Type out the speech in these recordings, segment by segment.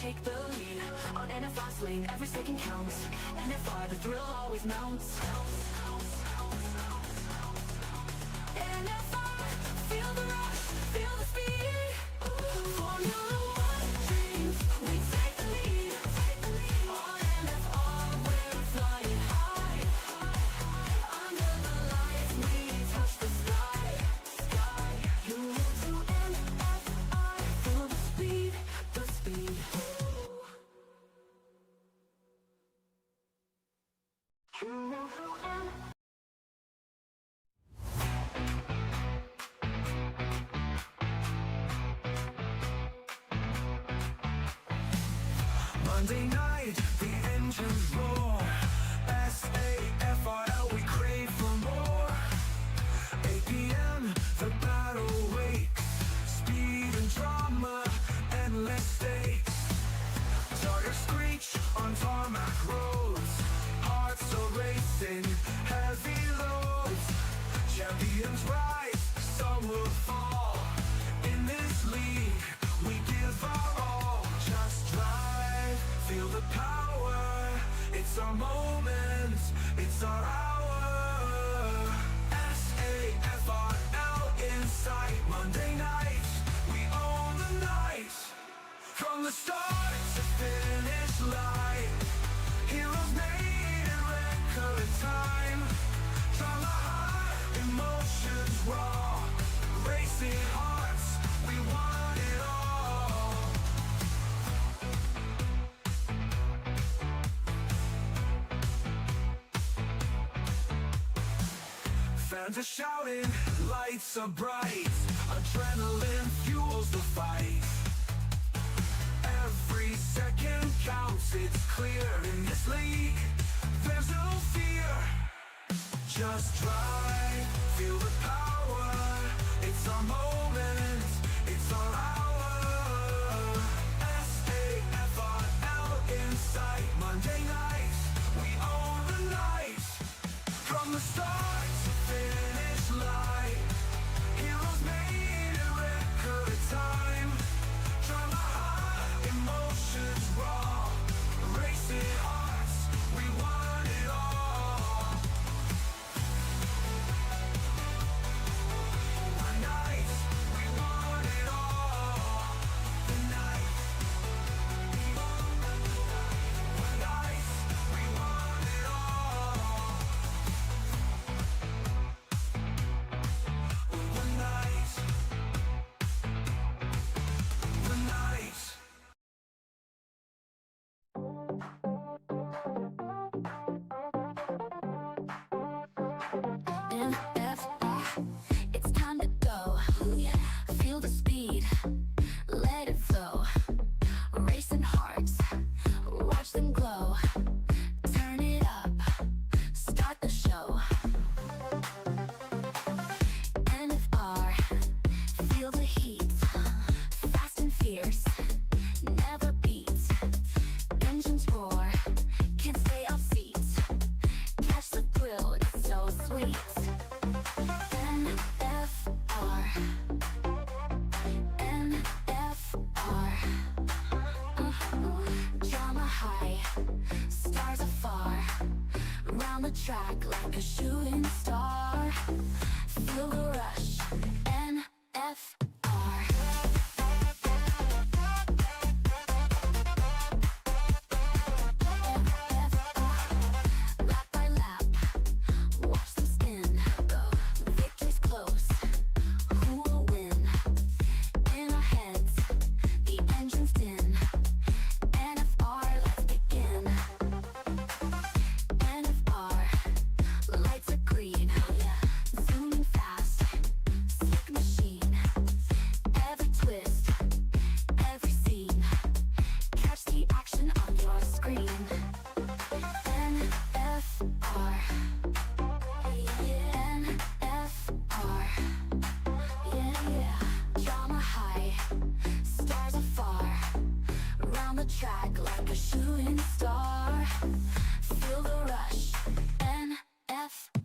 take the lead. On NFR's lane, every second counts. NFR, the thrill always mounts. NFR, feel the rush, feel the speed. Formula One dreams, we take the lead. On NFR, we're flying high. Under the lights, we touch the sky. You move to NFR, feel the speed, the speed. You move to NFR. Monday night, the engines roar. SAFRL, we crave for more. 8 p.m., the battle wakes. Speed and drama, endless stakes. Tires screech on tarmac roads. Hearts are racing, heavy loads. Champions rise, some will fall. In this league, we give our all. Just drive, feel the power. It's our moment, it's our hour. SAFRL in sight. Monday night, we own the night. From the start to finish line, heroes made in record time. Drama high, emotions raw. Racing hearts, we want it all. Fans are shouting, lights are bright. Adrenaline fuels the fight. Every second counts, it's clear. In this league, there's no fear. Just drive, feel the power. It's our moment, it's our hour. SAFRL in sight. Monday night, we own the night. From the start to finish line, heroes made in record time. Drama high, emotions raw. Racing hearts, we want it all. One night, we want it all. The night. One night, we want it all. One night. One night. NFR, it's time to go. Feel the speed, let it flow. Racing hearts, watch them glow. Turn it up, start the show. NFR, feel the heat. Fast and fierce, never beat. Engines roar, can't stay off seat. Catch the thrill, it's so sweet. NFR, NFR. Drama high, stars afar. Round the track like a shooting star. Feel the rush, NFR. Lap by lap, watch them spin. Victory's close, who will win? In our heads, the engine's din. NFR, let's begin. NFR, lights are green. Zooming fast, slick machine. Every twist, every scene. Catch the action on your screen. NFR, NFR, yeah. Drama high, stars afar. Round the track like a shooting star. Feel the rush, NFR.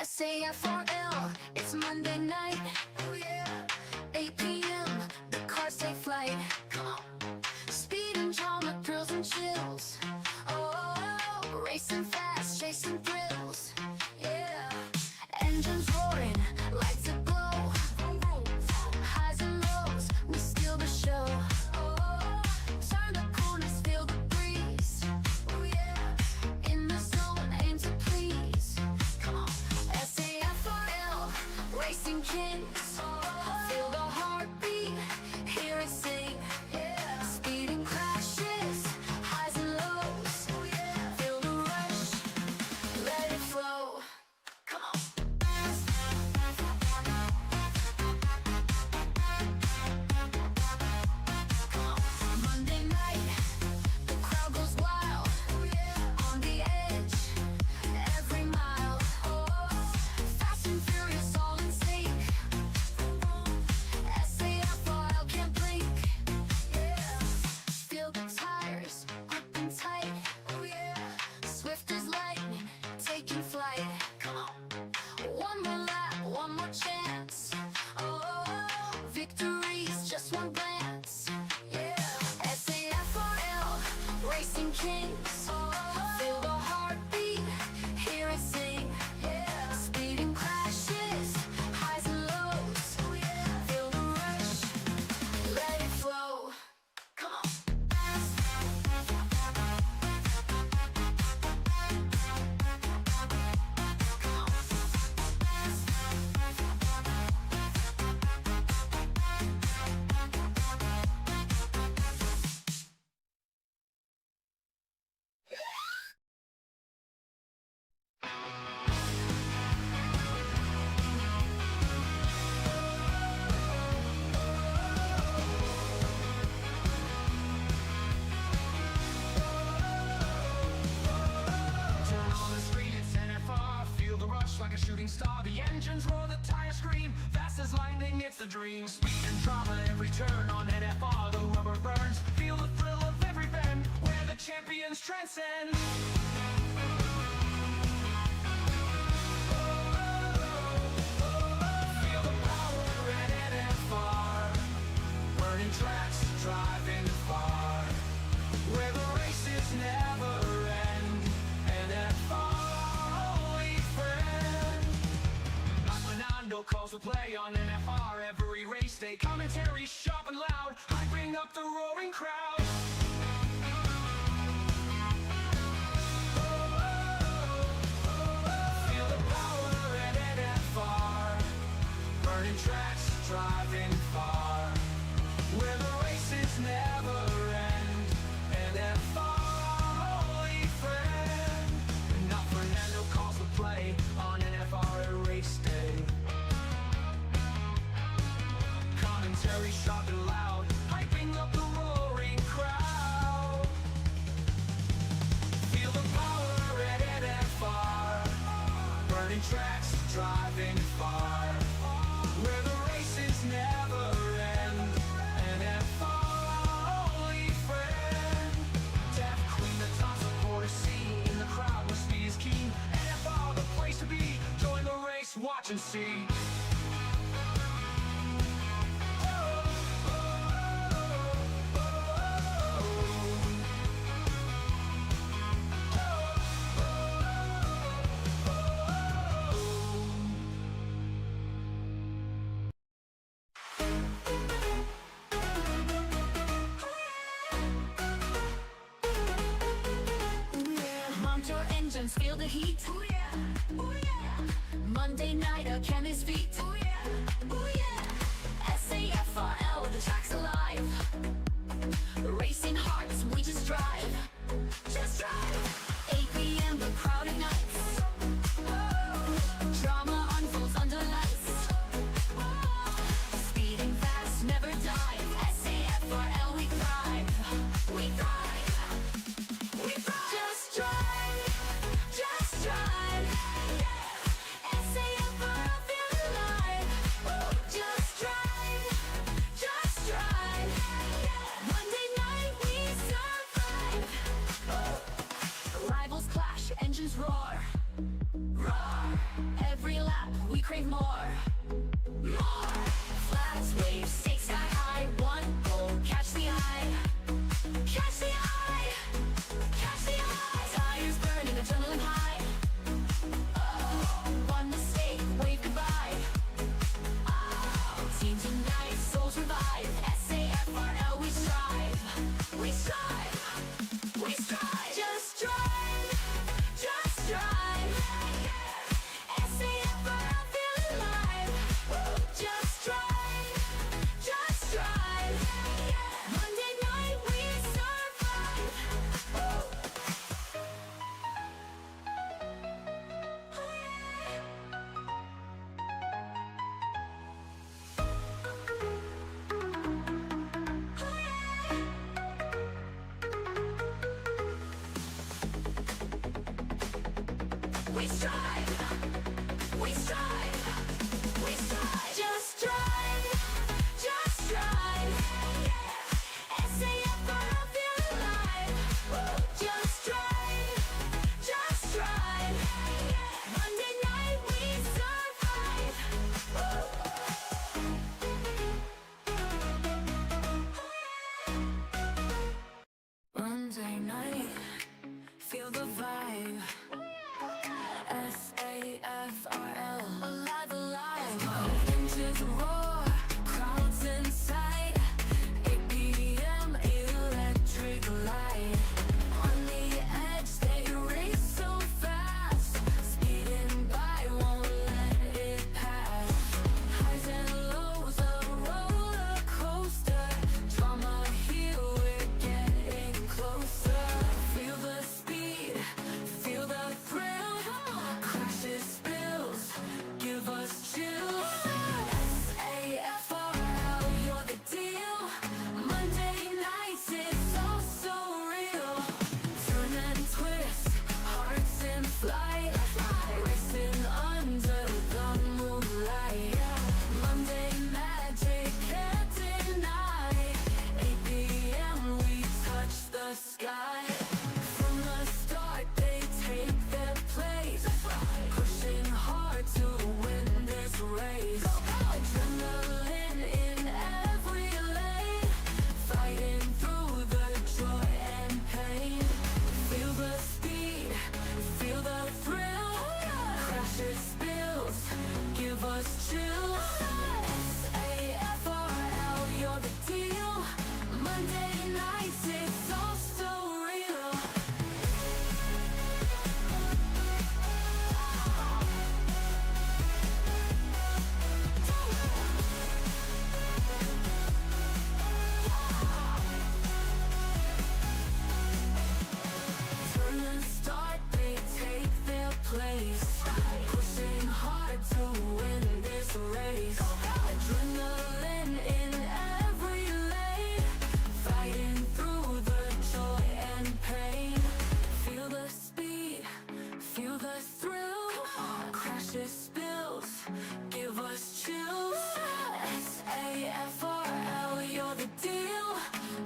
SAFRL, it's Monday night. Oh yeah. 8 p.m. The cars take flight. Come on. Speed and drama, thrills and chills. Oh, racing fast, chasing thrills. Yeah. Engines roaring, lights aglow. Highs and lows, we steal the show. Oh, turn the corners, feel the breeze. Oh yeah. In the zone, aim to please. Come on. SAFRL, racing kings. Feel the heartbeat, hear it sing. Yeah. Speeding crashes, highs and lows. Oh yeah. Feel the rush, let it flow. Come on. Monday night, the crowd goes wild. Oh yeah. On the edge, every mile. Oh, fast and furious, all in sync. SAFRL can't blink. Yeah. Feel the tires up and tight. Oh yeah. Swift as lightning, taking flight. Come on. One more lap, one more chance. Oh, victory's just one glance. Yeah. SAFRL, racing kings. Feel the heartbeat, hear it sing. Yeah. Speeding crashes, highs and lows. Oh yeah. Feel the rush, let it flow. Come on. Turn on the screen, it's NFR. Feel the rush like a shooting star. The engines roar, the tires scream. Fast as lightning, it's the dream. Speed and drama, every turn on NFR. The rubber burns. Feel the thrill of every bend, where the champions transcend. Feel the power at NFR. Burning tracks, driving far. Where the races never end. NFR, only friend. Like Fernando calls the play on NFR. Every race day, commentary sharp and loud, hyping up the roaring crowd. Feel the power at NFR. Burning tracks, driving far. Where the races never end. NFR, only friend. Not Fernando calls the play on NFR at race day. Commentary sharp and loud, hyping up the roaring crowd. Feel the power at NFR. Burning tracks, driving far. Where the races never end. NFR, only friend. Deaf queen, the top supporter scene. In the crowd where speed is keen. NFR, the place to be. Join the race, watch and see. Mount your engines, feel the heat. Oh yeah, oh yeah. Monday night, can his feet. Oh yeah, oh yeah. SAFRL, the track's alive. Racing hearts, we just drive. Just drive. 8 p.m. the crowd ignites. Oh, drama unfolds under lights. Oh, speeding fast, never dive. SAFRL, we thrive. We thrive. We thrive. Just drive. Just drive. SAFRL, feel alive. Oh, just lap, we crave more. More. Flats, waves, take sky high. One goal, catch the eye. Catch the eye. Catch the eye. Tires burning, adrenaline high. Oh, one mistake, wave goodbye. Oh, team tonight, souls revive. SAFRL, we strive. We strive. We strive. Just drive. Just drive. SAFRL, feel alive. Just drive. Just drive. Monday night, we survive. We strive. We strive. We strive. Just drive. Just drive. SAFRL, feel alive. Just drive. Just drive. Monday night, we survive. Monday night, feel the vibe. SAFRL, alive, alive. Engines roar, crowds inside. 8 p.m. electric light. On the edge, they race so fast. Speeding by, won't let it pass. Highs and lows, a roller coaster. Drama here, we're getting closer. Feel the speed, feel the thrill. Crashes, spills, give us chills. SAFRL, you're the deal. Monday nights, it's all so real. Turn and twist, hearts in flight. Racing under the moonlight. Monday magic, can't deny. 8 p.m. we touch the sky. From the start, they take their place. Pushing hard to win this race. Adrenaline in every lane. Fighting through the joy and pain. Feel the speed, feel the thrill. Crashes, spills, give us chills. SAFRL, you're the deal. Monday nights, it's all so real. Turn and start, they take their place. Pushing hard to win this race. Adrenaline in every lane. Fighting through the joy and pain. Feel the speed, feel the thrill. Crashes, spills, give us chills. SAFRL, you're the deal.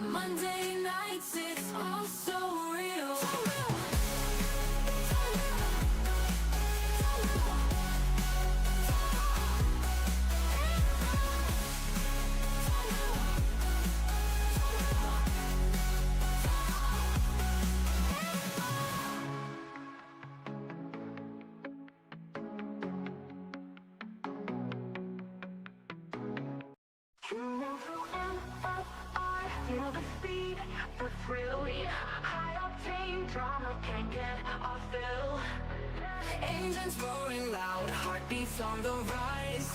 Monday nights, it's all so real. Feel the speed, the thrill. High octane drama can't get our fill. Engines roaring loud, heartbeats on the rise.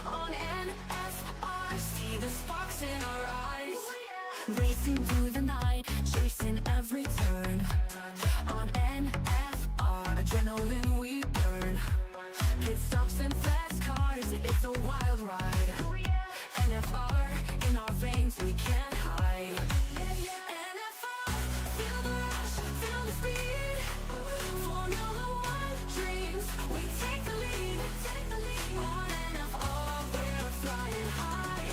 On NFR, see the sparks in our eyes. Racing through the night, chasing every turn. On NFR, adrenaline we burn. Pit stops and fast cars, it's a wild ride. NFR, in our veins we can't hide. NFR, feel the rush, feel the speed. Formula One dreams, we take the lead. On NFR, we're flying high.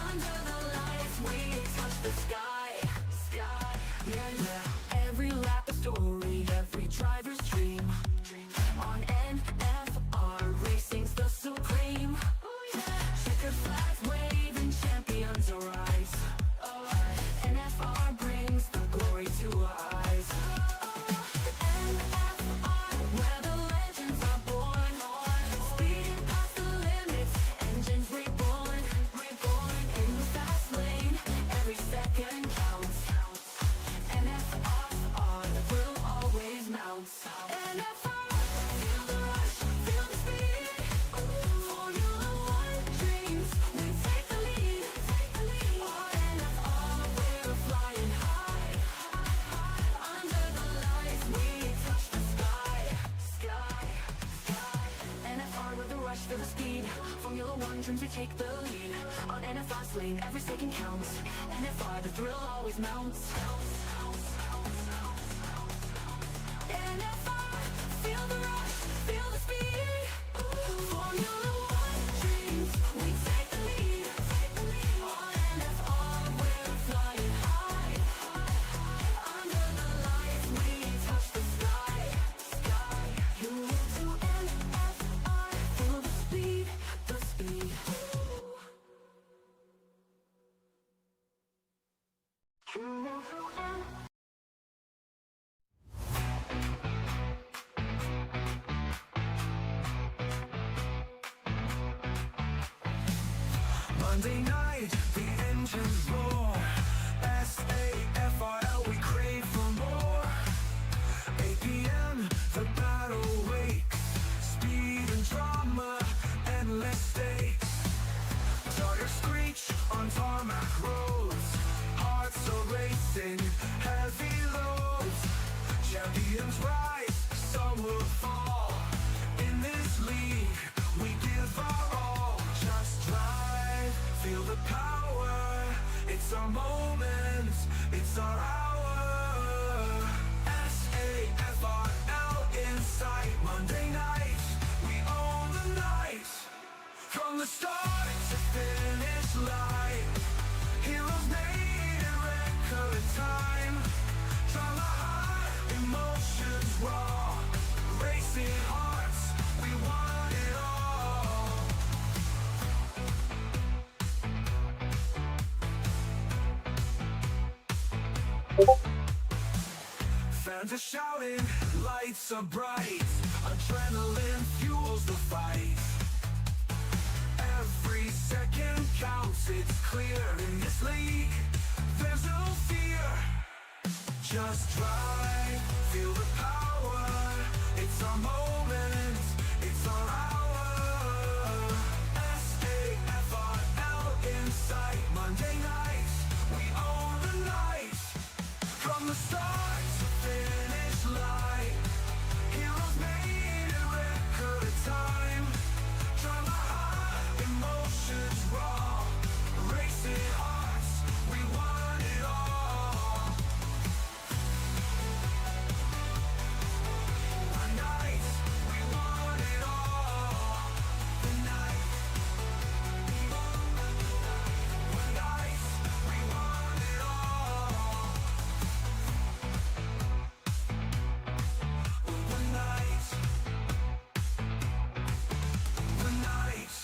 Under the lights, we touch the sky. Every one, dreams we take the lead. On NFR's lane, every second counts. NFR, the thrill always mounts. NFR, feel the rush, feel the speed. Formula One dreams, we take the lead. On NFR, we're flying high. Under the lights, we touch the sky. You will to NFR, feel the speed, the speed. You will to NFR. Monday night, the engines roar. SAFRL, we crave for more. 8 p.m., the battle wakes. Speed and drama, endless stakes. Tires screech on tarmac roads. Hearts are racing, heavy loads. Champions rise, some will fall. In this league, we give our all. Just drive, feel the power. It's our moment, it's our hour. SAFRL in sight. Monday night, we own the night. From the start to finish line, heroes made in record time. Drama high, emotions raw. Racing hearts, we want it all. Fans are shouting, lights are bright. Adrenaline fuels the fight. Every second counts, it's clear. In this league, there's no fear. Just drive, feel the power. It's our moment, it's our hour. SAFRL in sight. Monday night, we own the night. From the start to finish line, heroes made in record time. Drama high, emotions raw. Racing hearts, we want it all. One night, we want it all. The night, one night, we want it all. One night, one night.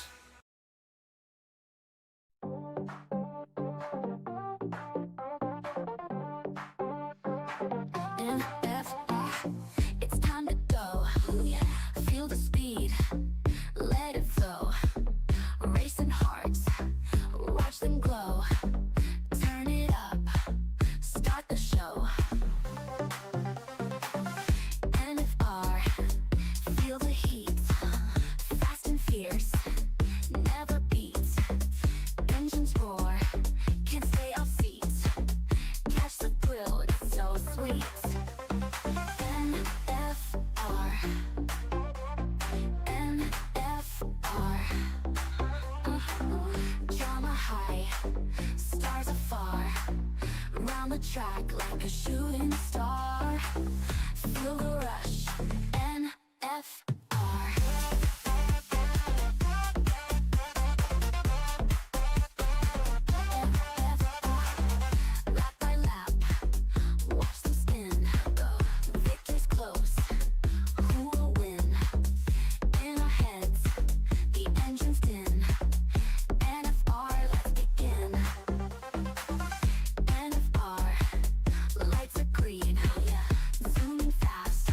NFR, it's time to go. Feel the speed, let it flow. Racing hearts, watch them glow. Turn it up, start the show. NFR, feel the heat. Fast and fierce, never beat. Engines roar, can't stay off seat. Catch the thrill, it's so sweet. NFR, NFR. Drama high, stars afar. Round the track like a shooting star. Feel the rush, NFR. Lap by lap, watch them spin. Victory's close, who will win? In our heads, the engine's din. NFR, let's begin. NFR, lights are green. Zooming fast,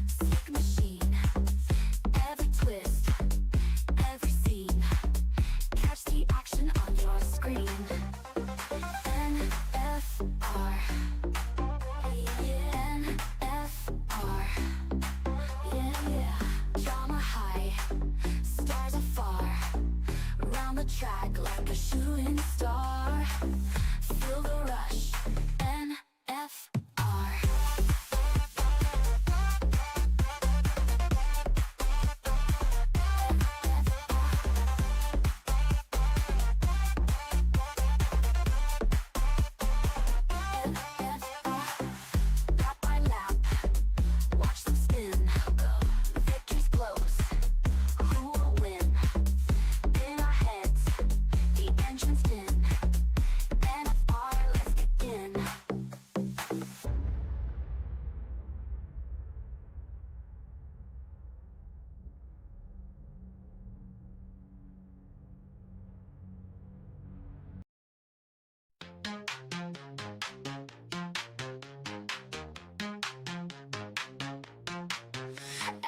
sick machine. Every twist, every scene. Catch the action on your screen. NFR, NFR, yeah. Drama high, stars afar. Round the track like a shooting star. Feel the rush, NFR.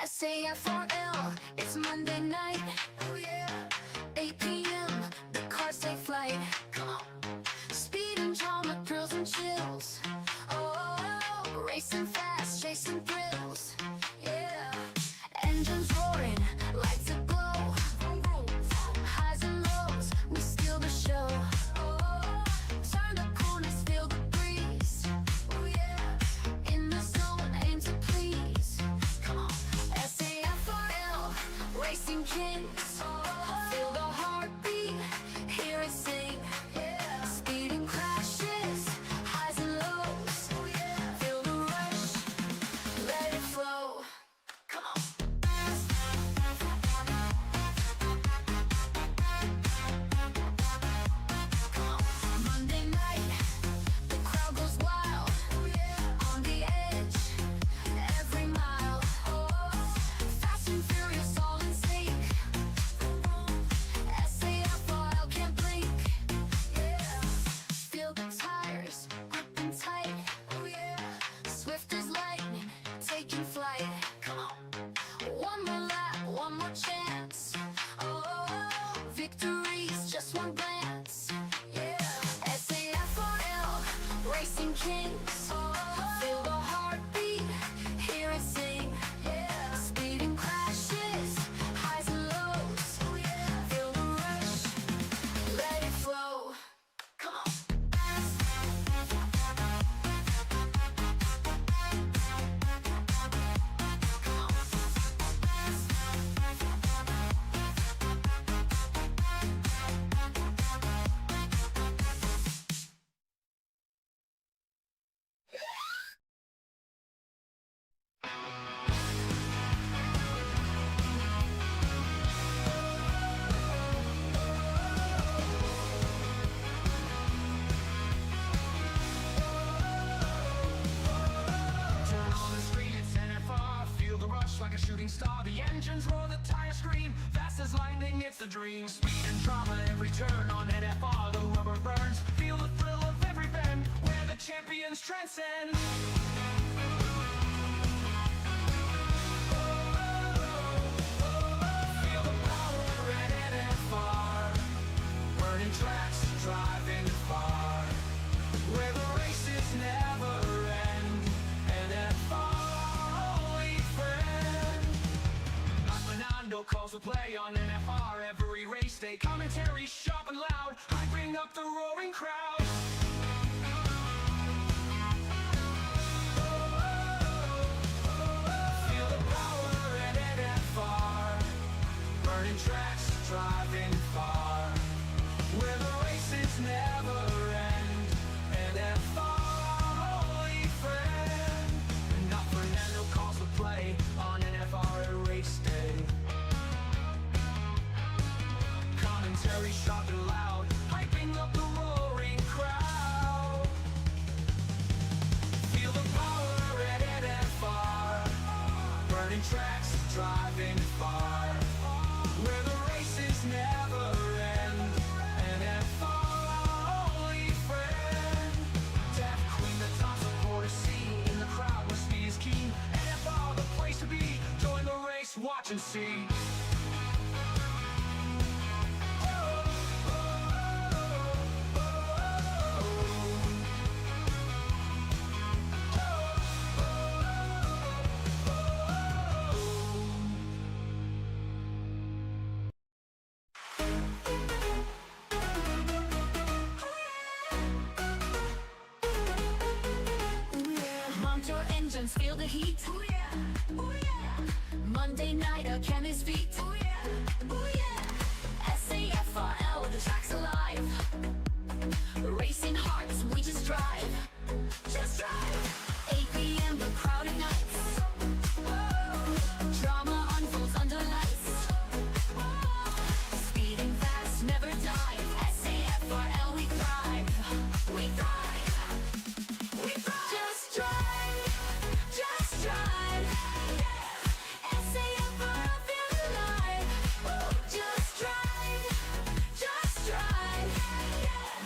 SAFRL, it's Monday night. Oh yeah. 8 p.m. the cars take flight. Come on. Speed and drama, thrills and chills. Oh, racing fast, chasing thrills. Yeah. Engines roaring, lights aglow. Highs and lows, we steal the show. Oh, turn the corners, feel the breeze. Oh yeah. In the zone, aim to please. Come on. SAFRL, racing kings. Feel the heartbeat, hear it sing. Yeah. Speeding crashes, highs and lows. Oh yeah. Feel the rush, let it flow. Come on. Monday night, the crowd goes wild. On the edge, every mile. Fast and furious, all in sync. SAFRL can't blink. Feel the tires gripping tight. Swift as lightning, taking flight. Come on. One more lap, one more chance. Oh, victory's just one glance. Yeah. SAFRL, racing kings. Feel the heartbeat, hear it sing. Yeah. Speeding crashes, highs and lows. Feel the rush, let it flow. Come on. Turn on the screen, it's NFR. Feel the rush like a shooting star. The engines roar, the tires scream. Fast as lightning, it's a dream. Speed and drama, every turn on NFR. The rubber burns. Feel the thrill of every bend, where the champions transcend. Feel the power at NFR. Burning tracks, driving far. Where the races never end. NFR, only friend. Fernando calls the play on NFR. Every race day, commentary sharp and loud, hyping up the roaring crowd. Feel the power at NFR. Burning tracks, driving far. Where the races never end. NFR, only friend. Now Fernando calls the play on NFR at race day. Commentary sharp and loud, hyping up the roaring crowd. Feel the power at NFR. Burning tracks, driving far. Where the races never end. NFR, only friend. Deaf Queen, the top support is seen. In the crowd where speed is keen. NFR, the place to be. Join the race, watch and see. Mount your engines, feel the heat. Oh yeah, oh yeah. Monday night, a chemist's beat. Oh yeah, oh yeah. SAFRL, the track's alive. Racing hearts, we just drive. Just drive. 8 p.m. the crowd ignites. Drama unfolds under lights. Speeding fast, never dive. SAFRL, we thrive. We thrive. We thrive. Just drive. Just drive. SAFRL, feel alive. Just drive. Just drive.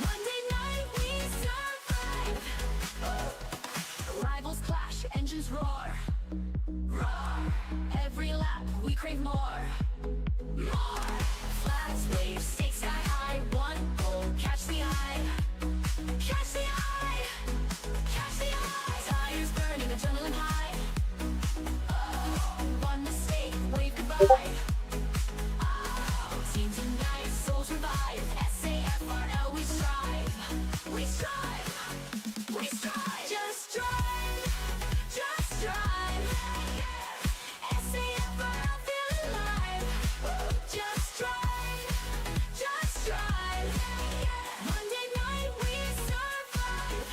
Monday night, we survive. Rivals clash, engines roar. fight. Oh, teams unite, souls revive. SAFRL, we strive. We strive. We strive. Just strive. Just strive. SAFRL, feel alive. Just strive. Just strive. Monday night we survive.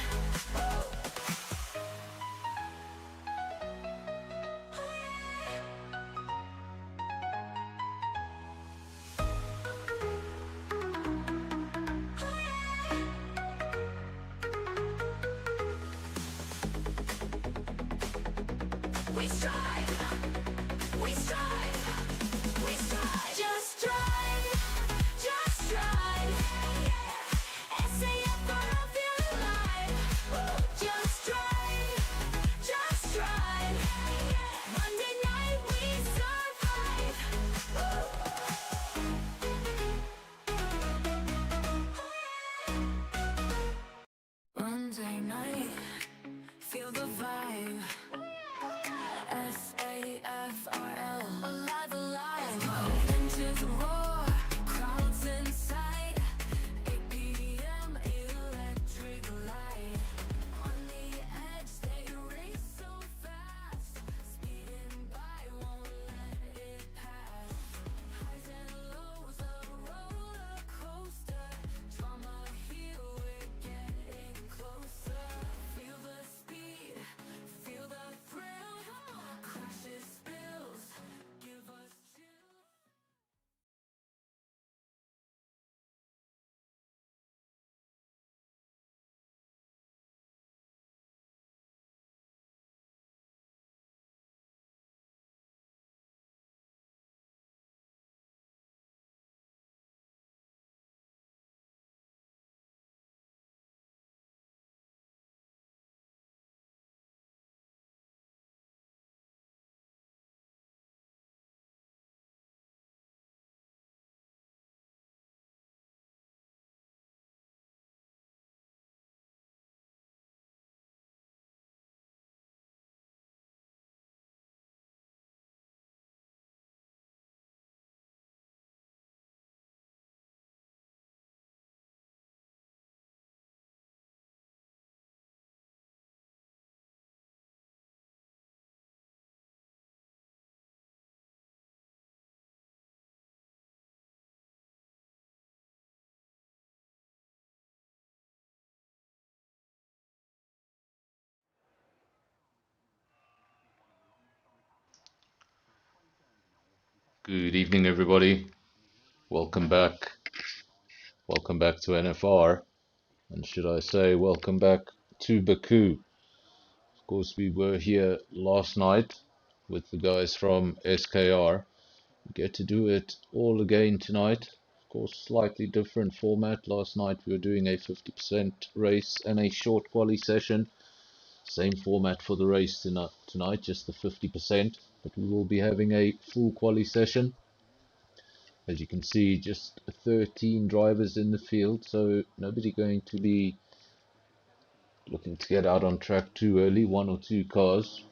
We strive. We strive. We strive. Just strive. Just strive. SAFRL, feel alive. Just strive. Just strive. Monday night we survive. Monday night, feel the vibe. SAFRL, alive, alive. Into the roar, crowds inside. 8 p.m. electric light. On the edge, they race so fast. Speeding by, won't let it pass. Highs and lows, a roller coaster. Drama here, we're getting closer. Feel the speed, feel the thrill. Crashes, spills, give us chills. Good evening, everybody. Welcome back. Welcome back to NFR. And should I say, welcome back to Baku. Of course, we were here last night with the guys from SKR. We get to do it all again tonight. Of course, slightly different format. Last night we were doing a 50% race and a short quali session. Same format for the race tonight, just the 50%. But we will be having a full quali session. As you can see, just 13 drivers in the field, so nobody going to be looking to get out on track too early, 1 or 2 cars.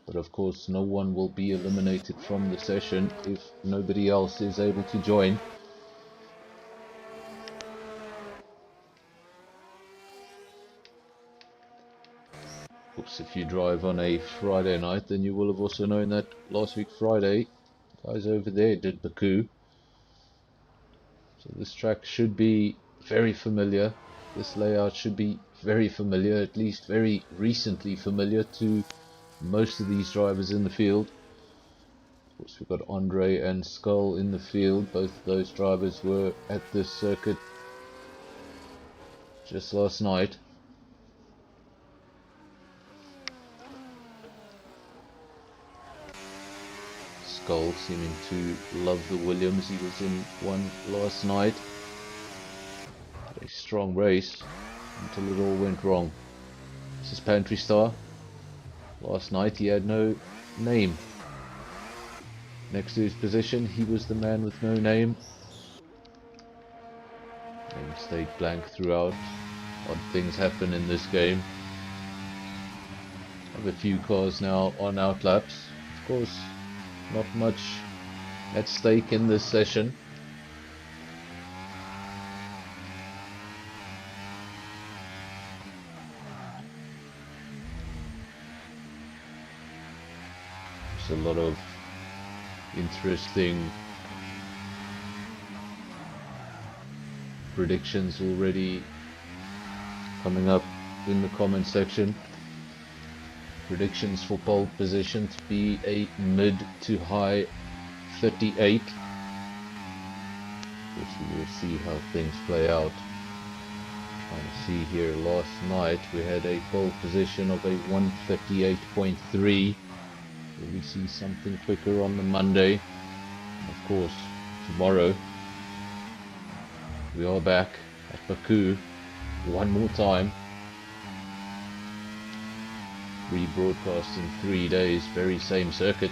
But of course, no one will be eliminated from the session if nobody else is able to join. Of course, if you drive on a Friday night, then you will have also known that last week Friday, guys over there did Baku. So this track should be very familiar. This layout should be very familiar, at least very recently familiar to most of these drivers in the field. Of course, we've got Andre and Skull in the field. Both of those drivers were at this circuit just last night. Skull seeming to love the Williams. He was in one last night. Had a strong race until it all went wrong. This is Pantry Star. Last night he had no name. Next to his position, he was the man with no name. Name stayed blank throughout. Odd things happen in this game. Have a few cars now on outlaps. Of course, not much at stake in this session. There's a lot of interesting predictions already coming up in the comment section. Predictions for pole position to be a mid to high 38. Which we will see how things play out. Trying to see here, last night we had a pole position of a 138.3. Will we see something quicker on the Monday? And of course, tomorrow we are back at Baku one more time. Rebroadcast in 3 days, very same circuit.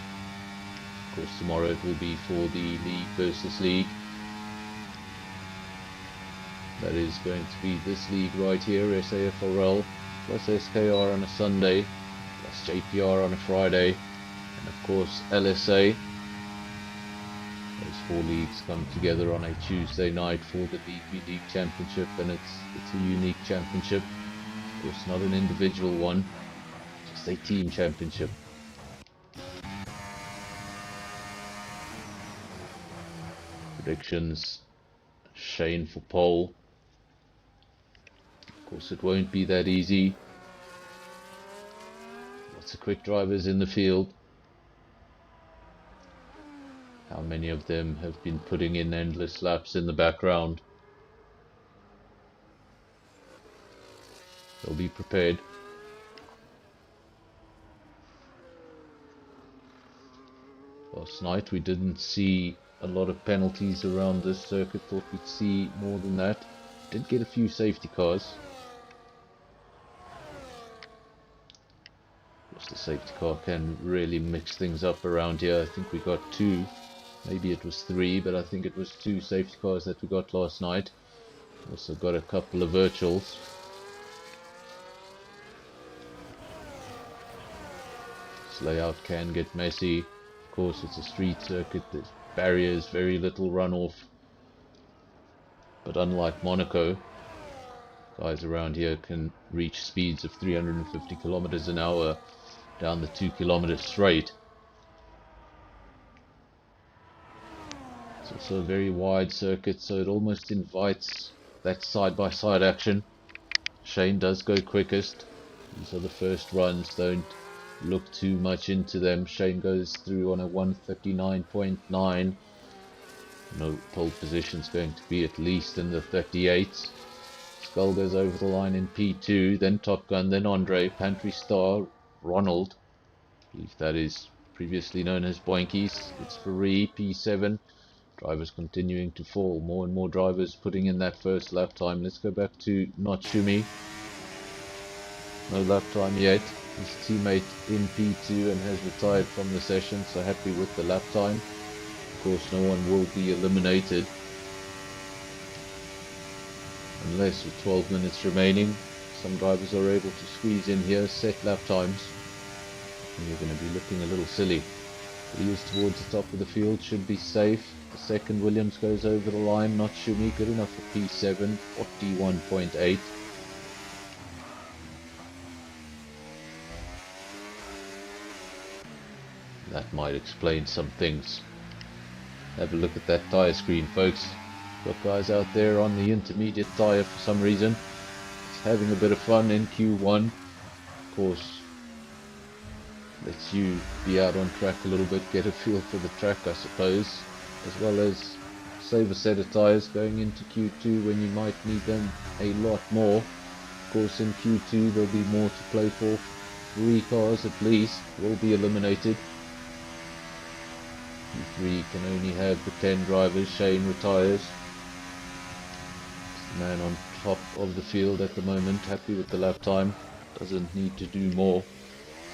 Of course, tomorrow it will be for the league versus league. That is going to be this league right here, SAFRL, plus SKR on a Sunday, plus JPR on a Friday, and of course LSA. Those 4 leagues come together on a Tuesday night for the DP League Championship, and it's a unique championship. Of course, not an individual one, just a team championship. Predictions: Shane for pole. Of course, it won't be that easy. Lots of quick drivers in the field. How many of them have been putting in endless laps in the background? They'll be prepared. Last night we didn't see a lot of penalties around this circuit. Thought we'd see more than that. Did get a few safety cars. Of course, the safety car can really mix things up around here. I think we got 2. Maybe it was 3, but I think it was 2 safety cars that we got last night. Also got a couple of virtuals. This layout can get messy. Of course, it's a street circuit. There's barriers, very little runoff. But unlike Monaco, guys around here can reach speeds of 350 kilometers an hour down the 2-kilometer straight. It's also a very wide circuit, so it almost invites that side-by-side action. Shane does go quickest. These are the first runs, don't look too much into them. Shane goes through on a 139.9. No, pole position's going to be at least in the 38s. Skull goes over the line in P2, then Top Gun, then Andre, Pantry Star, Ronald. I believe that is previously known as Boinkies. It's Ferrari, P7. Drivers continuing to fall. More and more drivers putting in that first lap time. Let's go back to Notsumi. No lap time yet. His teammate in P2 and has retired from the session, so happy with the lap time. Of course, no one will be eliminated unless with 12 minutes remaining some drivers are able to squeeze in here, set lap times, and you're going to be looking a little silly. Wheels towards the top of the field should be safe. The second Williams goes over the line. Not Shumi, good enough for P7, 41.8. That might explain some things. Have a look at that tyre screen, folks. Got guys out there on the intermediate tyre for some reason. It's having a bit of fun in Q1. Of course, lets you be out on track a little bit, get a feel for the track, I suppose, as well as save a set of tyres going into Q2 when you might need them a lot more. Of course, in Q2 there'll be more to play for. 3 cars at least will be eliminated. Q3 can only have the 10 drivers. Shane retires. It's the man on top of the field at the moment, happy with the lap time, doesn't need to do more.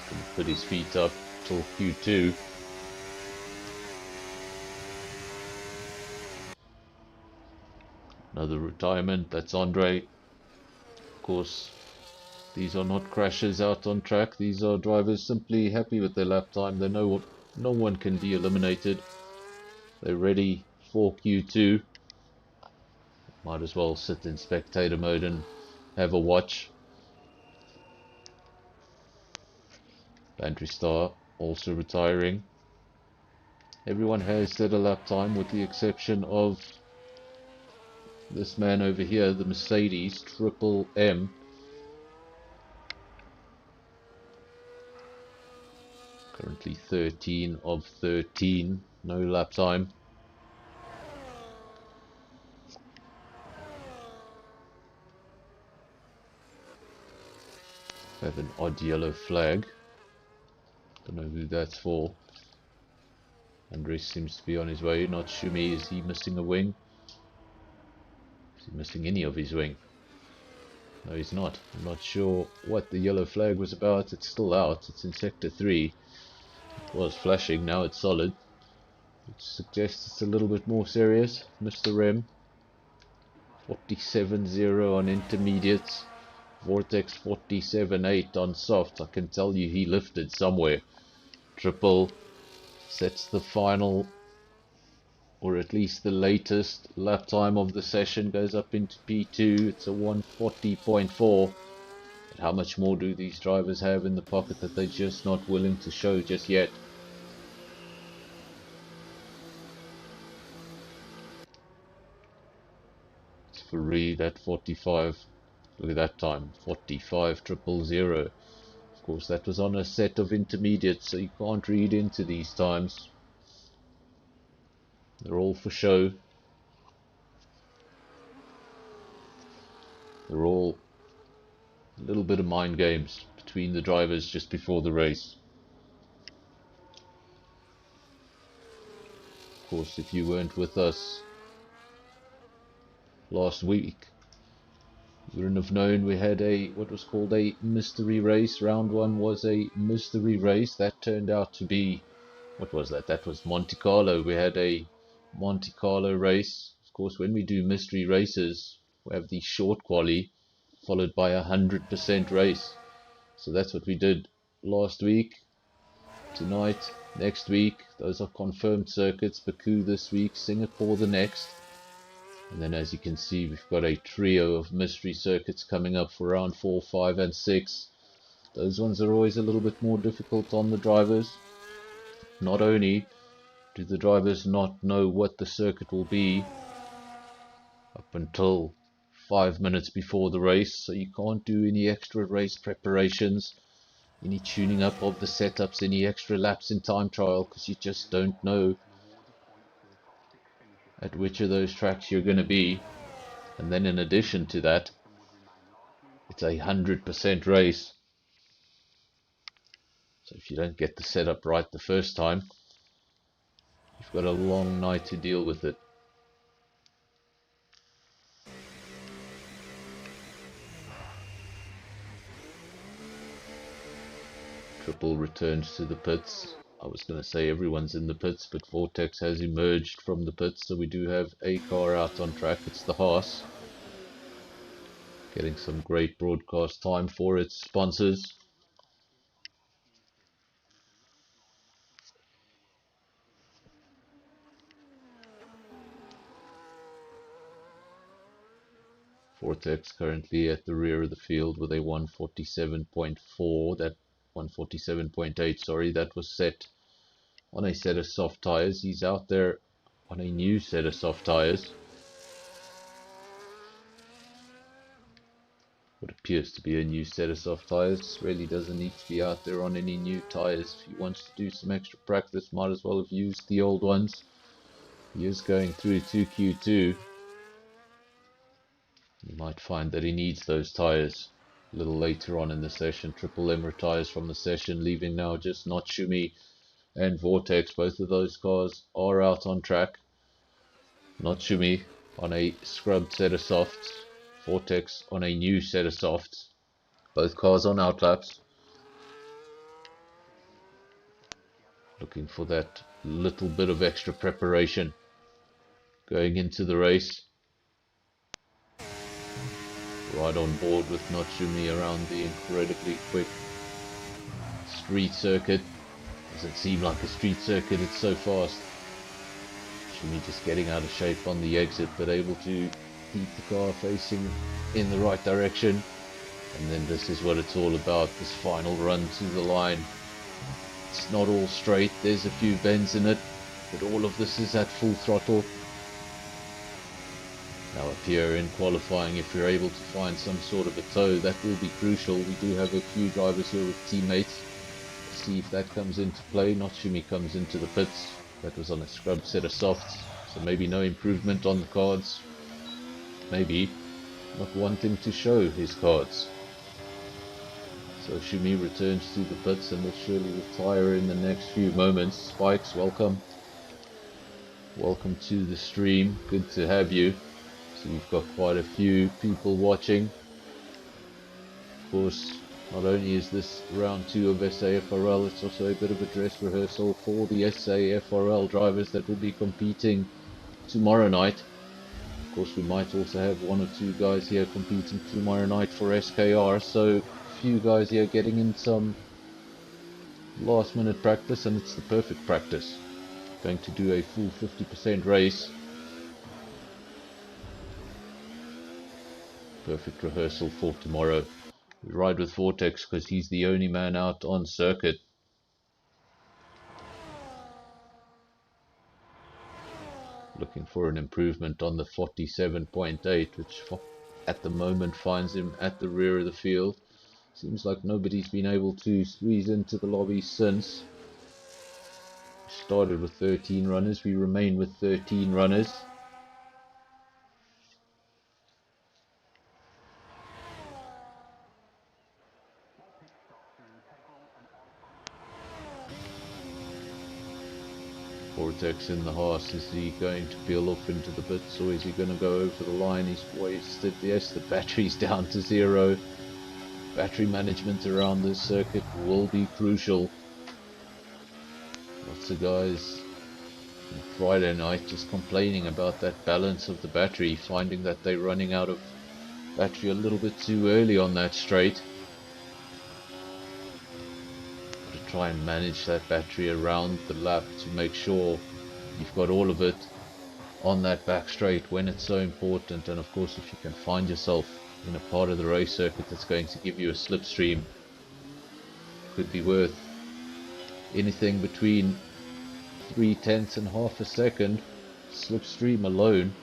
Going to put his feet up till Q2. Another retirement, that's Andre. Of course, these are not crashes out on track. These are drivers simply happy with their lap time. They know no one can be eliminated. They're ready for Q2. Might as well sit in spectator mode and have a watch. Bantry Star also retiring. Everyone has set a lap time with the exception of this man over here, the Mercedes Triple M. Currently 13 of 13, no lap time. Have an odd yellow flag. Don't know who that's for. Andres seems to be on his way. Not Shumi. Is he missing a wing? Is he missing any of his wing? No, he's not. I'm not sure what the yellow flag was about. It's still out. It's in sector 3. It was flashing. Now it's solid. Which suggests it's a little bit more serious. Mr. Rem. 47.0 on intermediates. Vortex 47.8 on softs. I can tell you he lifted somewhere. Triple sets the final, or at least the latest lap time of the session, goes up into P2. It's a 140.4. But how much more do these drivers have in the pocket that they're just not willing to show just yet? It's for Reed at 45. Look at that time, 45.000. Of course, that was on a set of intermediates, so you can't read into these times. They're all for show. They're all a little bit of mind games between the drivers just before the race. Of course, if you weren't with us last week, you wouldn't have known we had what was called a mystery race. Round 1 was a mystery race. That turned out to be, what was that? That was Monte Carlo. We had a Monte Carlo race. Of course, when we do mystery races, we have the short quali followed by 100% race. So that's what we did last week, tonight, next week. Those are confirmed circuits. Baku this week, Singapore the next. And then, as you can see, we've got a trio of mystery circuits coming up for round 4, 5 and 6. Those ones are always a little bit more difficult on the drivers. Not only do the drivers not know what the circuit will be up until 5 minutes before the race, so you can't do any extra race preparations, any tuning up of the setups, any extra laps in time trial, because you just don't know at which of those tracks you're going to be. And then in addition to that, it's a 100% race. So if you don't get the setup right the first time, you've got a long night to deal with it. Triple returns to the pits. I was going to say everyone's in the pits, but Vortex has emerged from the pits, so we do have a car out on track. It's the Haas. Getting some great broadcast time for its sponsors. Vortex currently at the rear of the field with a 147.4. That 147.8, sorry, that was set on a set of soft tires. He's out there on a new set of soft tires. What appears to be a new set of soft tires. Really doesn't need to be out there on any new tires. If he wants to do some extra practice, might as well have used the old ones. He is going through to Q2. You might find that he needs those tires a little later on in the session. Triple M retires from the session, leaving now just Natsumi and Vortex. Both of those cars are out on track. Natsumi on a scrubbed set of softs, Vortex on a new set of softs. Both cars on outlaps. Looking for that little bit of extra preparation going into the race. Right on board with Natsumi around the incredibly quick street circuit. Doesn't seem like a street circuit, it's so fast. Shumi just getting out of shape on the exit, but able to keep the car facing in the right direction. And then this is what it's all about, this final run to the line. It's not all straight, there's a few bends in it, but all of this is at full throttle. Now up here in qualifying, if you're able to find some sort of a tow, that will be crucial. We do have a few drivers here with teammates. Let's see if that comes into play. Shumi comes into the pits. That was on a scrub set of softs, so maybe no improvement on the cards. Maybe not wanting to show his cards. So Shumi returns to the pits and will surely retire in the next few moments. Spikes, welcome. Welcome to the stream. Good to have you. So we've got quite a few people watching. Of course, not only is this round 2 of SAFRL, it's also a bit of a dress rehearsal for the SAFRL drivers that will be competing tomorrow night. Of course, we might also have 1 or 2 guys here competing tomorrow night for SKR, so a few guys here getting in some last minute practice, and it's the perfect practice. Going to do a full 50% race. Perfect rehearsal for tomorrow. We ride with Vortex because he's the only man out on circuit. Looking for an improvement on the 47.8, which at the moment finds him at the rear of the field. Seems like nobody's been able to squeeze into the lobby since. We started with 13 runners, we remain with 13 runners. Vortex in the Haas. Is he going to peel off into the pits, or is he going to go over the line? He's wasted. Yes, the battery's down to 0. Battery management around this circuit will be crucial. Lots of guys on Friday night just complaining about that balance of the battery, finding that they're running out of battery a little bit too early on that straight. Try and manage that battery around the lap to make sure you've got all of it on that back straight when it's so important. And of course, if you can find yourself in a part of the race circuit that's going to give you a slipstream, could be worth anything between 0.3 and half a second slipstream alone.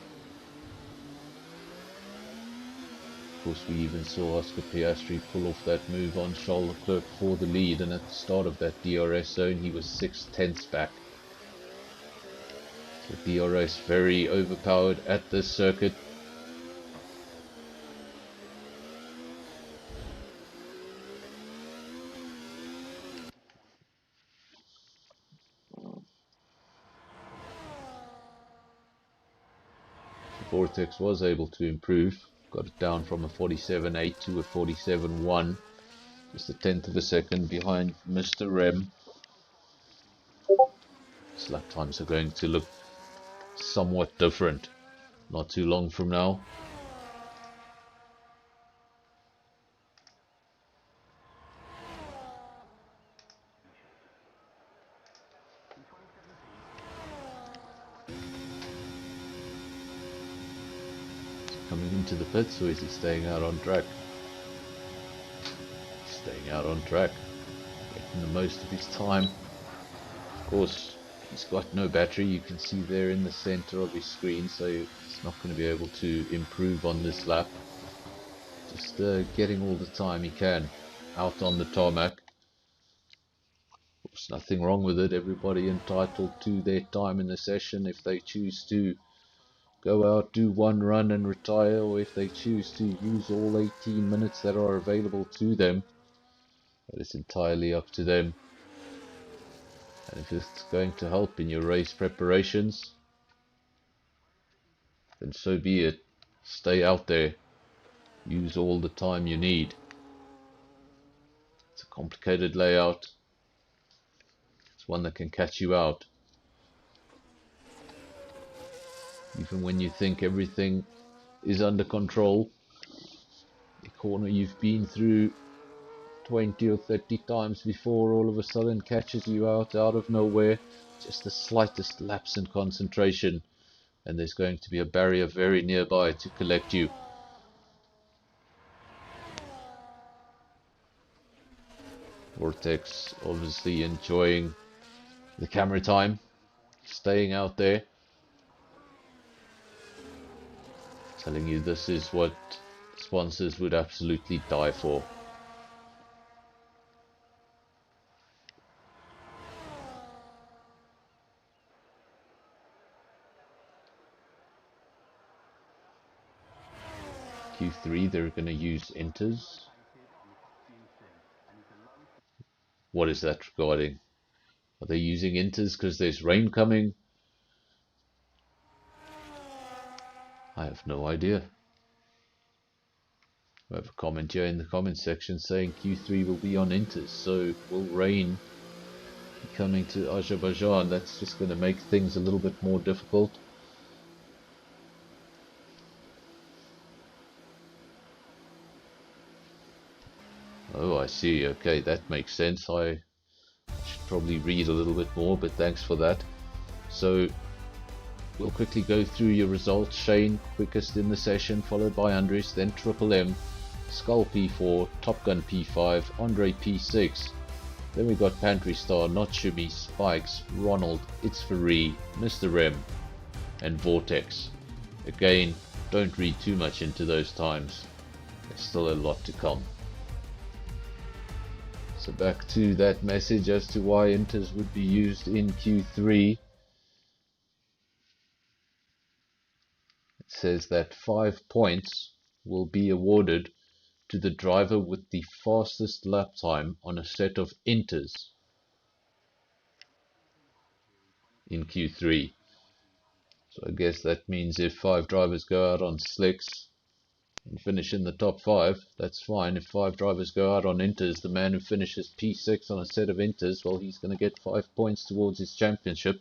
Of course, we even saw Oscar Piastri pull off that move on Charles Leclerc for the lead, and at the start of that DRS zone he was 0.6 back. So DRS very overpowered at this circuit. Vortex was able to improve, got it down from a 47.8 to a 47.1, just a 1/10 of a second behind Mr. Rem. His lap times are going to look somewhat different not too long from now. Coming into the pits, or is he staying out on track? Staying out on track, making the most of his time. Of course, he's got no battery, you can see there in the center of his screen, so he's not going to be able to improve on this lap. Just getting all the time he can out on the tarmac. There's nothing wrong with it, everybody entitled to their time in the session. If they choose to go out, do one run and retire, or if they choose to use all 18 minutes that are available to them, that is entirely up to them. And if it's going to help in your race preparations, then so be it. Stay out there, use all the time you need. It's a complicated layout, it's one that can catch you out. Even when you think everything is under control, the corner you've been through 20 or 30 times before all of a sudden catches you out of nowhere. just the slightest lapse in concentration, and there's going to be a barrier very nearby to collect you. Vortex obviously enjoying the camera time, staying out there, telling you this is what sponsors would absolutely die for. Q3, they're going to use inters. What is that regarding? Are they using inters because there's rain coming? I have no idea. We have a comment here in the comment section saying Q3 will be on inters, so will rain be coming to Azerbaijan? That's just going to make things a little bit more difficult. Oh, I see. Okay, that makes sense. I should probably read a little bit more, but thanks for that. So we'll quickly go through your results. Shane, quickest in the session, followed by Andres, then Triple M, Skull P4, Top Gun P5, Andre P6. Then we got Pantry Star, Not Shimmy, Spikes, Ronald, It's Free, Mr. M, and Vortex. Again, don't read too much into those times. There's still a lot to come. So back to that message as to why inters would be used in Q3. It says that 5 points will be awarded to the driver with the fastest lap time on a set of inters in Q3. So I guess that means if 5 drivers go out on slicks and finish in the top 5, that's fine. If 5 drivers go out on inters, the man who finishes P6 on a set of inters, well, he's going to get 5 points towards his championship.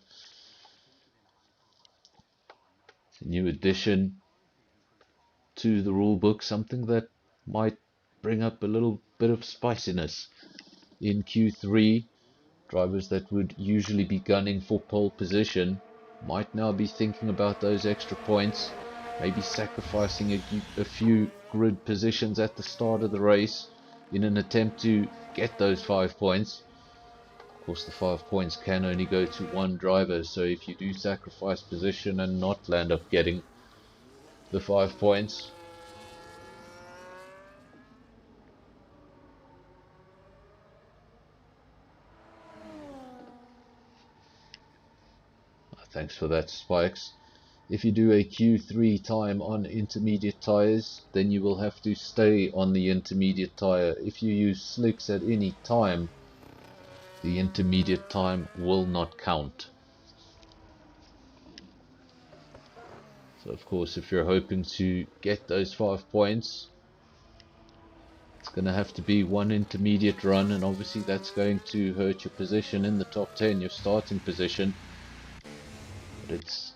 It's a new addition to the rule book, something that might bring up a little bit of spiciness in Q3. Drivers that would usually be gunning for pole position might now be thinking about those extra points, maybe sacrificing a few grid positions at the start of the race in an attempt to get those 5 points. Of course, the 5 points can only go to one driver, so if you do sacrifice position and not land up getting the 5 points, thanks for that, Spikes. If you do a Q3 time on intermediate tires, then you will have to stay on the intermediate tire. If you use slicks at any time, the intermediate time will not count. So of course, if you're hoping to get those 5 points, it's going to have to be one intermediate run, and obviously that's going to hurt your position in the top 10, your starting position. But it's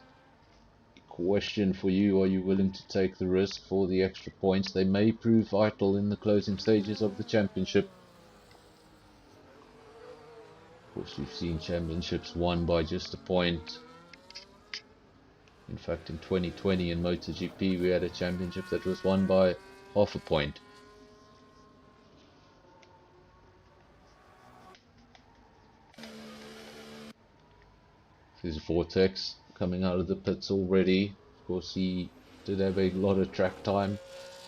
question for you, are you willing to take the risk for the extra points? They may prove vital in the closing stages of the championship. Of course, we've seen championships won by just a point. In fact, in 2020 in MotoGP we had a championship that was won by half a point. There's Vortex coming out of the pits already. Of course, he did have a lot of track time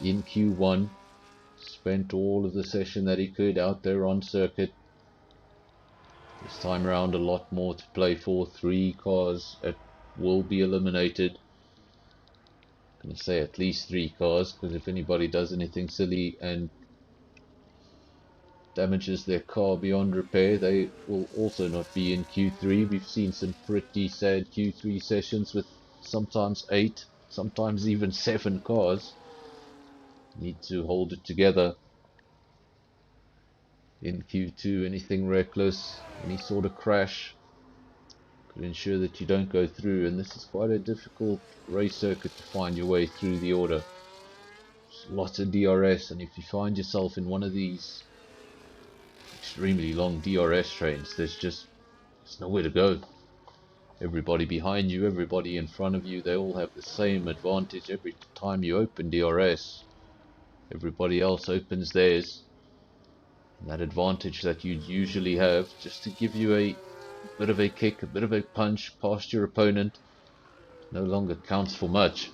in Q1. Spent all of the session that he could out there on circuit. This time around, a lot more to play for. 3 cars that will be eliminated. I'm going to say at least 3 cars, because if anybody does anything silly and damages their car beyond repair, they will also not be in Q3. We've seen some pretty sad Q3 sessions with sometimes 8, sometimes even 7 cars. Need to hold it together in Q2. Anything reckless, any sort of crash could ensure that you don't go through, and this is quite a difficult race circuit to find your way through the order. There's lots of DRS, and if you find yourself in one of these extremely long DRS trains, there's nowhere to go. Everybody behind you, everybody in front of you, they all have the same advantage every time you open DRS. Everybody else opens theirs. And that advantage that you'd usually have, just to give you a bit of a kick, a bit of a punch past your opponent, no longer counts for much.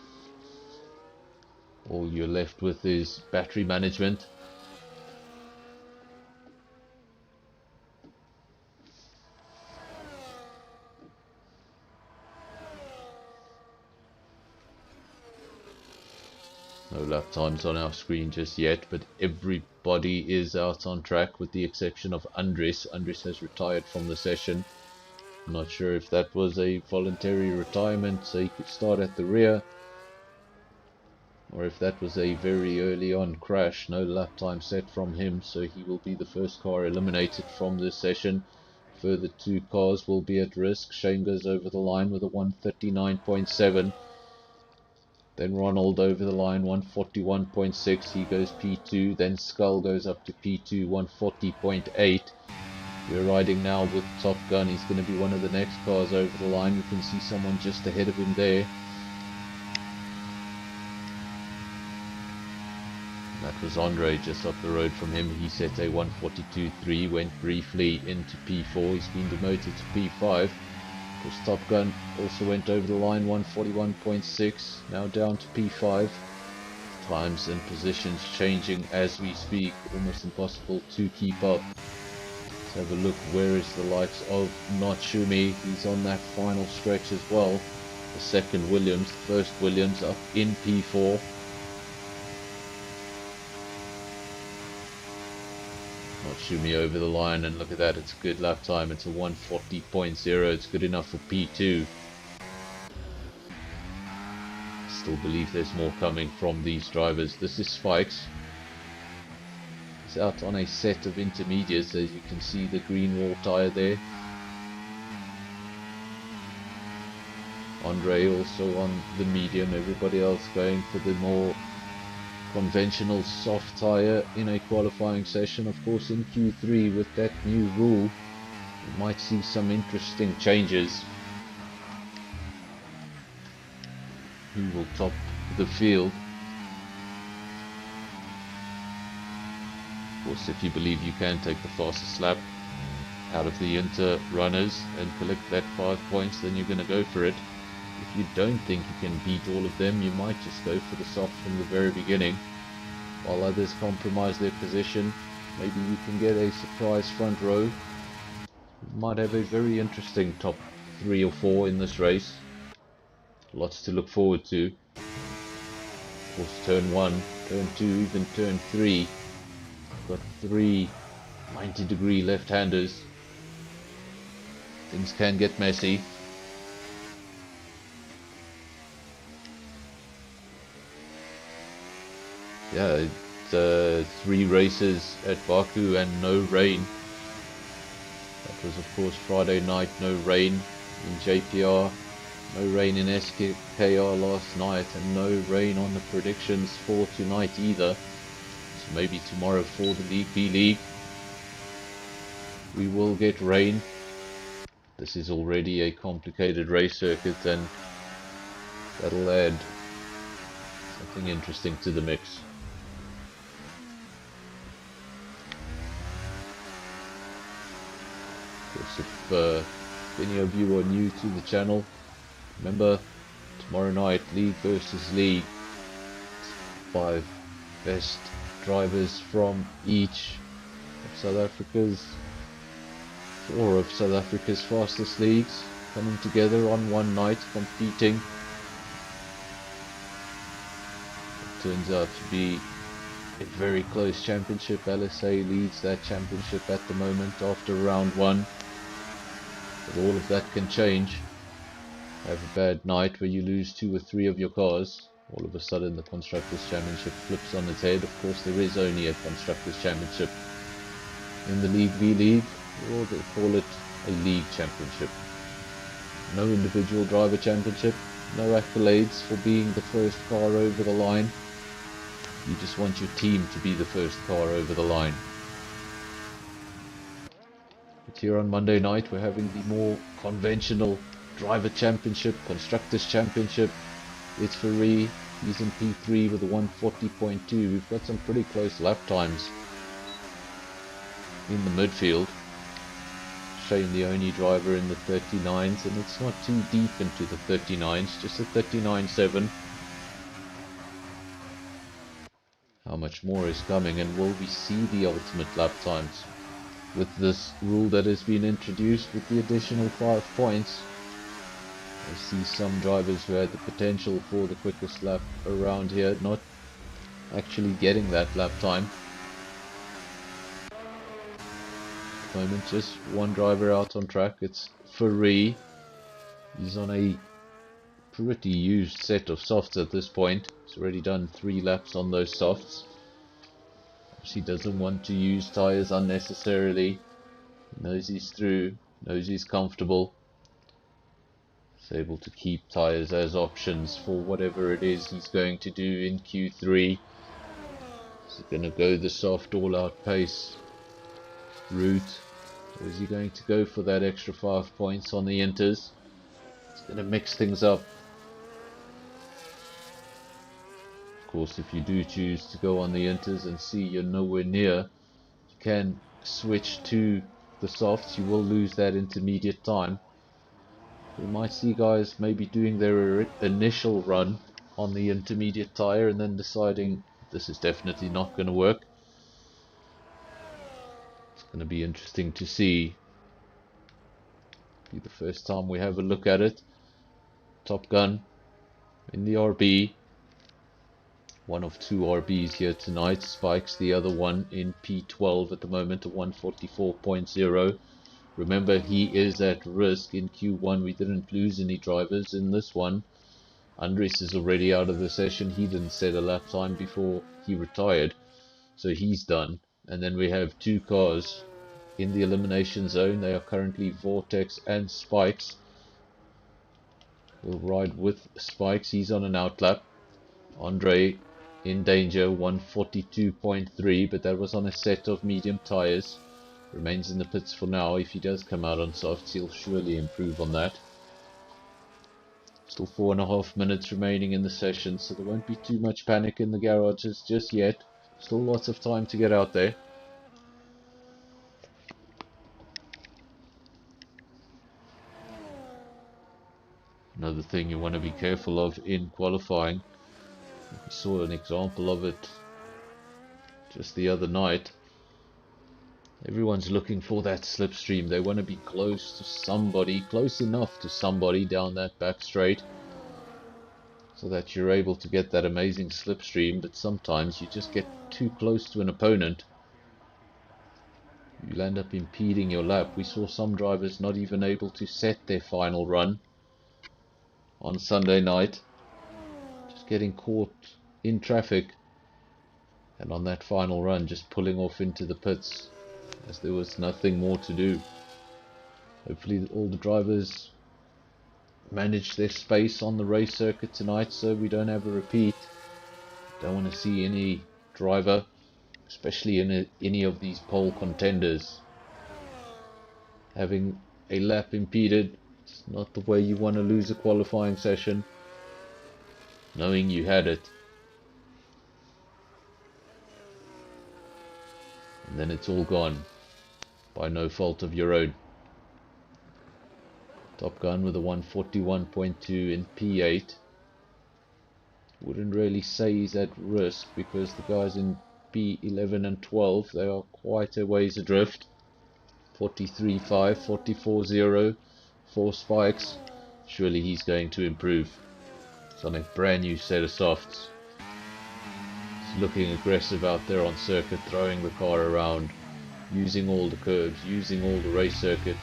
All you're left with is battery management. No lap times on our screen just yet, but everybody is out on track with the exception of Andres. Andres has retired from the session. I'm not sure if that was a voluntary retirement so he could start at the rear, or if that was a very early on crash. No lap time set from him, so he will be the first car eliminated from this session. Further two cars will be at risk. Shane goes over the line with a 139.7. Then Ronald over the line, 141.6. He goes P2. Then Skull goes up to P2, 140.8. We're riding now with Top Gun. He's going to be one of the next cars over the line. You can see someone just ahead of him there. That was Andre just up the road from him. He set a 142.3, went briefly into P4. He's been demoted to P5. Because Top Gun also went over the line, 141.6, now down to P5. Times and positions changing as we speak, almost impossible to keep up. Let's have a look, where is the likes of Natsumi? He's on that final stretch as well. The second Williams, the first Williams up in P4. Natsumi over the line, and look at that, it's a good lap time. It's a 140.0. It's good enough for P2. Still believe there's more coming from these drivers. This is Spikes. He's out on a set of intermediates, as you can see the green wall tyre there. Andre also on the medium, everybody else going for the more conventional soft tyre in a qualifying session. Of course, in Q3 with that new rule, we might see some interesting changes. Who will top the field? Of course, if you believe you can take the fastest lap out of the Inter runners and collect that 5 points, then you're going to go for it. If you don't think you can beat all of them, you might just go for the soft from the very beginning. While others compromise their position, maybe you can get a surprise front row. You might have a very interesting top 3 or 4 in this race. Lots to look forward to. Of course, turn 1, turn 2, even turn 3. Got 3 90-degree left-handers. Things can get messy. Yeah, it's 3 races at Baku and no rain. That was, of course, Friday night, no rain in JPR, no rain in SKR last night, and no rain on the predictions for tonight either. So maybe tomorrow for the League B League we will get rain. This is already a complicated race circuit, and that'll add something interesting to the mix. If any of you are new to the channel, remember, tomorrow night, League versus League. 5 best drivers from each of South Africa's, 4 of South Africa's fastest leagues coming together on one night, competing. It turns out to be a very close championship. LSA leads that championship at the moment after round 1. But all of that can change. Have a bad night where you lose 2 or 3 of your cars. All of a sudden the Constructors' Championship flips on its head. Of course, there is only a Constructors' Championship in the League B League, or they call it a League Championship. No individual driver championship, no accolades for being the first car over the line. You just want your team to be the first car over the line. But here on Monday night, we're having the more conventional Driver Championship, Constructors Championship. It's Ferrari. He's in P3 with a 140.2. We've got some pretty close lap times in the midfield. Shane the only driver in the 39s, and it's not too deep into the 39s, just a 39.7. How much more is coming, and will we see the ultimate lap times with this rule that has been introduced with the additional 5 points? I see some drivers who had the potential for the quickest lap around here not actually getting that lap time. At the moment, just one driver out on track. It's Ferrari. He's on a pretty used set of softs at this point. He's already done 3 laps on those softs. He doesn't want to use tires unnecessarily. He knows he's through, knows he's comfortable. He's able to keep tires as options for whatever it is he's going to do in Q3. Is he going to go the soft all-out pace route, or is he going to go for that extra 5 points on the inters? It's going to mix things up. Of course, if you do choose to go on the inters and see you're nowhere near, you can switch to the softs. You will lose that intermediate time. We might see guys maybe doing their initial run on the intermediate tire and then deciding this is definitely not going to work. It's going to be interesting to see. Be the first time we have a look at it. Top Gun in the RB. One of 2 RBs here tonight. Spikes the other one in P12 at the moment, a 144.0. Remember, he is at risk. In Q1 we didn't lose any drivers. In this one, Andres is already out of the session. He didn't set a lap time before he retired, so he's done. And then we have 2 cars in the elimination zone. They are currently Vortex and Spikes. We'll ride with Spikes. He's on an outlap. Andre in danger, 142.3, but that was on a set of medium tires. Remains in the pits for now. If he does come out on softs, he'll surely improve on that. Still 4.5 minutes remaining in the session, so there won't be too much panic in the garages just yet. Still lots of time to get out there. Another thing you want to be careful of in qualifying, we saw an example of it just the other night. Everyone's looking for that slipstream. They want to be close to somebody, close enough to somebody down that back straight, so that you're able to get that amazing slipstream. But sometimes you just get too close to an opponent, you'll end up impeding your lap. We saw some drivers not even able to set their final run on Sunday night, just getting caught in traffic, and on that final run just pulling off into the pits as there was nothing more to do. Hopefully all the drivers manage their space on the race circuit tonight so we don't have a repeat. Don't want to see any driver, especially in any of these pole contenders, having a lap impeded. It's not the way you want to lose a qualifying session, knowing you had it, and then it's all gone by no fault of your own. Top Gun with a 141.2 in P8. Wouldn't really say he's at risk because the guys in P11 and 12, they are quite a ways adrift. 43.5, 44.0 for Spikes. Surely he's going to improve. It's on a brand new set of softs. He's looking aggressive out there on circuit, throwing the car around, using all the curves, using all the race circuit.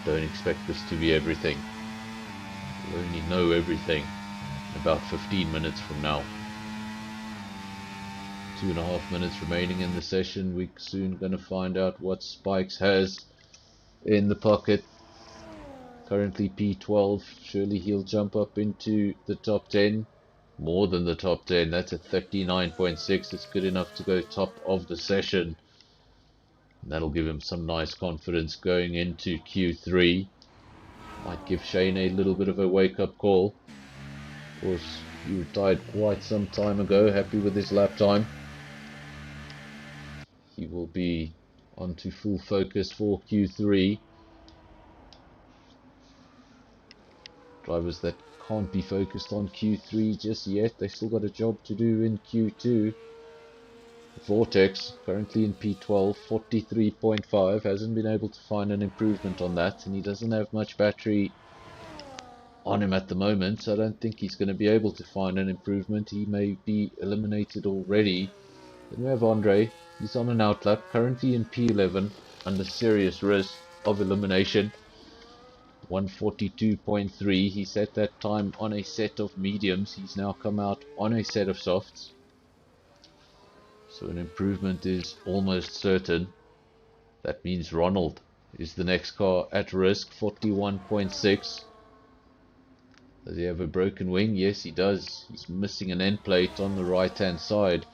But don't expect this to be everything. We'll only know everything in about 15 minutes from now. 2.5 minutes remaining in the session. We're soon going to find out what Spikes has in the pocket. Currently P12. Surely he'll jump up into the top 10. More than the top 10. That's a 39.6. It's good enough to go top of the session. And that'll give him some nice confidence going into Q3. Might give Shane a little bit of a wake-up call. Of course, he retired quite some time ago, happy with his lap time. He will be onto full focus for Q3. Drivers that can't be focused on Q3 just yet, they still got a job to do in Q2. Vortex, currently in P12, 43.5, hasn't been able to find an improvement on that, and he doesn't have much battery on him at the moment, so I don't think he's going to be able to find an improvement. He may be eliminated already. Then we have Andre, he's on an outlap, currently in P11, under serious risk of elimination. 142.3, he set that time on a set of mediums, he's now come out on a set of softs. So an improvement is almost certain. That means Ronald is the next car at risk, 41.6. Does he have a broken wing? Yes, he does. He's missing an end plate on the right hand side.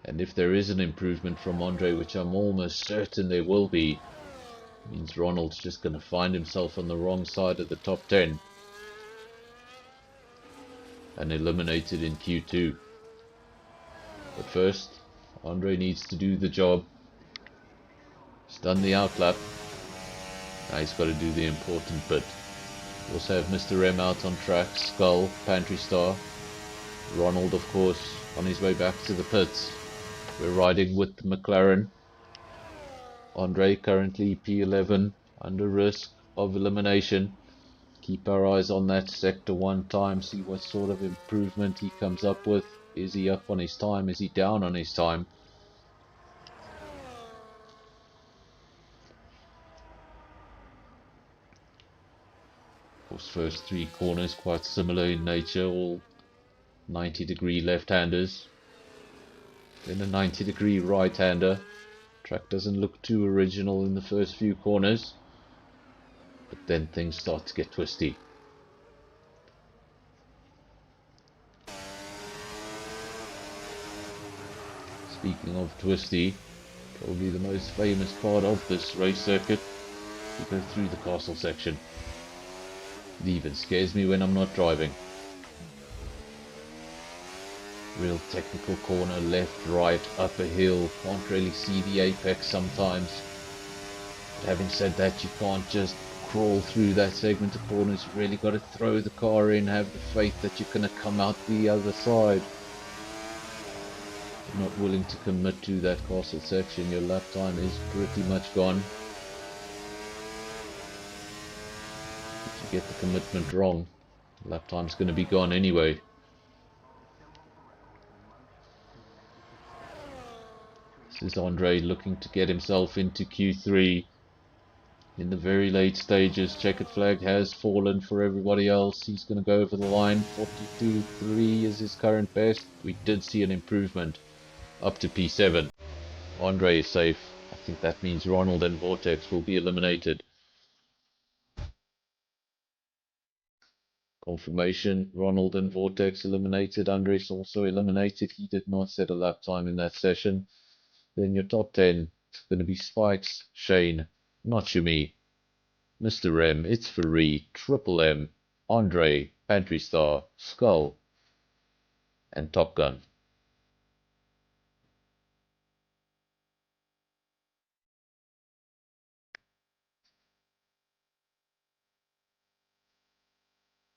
And if there is an improvement from Andre, which I'm almost certain there will be, it means Ronald's just going to find himself on the wrong side of the top 10 and eliminated in Q2. But first, Andre needs to do the job. He's done the outlap. Now he's got to do the important bit. We also have Mr. M out on track, Skull, Pantry Star, Ronald of course on his way back to the pits. We're riding with the McLaren. Andre currently P11, under risk of elimination. Keep our eyes on that sector 1 time, see what sort of improvement he comes up with. Is he up on his time? Is he down on his time? Of course, first 3 corners quite similar in nature, all 90-degree left-handers. Then a 90-degree right-hander. Track doesn't look too original in the first few corners, but then things start to get twisty. Speaking of twisty, probably the most famous part of this race circuit, we go through the castle section. It even scares me when I'm not driving. Real technical corner, left, right, up a hill, can't really see the apex sometimes. But having said that, you can't just crawl through that segment of corners, you've really got to throw the car in, have the faith that you're going to come out the other side. If you're not willing to commit to that castle section, your lap time is pretty much gone. If you get the commitment wrong, lap time's going to be gone anyway. This is Andre looking to get himself into Q3. In the very late stages, checkered flag has fallen for everybody else. He's going to go over the line. 42.3 is his current best. We did see an improvement up to P7. Andre is safe. I think that means Ronald and Vortex will be eliminated. Confirmation, Ronald and Vortex eliminated. Andre is also eliminated. He did not set a lap time in that session. Then your top 10 is going to be Spikes, Shane, not Shumi, Mr. M, It's Free, Triple M, Andre, Pantry Star, Skull, and Top Gun.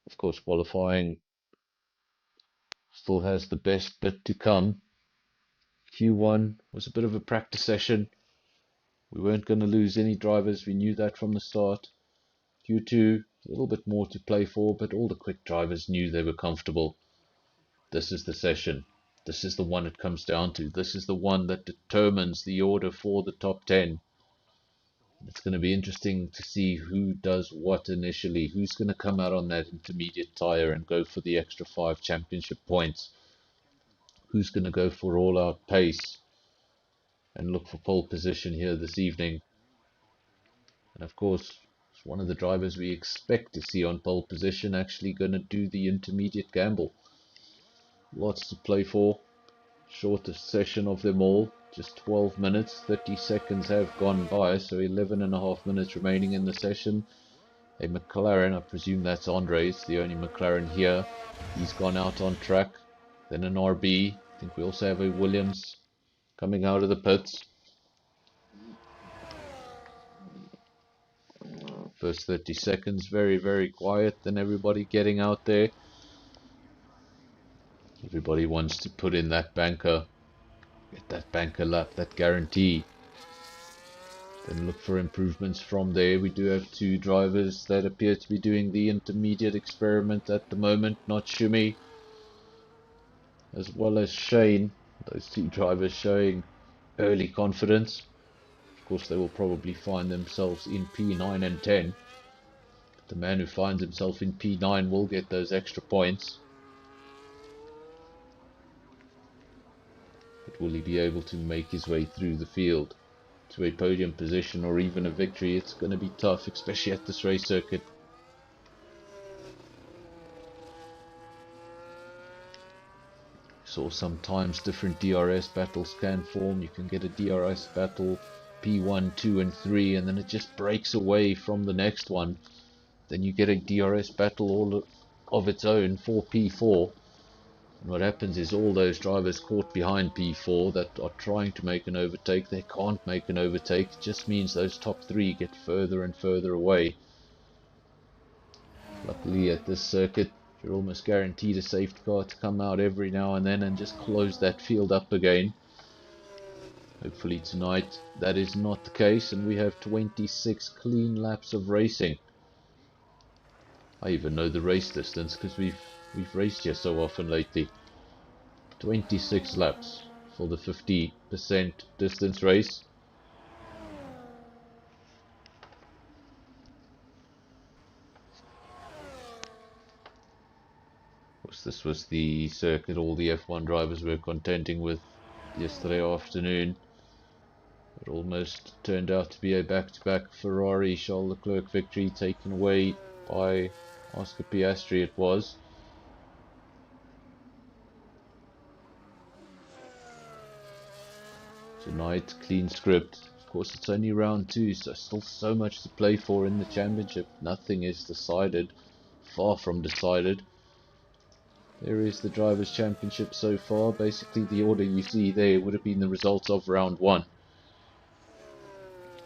Of course, qualifying still has the best bit to come. Q1 was a bit of a practice session. We weren't going to lose any drivers, we knew that from the start. Q2, a little bit more to play for, but all the quick drivers knew they were comfortable. This is the session. This is the one it comes down to. This is the one that determines the order for the top 10. It's going to be interesting to see who does what initially. Who's going to come out on that intermediate tyre and go for the extra 5 championship points. Who's going to go for all-out pace and look for pole position here this evening. And of course, it's one of the drivers we expect to see on pole position actually going to do the intermediate gamble. Lots to play for. Shortest session of them all, just 12 minutes, 30 seconds have gone by, so 11.5 minutes remaining in the session. A McLaren, I presume that's Andre's, the only McLaren here. He's gone out on track. Then an RB. I think we also have a Williams coming out of the pits. First 30 seconds, very, very quiet. Then everybody getting out there. Everybody wants to put in that banker. Get that banker lap, that guarantee. Then look for improvements from there. We do have two drivers that appear to be doing the intermediate experiment at the moment. Not Shumi, as well as Shane. Those two drivers showing early confidence. Of course, they will probably find themselves in P9 and 10. But the man who finds himself in P9 will get those extra points. But will he be able to make his way through the field to a podium position or even a victory? It's going to be tough, especially at this race circuit. So sometimes different DRS battles can form. You can get a DRS battle P1, 2 and 3, and then it just breaks away from the next one. Then you get a DRS battle all of its own for P4. And what happens is all those drivers caught behind P4 that are trying to make an overtake, they can't make an overtake. It just means those top three get further and further away. Luckily at this circuit, you're almost guaranteed a safety car to come out every now and then and just close that field up again. Hopefully tonight that is not the case, and we have 26 clean laps of racing. I even know the race distance because we've raced here so often lately. 26 laps for the 50% distance race. Of course, this was the circuit all the F1 drivers were contending with yesterday afternoon. It almost turned out to be a back-to-back Ferrari Charles Leclerc victory, taken away by Oscar Piastri it was. Tonight, clean script. Of course, it's only round 2, so still so much to play for in the championship. Nothing is decided, far from decided. There is the Drivers' Championship so far. Basically, the order you see there would have been the results of round 1.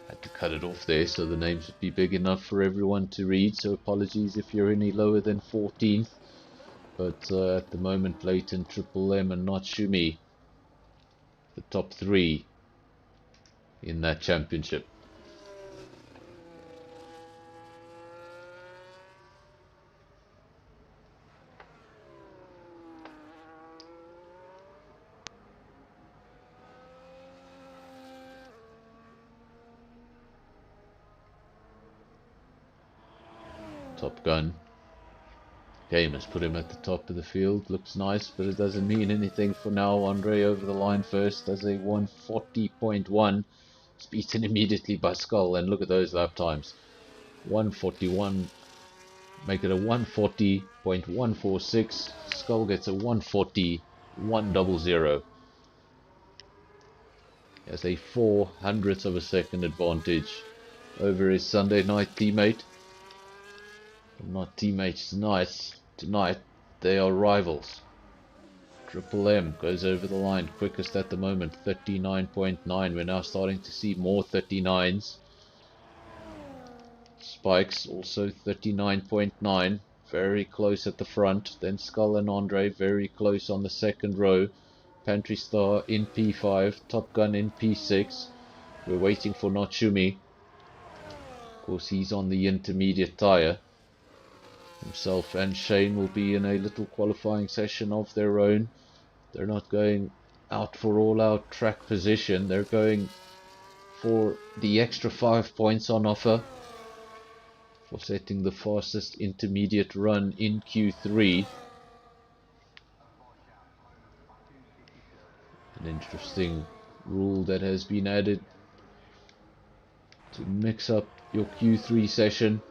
Had to cut it off there so the names would be big enough for everyone to read, so apologies if you're any lower than 14th. But at the moment, Leighton, Triple M and Natsumi, the top 3 in that championship. Top Gun. Game has put him at the top of the field. Looks nice, but it doesn't mean anything for now. Andre over the line first as a 140.1. It's beaten immediately by Skull, and look at those lap times. 141. Make it a 140.146. Skull gets a 140.100. He has a 0.04 of a second advantage over his Sunday night teammate. Not teammates tonight they are rivals. Triple M goes over the line quickest at the moment, 39.9. We're now starting to see more 39s. Spikes also 39.9, very close at the front. Then Skull and Andre very close on the second row. Pantry Star in P5, Top Gun in P6. We're waiting for Natsumi. Of course, he's on the intermediate tyre. Himself and Shane will be in a little qualifying session of their own. They're not going out for all-out track position. They're going for the extra 5 points on offer for setting the fastest intermediate run in Q3. An interesting rule that has been added to mix up your Q3 session.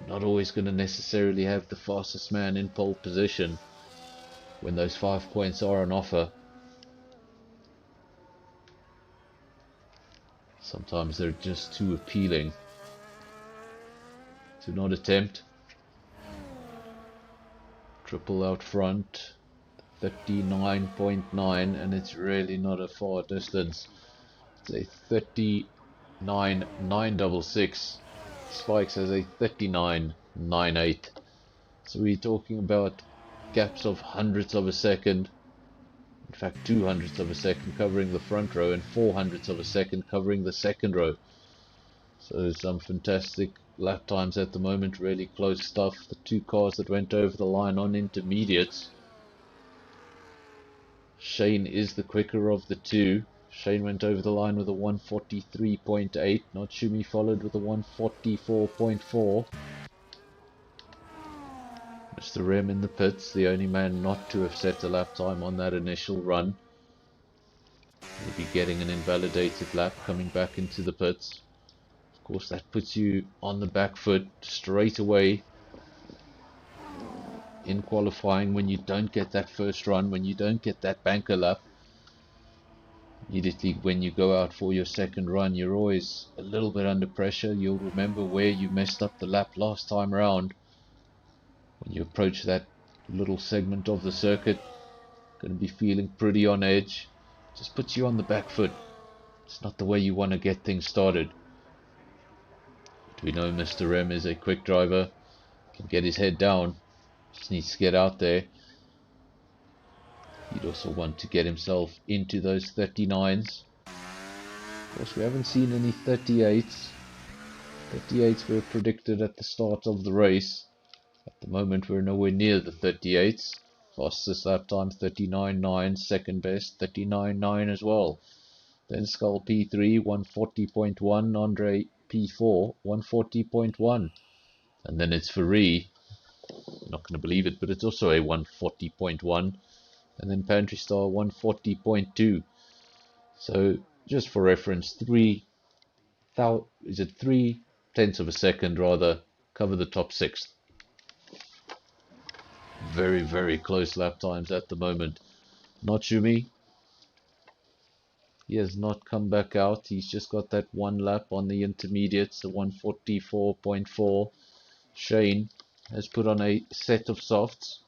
Not always going to necessarily have the fastest man in pole position when those 5 points are on offer. Sometimes they're just too appealing. to not attempt. Triple out front, 39.9, and it's really not a far distance. It's a 39.966. Spikes has a 39.98. So we're talking about gaps of hundredths of a second. In fact, 200ths of a second covering the front row and 400ths of a second covering the second row. So some fantastic lap times at the moment, really close stuff. The two cars that went over the line on intermediates. Shane is the quicker of the two. Shane went over the line with a 143.8. Notsumi followed with a 144.4. Mr. Rem in the pits, the only man not to have set a lap time on that initial run. He'll be getting an invalidated lap coming back into the pits. Of course, that puts you on the back foot straight away in qualifying when you don't get that first run, when you don't get that banker lap. Immediately when you go out for your second run, you're always a little bit under pressure. You'll remember where you messed up the lap last time around. When you approach that little segment of the circuit, going to be feeling pretty on edge. Just puts you on the back foot. It's not the way you want to get things started. But we know Mr. M is a quick driver, can get his head down, just needs to get out there. He'd also want to get himself into those 39s. Of course, we haven't seen any 38s. 38s were predicted at the start of the race. At the moment, we're nowhere near the 38s. Fastest lap time 39.9, second best 39.9 as well. Then Skull P3 140.1, Andre P4 140.1, and then it's Faree. Not going to believe it, but it's also a 140.1, and then Pantry Star 140.2. So just for reference, 3/10 of a second rather cover the top sixth. Very, very close lap times at the moment. Notsumi, he has not come back out. He's just got that one lap on the intermediates, a 144.4. Shane has put on a set of softs,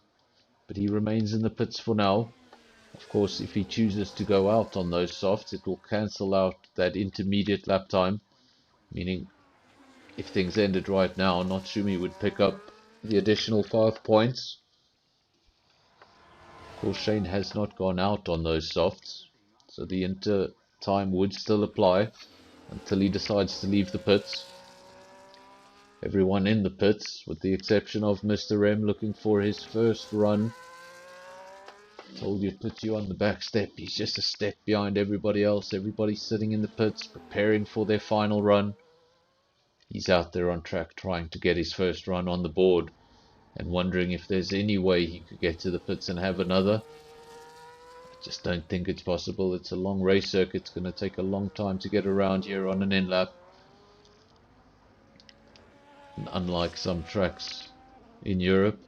but he remains in the pits for now. Of course, if he chooses to go out on those softs, it will cancel out that intermediate lap time, meaning if things ended right now, Notsumi would pick up the additional 5 points. Of course, Shane has not gone out on those softs, so the inter time would still apply until he decides to leave the pits. Everyone in the pits, with the exception of Mr. M, looking for his first run. Told you, put you on the back step. He's just a step behind everybody else. Everybody's sitting in the pits, preparing for their final run. He's out there on track trying to get his first run on the board, and wondering if there's any way he could get to the pits and have another. I just don't think it's possible. It's a long race circuit. It's going to take a long time to get around here on an in-lap. And unlike some tracks in Europe,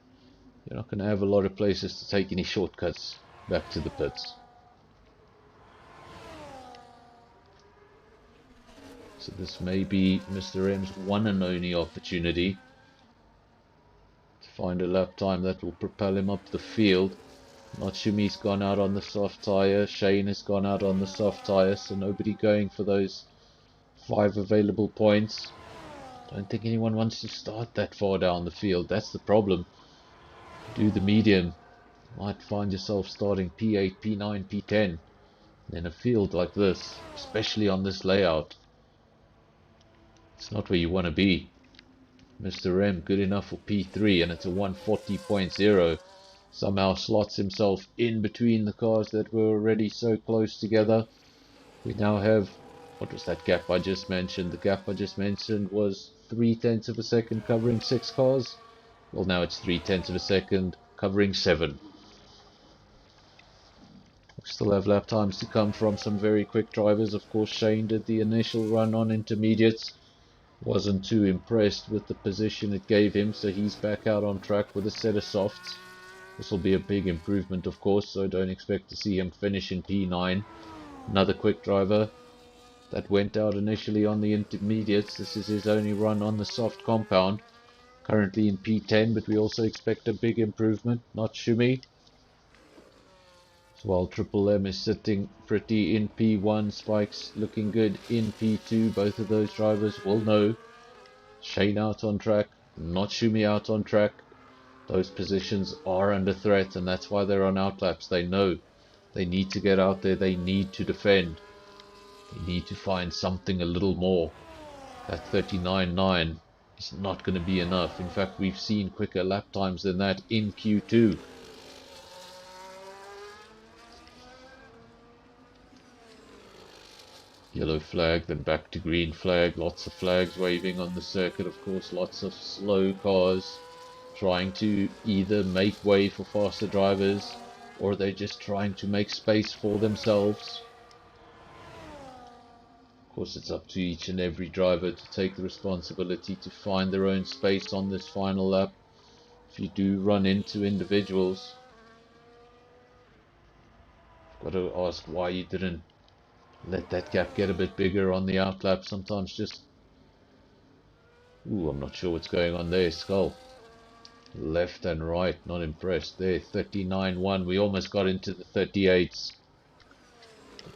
you're not going to have a lot of places to take any shortcuts back to the pits. So this may be Mr. M's one and only opportunity to find a lap time that will propel him up the field. Natsumi's gone out on the soft tyre, Shane has gone out on the soft tyre, so nobody going for those 5 available points. Don't think anyone wants to start that far down the field, that's the problem. Do the medium, might find yourself starting P8, P9, P10 in a field like this, especially on this layout. It's not where you want to be. Mr. M good enough for P3, and it's a 140.0. Somehow slots himself in between the cars that were already so close together. We now have, what was that gap I just mentioned? The gap I just mentioned was 0.3 of a second covering 6 cars. Well, now it's 0.3 of a second covering 7. We still have lap times to come from some very quick drivers. Of course, Shane did the initial run on intermediates. Wasn't too impressed with the position it gave him, so he's back out on track with a set of softs. This will be a big improvement, of course, so don't expect to see him finish in P9. Another quick driver that went out initially on the intermediates. This is his only run on the soft compound. currently in P10, but we also expect a big improvement. Not Shumi. While Triple M is sitting pretty in P1, Spike's looking good in P2. Both of those drivers will know. Shane out on track, not Shumi out on track. Those positions are under threat, and that's why they're on outlaps. They know they need to get out there, they need to defend. They need to find something a little more. That 39.9 is not going to be enough. In fact, we've seen quicker lap times than that in Q2. Yellow flag, then back to green flag. Lots of flags waving on the circuit, of course. Lots of slow cars trying to either make way for faster drivers, or they're just trying to make space for themselves. Of course, it's up to each and every driver to take the responsibility to find their own space on this final lap. If you do run into individuals, you've got to ask why you didn't let that gap get a bit bigger on the outlap. Sometimes just... Ooh, I'm not sure what's going on there. Skull. Left and right, not impressed there. 39.1. We almost got into the 38s.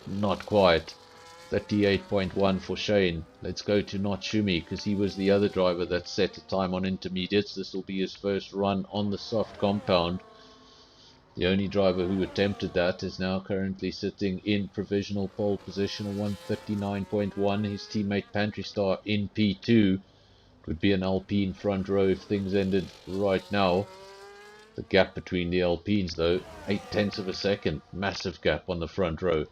Not quite. 38.1 for Shane. Let's go to Notsumi, because he was the other driver that set a time on intermediates. This will be his first run on the soft compound. The only driver who attempted that is now currently sitting in provisional pole position of 139.1. His teammate Pantry Star in P2. It would be an Alpine front row if things ended right now. The gap between the Alpines, though, 0.8 of a second. Massive gap on the front row.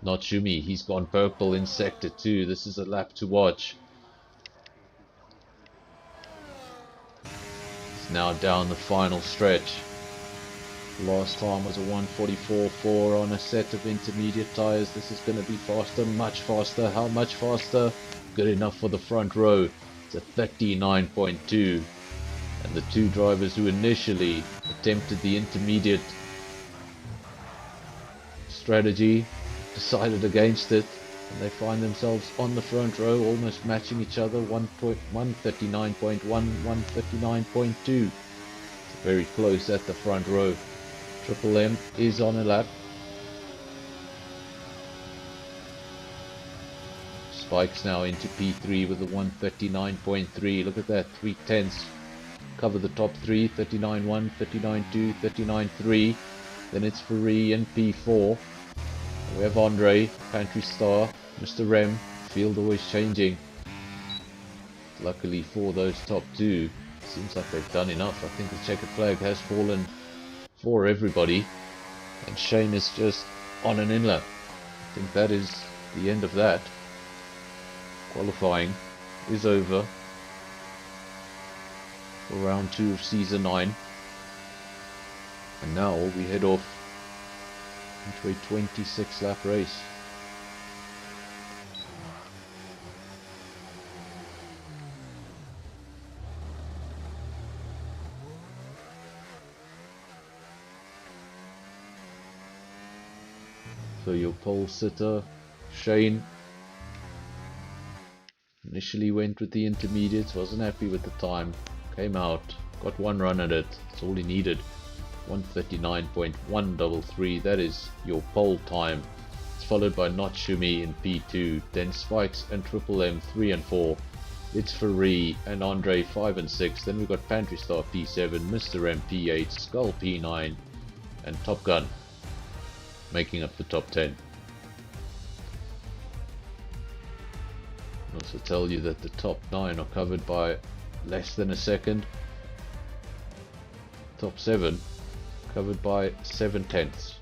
Notsumi, he's gone purple in sector 2. This is a lap to watch. It's now down the final stretch. Last time was a 144.4 on a set of intermediate tyres. This is going to be faster, much faster. How much faster? Good enough for the front row. It's a 39.2. And the two drivers who initially attempted the intermediate strategy decided against it, and they find themselves on the front row, almost matching each other. 139.1, 139.2. It's very close at the front row. Triple M is on a lap. Spikes now into P3 with a 139.3. Look at that, 3/10. Cover the top three. 39.1, 39.2, 39.3. Then it's Free and P4. We have Andre, Pantry Star, Mr. Rem. Field always changing. Luckily for those top two, seems like they've done enough. I think the checkered flag has fallen for everybody, and Shane is just on an inlet. I think that is the end of that. Qualifying is over for round 2 of season 9, and now we head off into a 26 lap race. So your pole sitter, Shane, initially went with the intermediates, wasn't happy with the time, came out, got one run at it, that's all he needed. 139.133, that is your pole time. It's followed by Notsumi in P2, then Spikes and Triple M 3 and 4. It's Free and Andre 5 and 6, then we've got Pantry Star P7, Mr. M P8, Skull P9, and Top Gun making up the top 10. I'll also tell you that the top 9 are covered by less than a second. Top 7 covered by 7/10.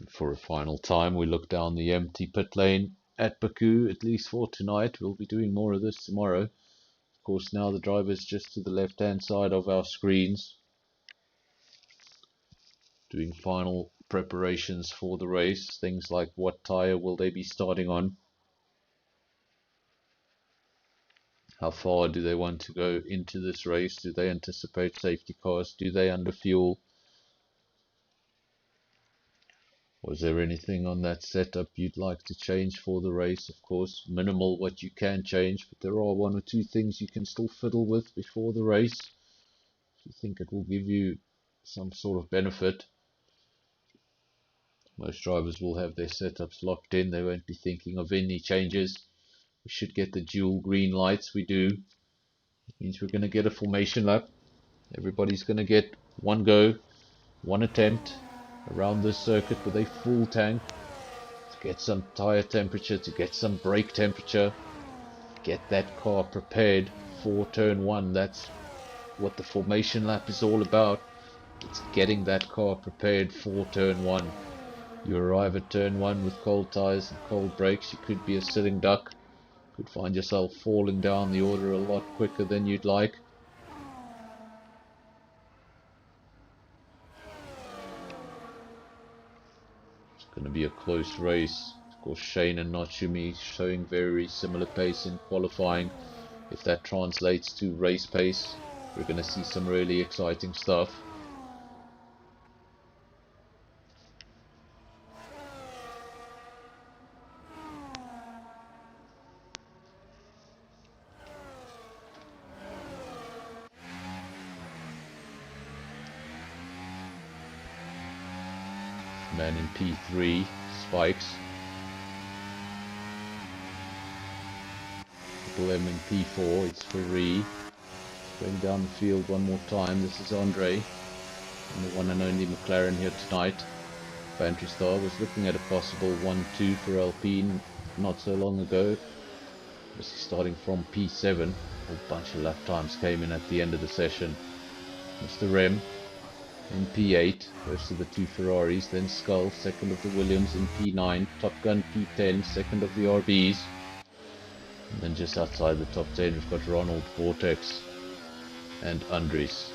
For a final time, we look down the empty pit lane at Baku, at least for tonight. We'll be doing more of this tomorrow. Of course, now the driver's just to the left-hand side of our screens, doing final preparations for the race. Things like what tyre will they be starting on? How far do they want to go into this race? Do they anticipate safety cars? Do they underfuel? Was there anything on that setup you'd like to change for the race? Of course, minimal what you can change, but there are one or two things you can still fiddle with before the race if you think it will give you some sort of benefit. Most drivers will have their setups locked in. They won't be thinking of any changes. We should get the dual green lights. We do. It means we're going to get a formation lap. Everybody's going to get one go, one attempt around this circuit with a full tank to get some tire temperature, to get some brake temperature, get that car prepared for turn one. That's what the formation lap is all about. It's getting that car prepared for turn one. You arrive at turn one with cold tires and cold brakes, you could be a sitting duck. Could find yourself falling down the order a lot quicker than you'd like. It's going to be a close race. Of course, Shane and Natsumi showing very similar pace in qualifying. If that translates to race pace, we're going to see some really exciting stuff. Man in P3 spikes. Triple M in P4, it's Ferrari. Going down the field one more time. This is Andre, and the one and only McLaren here tonight. Pantry Star was looking at a possible 1-2 for Alpine not so long ago. Obviously starting from P7. A whole bunch of lap times came in at the end of the session. Mr. Rem in P8, first of the two Ferraris, then Skull, second of the Williams in P9, Top Gun P10, second of the RBs. And then just outside the top 10 we've got Ronald, Vortex and Andres.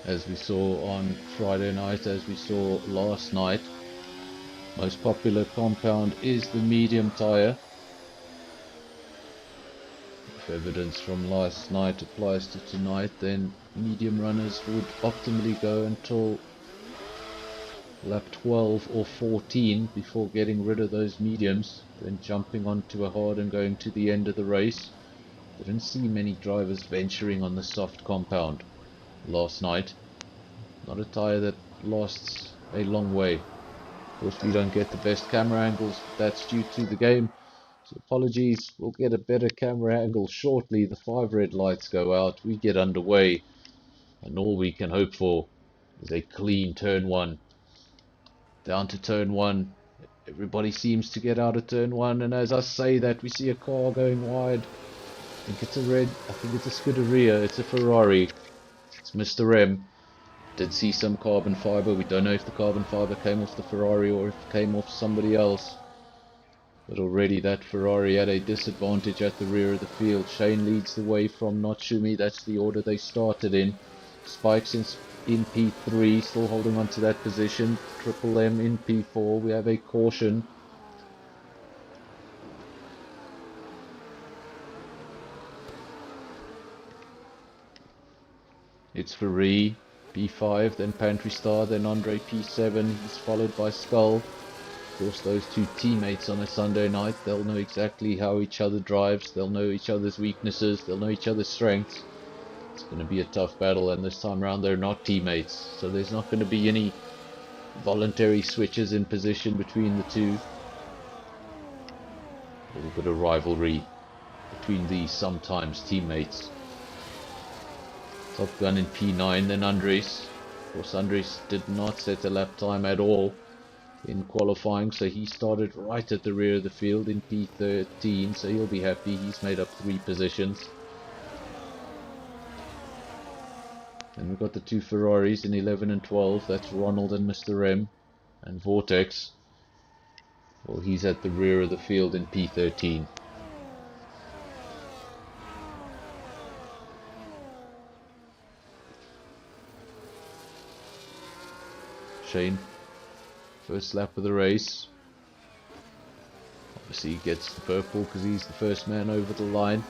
As we saw on Friday night, as we saw last night, most popular compound is the medium tyre. If evidence from last night applies to tonight, then medium runners would optimally go until lap 12 or 14 before getting rid of those mediums, then jumping onto a hard and going to the end of the race. Didn't see many drivers venturing on the soft compound last night. Not a tyre that lasts a long way. Of course, we don't get the best camera angles, but that's due to the game. So apologies, we'll get a better camera angle shortly. The 5 red lights go out, we get underway, and all we can hope for is a clean turn one. Down to turn one. Everybody seems to get out of turn one, and as I say that, we see a car going wide. I think it's a red, I think it's a Scuderia, it's a Ferrari. It's Mr. M. Did see some carbon fiber. We don't know if the carbon fiber came off the Ferrari or if it came off somebody else. But already that Ferrari at a disadvantage at the rear of the field. Shane leads the way from Natsumi. That's the order they started in. Spikes in P3, still holding on to that position. Triple M in P4. We have a caution. It's Ferrari. P5, then Pantry Star, then Andre P7, he's followed by Skull. Of course, those two teammates on a Sunday night, they'll know exactly how each other drives, they'll know each other's weaknesses, they'll know each other's strengths. It's going to be a tough battle, and this time around they're not teammates, so there's not going to be any voluntary switches in position between the two. A little bit of rivalry between these sometimes teammates. Top Gun in P9, then Andres. Of course, Andres did not set a lap time at all in qualifying, so he started right at the rear of the field in P13, so he'll be happy. He's made up 3 positions. Then we've got the 2 Ferraris in 11 and 12. That's Ronald and Mr. M. And Vortex. Well, he's at the rear of the field in P13. Shane, first lap of the race. Obviously he gets the purple because he's the first man over the line.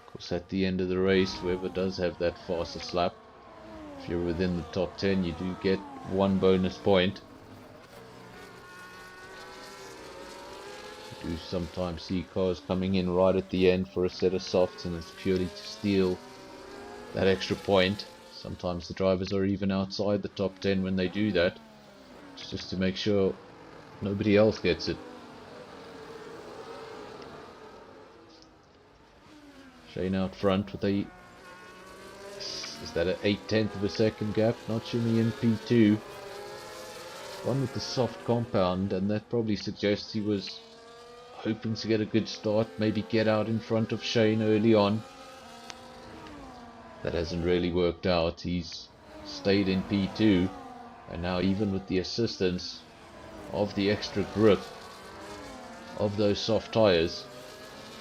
Of course, at the end of the race, whoever does have that fastest lap, if you're within the top 10, you do get 1 bonus point. You do sometimes see cars coming in right at the end for a set of softs, and it's purely to steal that extra point. Sometimes the drivers are even outside the top 10 when they do that. It's just to make sure nobody else gets it. Shane out front with a... is that an 8/10 of a second gap? Not Shimmy in P2. One with the soft compound, and that probably suggests he was hoping to get a good start, maybe get out in front of Shane early on. That hasn't really worked out. He's stayed in P2, and now even with the assistance of the extra grip of those soft tires,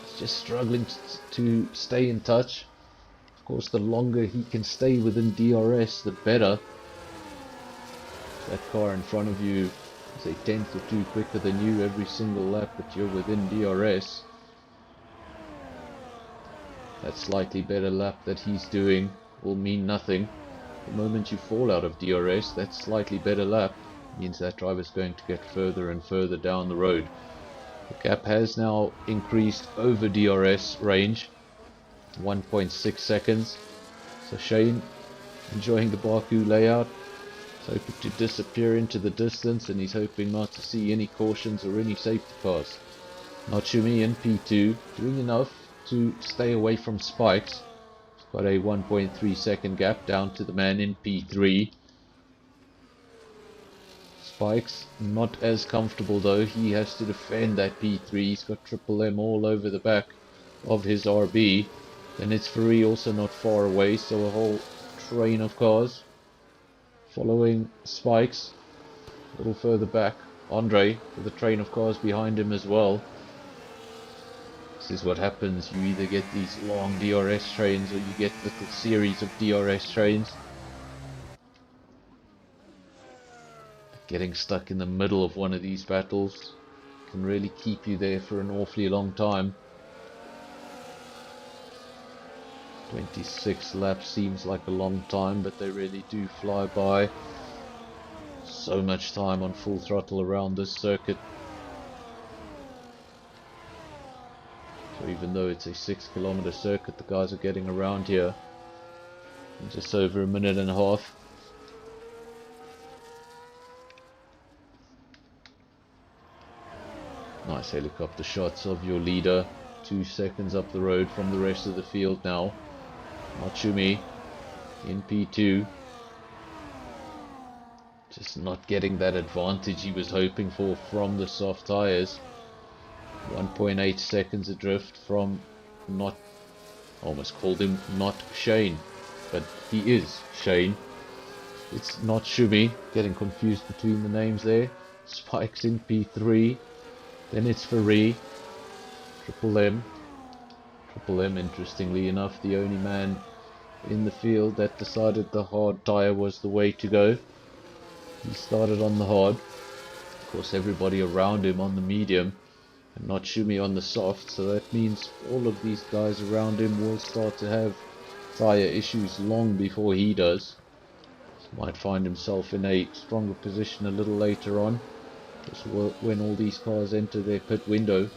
he's just struggling to stay in touch. Of course, the longer he can stay within DRS, the better. That car in front of you is a 10th or 2 quicker than you every single lap, but you're within DRS. That slightly better lap that he's doing will mean nothing. The moment you fall out of DRS, that slightly better lap means that driver's going to get further and further down the road. The gap has now increased over DRS range, 1.6 seconds. So Shane, enjoying the Baku layout, he's hoping to disappear into the distance, and he's hoping not to see any cautions or any safety cars. Natsumi in P2, doing enough to stay away from spikes. He's got a 1.3 second gap down to the man in P3. Spikes not as comfortable though. He has to defend that P3. He's got Triple M all over the back of his RB. Then it's Free, also not far away, so a whole train of cars following Spikes. A little further back, Andre with a train of cars behind him as well. This is what happens. You either get these long DRS trains or you get little series of DRS trains. Getting stuck in the middle of one of these battles can really keep you there for an awfully long time. 26 laps seems like a long time, but they really do fly by. So much time on full throttle around this circuit. So even though it's a 6-kilometer circuit, the guys are getting around here in just over a minute and a half. Nice helicopter shots of your leader, 2 seconds up the road from the rest of the field now. Matsumi in P2, just not getting that advantage he was hoping for from the soft tires. 1.8 seconds adrift from not, almost called him not Shane, but he is Shane. It's not Shumi, getting confused between the names there. Spikes in P3, then it's Free, Triple M. Triple M, interestingly enough, the only man in the field that decided the hard tyre was the way to go. He started on the hard. Of course, everybody around him on the medium, and not Shumi on the soft, so that means all of these guys around him will start to have tyre issues long before he does. He might find himself in a stronger position a little later on, just when all these cars enter their pit window.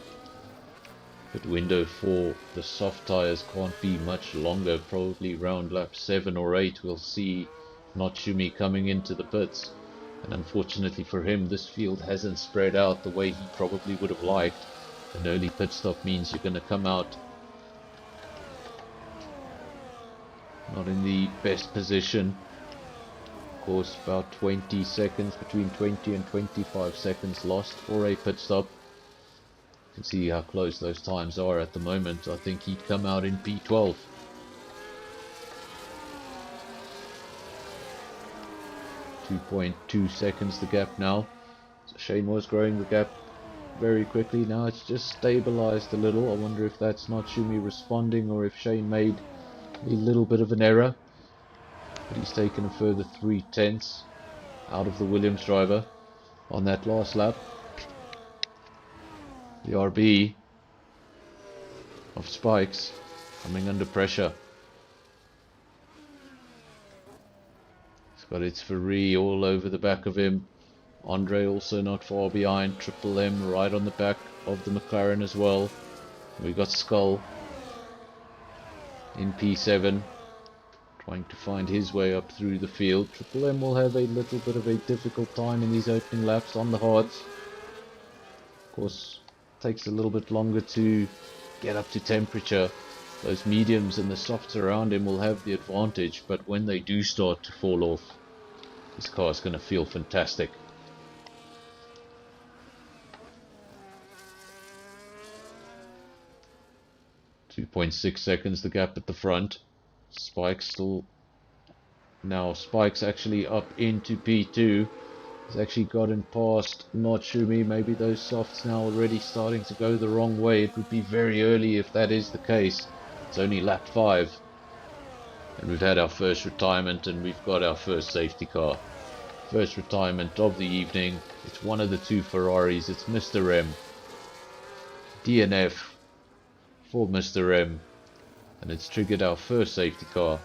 Pit window for the soft tyres can't be much longer. Probably around lap 7 or 8 we'll see Natsumi coming into the pits, and unfortunately for him, this field hasn't spread out the way he probably would have liked. An early pit stop means you're going to come out not in the best position. Of course, about 20 seconds, between 20 and 25 seconds lost for a pit stop. You can see how close those times are at the moment. I think he'd come out in P12. .2 seconds the gap now. So Shane was growing the gap very quickly. Now it's just stabilized a little. I wonder if that's not Shumi responding or if Shane made a little bit of an error. But he's taken a further 3/10 out of the Williams driver on that last lap. The RB of Spikes coming under pressure. He's got its Ferrari all over the back of him. Andre also not far behind. Triple M right on the back of the McLaren as well. We got Skull in P7 trying to find his way up through the field. Triple M will have a little bit of a difficult time in these opening laps on the hards. Of course, takes a little bit longer to get up to temperature. Those mediums and the softs around him will have the advantage, but when they do start to fall off, this car is going to feel fantastic. .6 seconds the gap at the front. Spike's actually up into P2. He's actually gotten past Notsumi. Maybe those softs now already starting to go the wrong way. It would be very early if that is the case. It's only lap 5. And we've had our first retirement and we've got our first safety car. First retirement of the evening. It's one of the 2 Ferraris. It's Mr. M. DNF for Mr. M. And it's triggered our first safety car.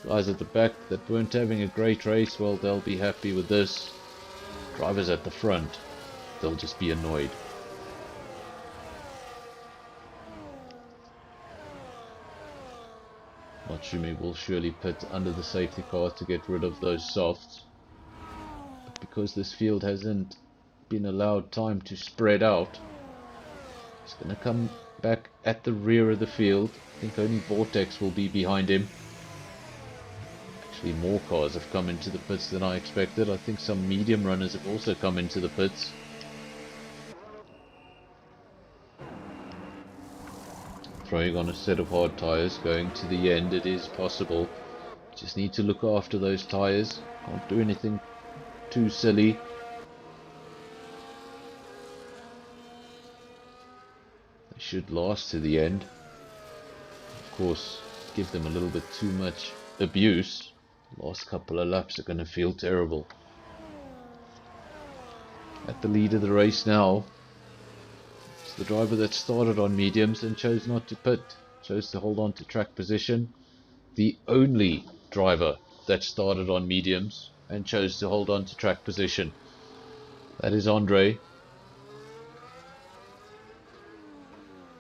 Guys at the back that weren't having a great race, well, they'll be happy with this. Drivers at the front, they'll just be annoyed. Notsumi will surely pit under the safety car to get rid of those softs. But because this field hasn't been allowed time to spread out, he's going to come back at the rear of the field. I think only Vortex will be behind him. Actually, more cars have come into the pits than I expected. I think some medium runners have also come into the pits. Throwing on a set of hard tyres, going to the end, it is possible. Just need to look after those tyres. Can't do anything too silly. They should last to the end. Of course, give them a little bit too much abuse. Last couple of laps are going to feel terrible. At the lead of the race now, it's the driver that started on mediums and chose not to pit. Chose to hold on to track position. The only driver that started on mediums and chose to hold on to track position. That is Andre.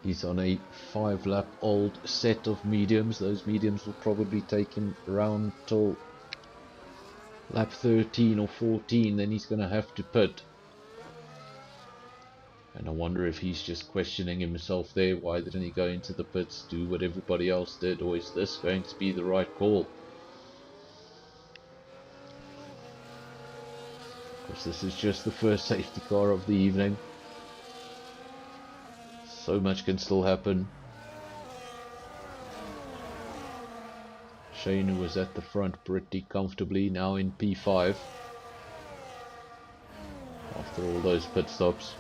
He's on a 5-lap old set of mediums. Those mediums will probably take him around till lap 13 or 14. Then he's going to have to pit. And I wonder if he's just questioning himself there. Why didn't he go into the pits, do what everybody else did? Or is this going to be the right call? Of course, this is just the first safety car of the evening. So much can still happen. Shane, who was at the front pretty comfortably, now in P5 after all those pit stops.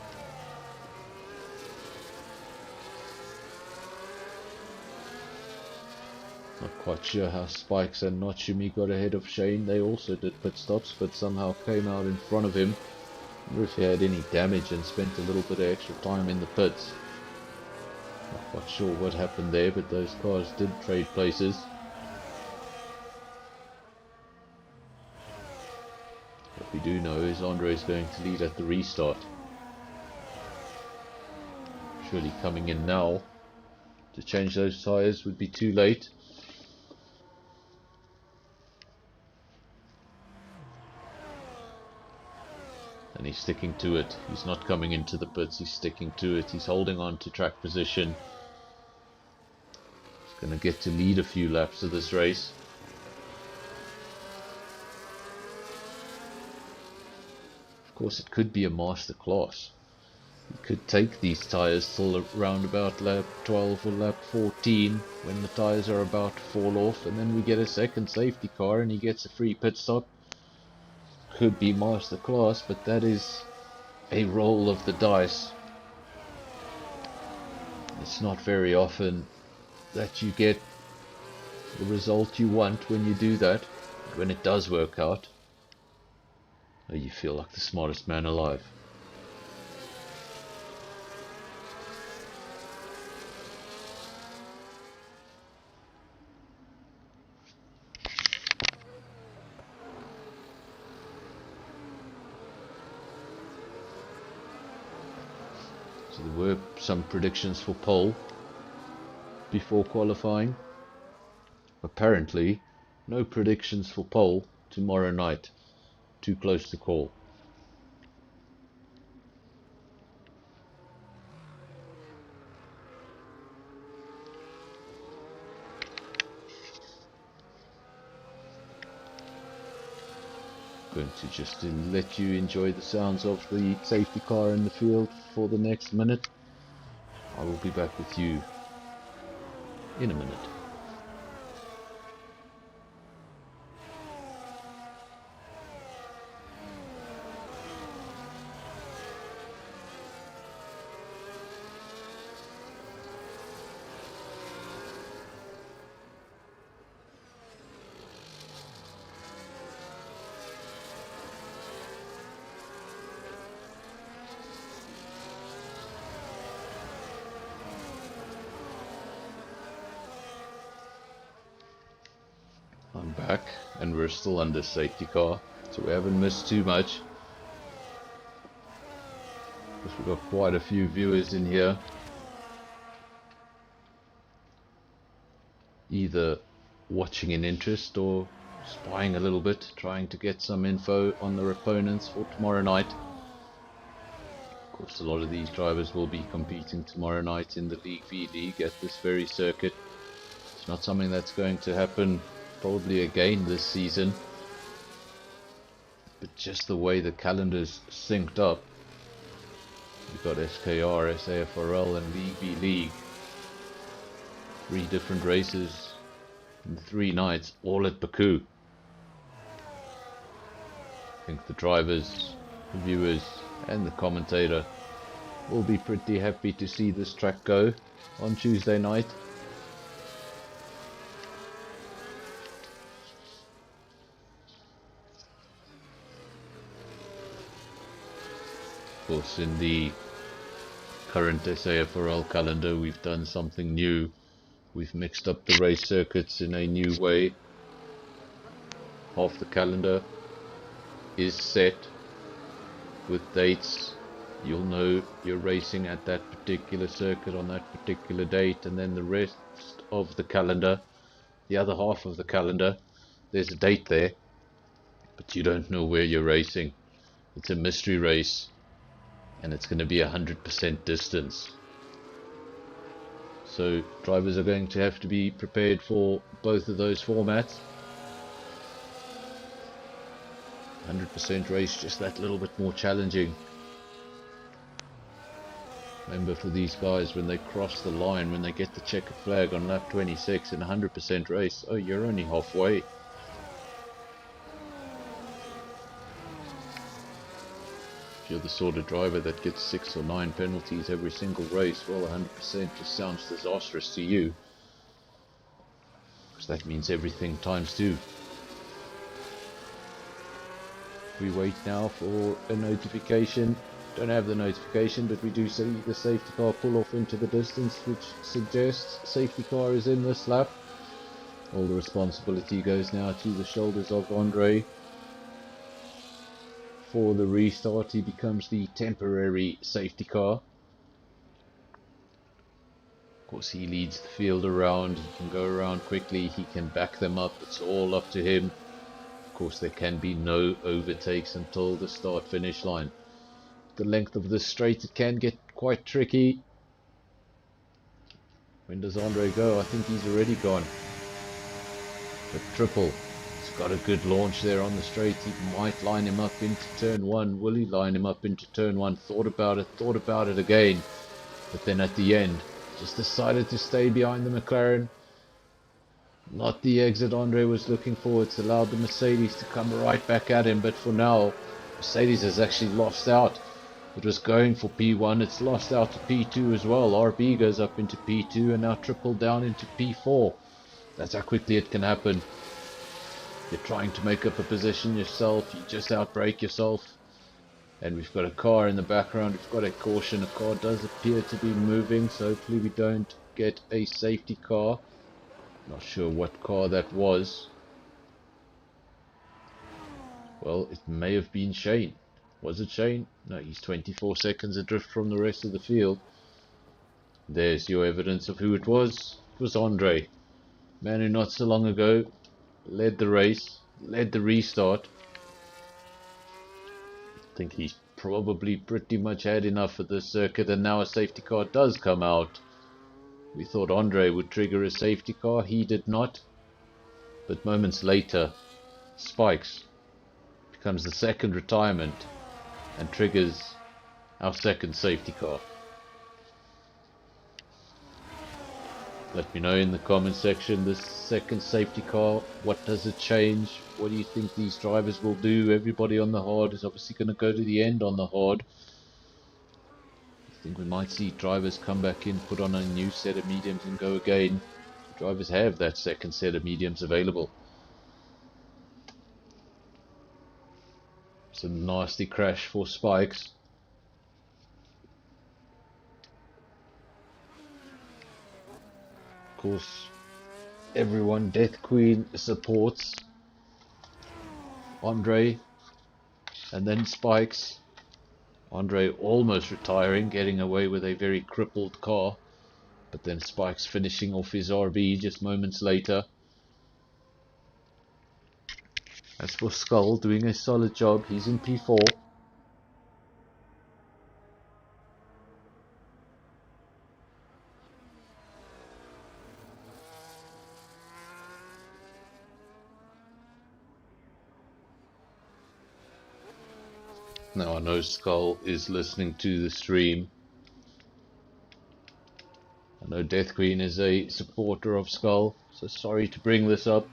Not quite sure how Spikes and Notsumi got ahead of Shane. They also did pit stops, but somehow came out in front of him. I wonder if he had any damage and spent a little bit of extra time in the pits. Not quite sure what happened there, but those cars did trade places. What we do know is Andre is going to lead at the restart. Surely coming in now to change those tyres would be too late. And he's sticking to it. He's not coming into the pits, he's sticking to it. He's holding on to track position. He's going to get to lead a few laps of this race. Of course, it could be a master class. He could take these tyres till around about lap 12 or lap 14 when the tyres are about to fall off, and then we get a second safety car and he gets a free pit stop. Could be master class, but that is a roll of the dice. It's not very often that you get the result you want when you do that, when it does work out. Oh, you feel like the smartest man alive. So there were some predictions for pole before qualifying. Apparently, no predictions for pole tomorrow night. Too close to call. Going to just let you enjoy the sounds of the safety car in the field for the next minute. I will be back with you in a minute. I'm back, and we're still under safety car, so we haven't missed too much. Because we've got quite a few viewers in here, either watching in interest or spying a little bit, trying to get some info on their opponents for tomorrow night. Of course, a lot of these drivers will be competing tomorrow night in the League V League at this very circuit. It's not something that's going to happen probably again this season, but just the way the calendar's synced up, you've got SKR, SAFRL and League V League, 3 different races in 3 nights, all at Baku. I think the drivers, the viewers and the commentator will be pretty happy to see this track go on Tuesday night. Of course, in the current SAFRL calendar, we've done something new. We've mixed up the race circuits in a new way. Half the calendar is set with dates. You'll know you're racing at that particular circuit on that particular date, and then the rest of the calendar, the other half of the calendar, there's a date there, but you don't know where you're racing. It's a mystery race, and it's going to be 100% distance. So drivers are going to have to be prepared for both of those formats. 100% race, just that little bit more challenging. Remember, for these guys, when they cross the line, when they get the checkered flag on lap 26 in 100% race, oh, you're only halfway. If you're the sort of driver that gets 6 or 9 penalties every single race, well, 100% just sounds disastrous to you, because that means everything times 2. We wait now for a notification. Don't have the notification, but we do see the safety car pull off into the distance, which suggests safety car is in this lap. All the responsibility goes now to the shoulders of Andre. For the restart, he becomes the temporary safety car. Of course, he leads the field around. He can go around quickly. He can back them up. It's all up to him. Of course, there can be no overtakes until the start-finish line. The length of this straight, it can get quite tricky. When does Andre go? I think he's already gone. But Triple, he's got a good launch there on the straight. He might line him up into turn 1. Will he line him up into turn 1? Thought about it again. But then at the end, just decided to stay behind the McLaren. Not the exit Andre was looking for. It's allowed the Mercedes to come right back at him. But for now, Mercedes has actually lost out. It was going for P1. It's lost out to P2 as well. RB goes up into P2 and now Triple down into P4. That's how quickly it can happen. You're trying to make up a position yourself, you just outbrake yourself. And we've got a car in the background, we've got a caution. A car does appear to be moving, so hopefully we don't get a safety car. Not sure what car that was. Well, it may have been Shane. Was it Shane? No, he's 24 seconds adrift from the rest of the field. There's your evidence of who it was. It was Andre. Man who not so long ago led the race, led the restart. I think he's probably pretty much had enough of this circuit, and now a safety car does come out. We thought Andre would trigger a safety car, he did not. But moments later, Spikes becomes the second retirement and triggers our second safety car. Let me know in the comment section, this second safety car, what does it change? What do you think these drivers will do? Everybody on the hard is obviously going to go to the end on the hard. I think we might see drivers come back in, put on a new set of mediums and go again. Drivers have that second set of mediums available. It's a nasty crash for Spikes. Of course, everyone, Death Queen supports Andre, and then Spikes. Andre almost retiring, getting away with a very crippled car, but then Spikes finishing off his RB just moments later. As for Skull, doing a solid job, he's in P4. Now I know Skull is listening to the stream. I know Death Queen is a supporter of Skull, so sorry to bring this up.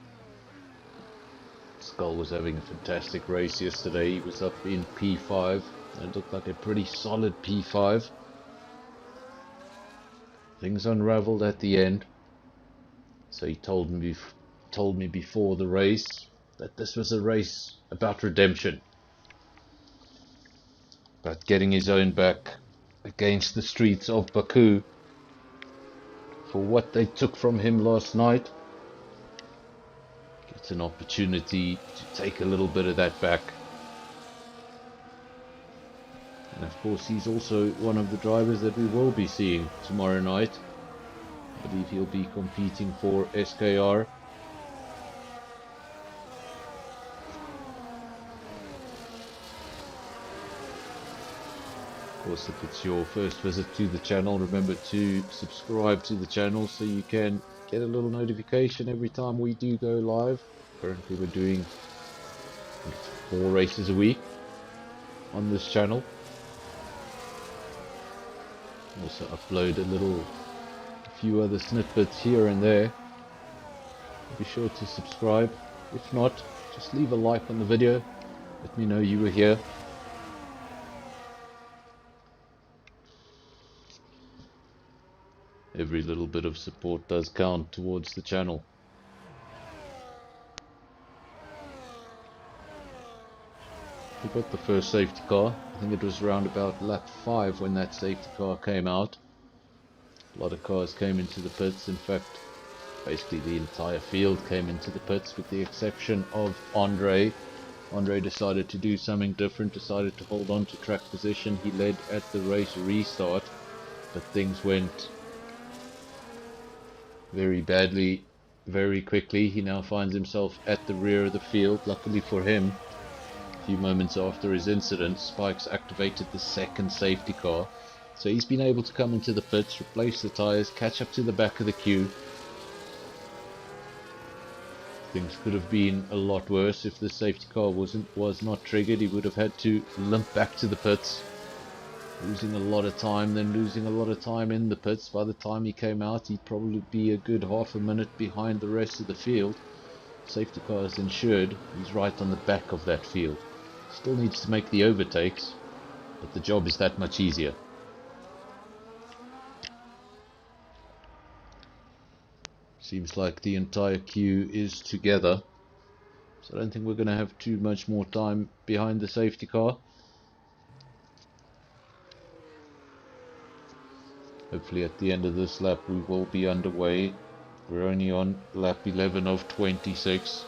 Skull was having a fantastic race yesterday. He was up in P5 and it looked like a pretty solid P5. Things unraveled at the end, so he told me before the race that this was a race about redemption, about getting his own back against the streets of Baku for what they took from him last night. Gets an opportunity to take a little bit of that back. And of course he's also one of the drivers that we will be seeing tomorrow night. I believe he'll be competing for SKR. Of course, if it's your first visit to the channel, remember to subscribe to the channel so you can get a little notification every time we do go live. Currently we're doing 4 races a week on this channel. Also upload a few other snippets here and there. Be sure to subscribe. If not, just leave a like on the video. Let me know you were here. Every little bit of support does count towards the channel. We got the first safety car. I think it was around about lap 5 when that safety car came out. A lot of cars came into the pits. In fact, basically the entire field came into the pits with the exception of Andre. Andre decided to do something different, decided to hold on to track position. He led at the race restart, but things went very badly, very quickly. He now finds himself at the rear of the field. Luckily for him, a few moments after his incident, Spikes activated the second safety car. So he's been able to come into the pits, replace the tyres, catch up to the back of the queue. Things could have been a lot worse if the safety car was not triggered. He would have had to limp back to the pits, losing a lot of time, then losing a lot of time in the pits. By the time he came out, he'd probably be a good half a minute behind the rest of the field. Safety car is insured. He's right on the back of that field. Still needs to make the overtakes, but the job is that much easier. Seems like the entire queue is together. So I don't think we're going to have too much more time behind the safety car. Hopefully at the end of this lap we will be underway. We're only on lap 11 of 26.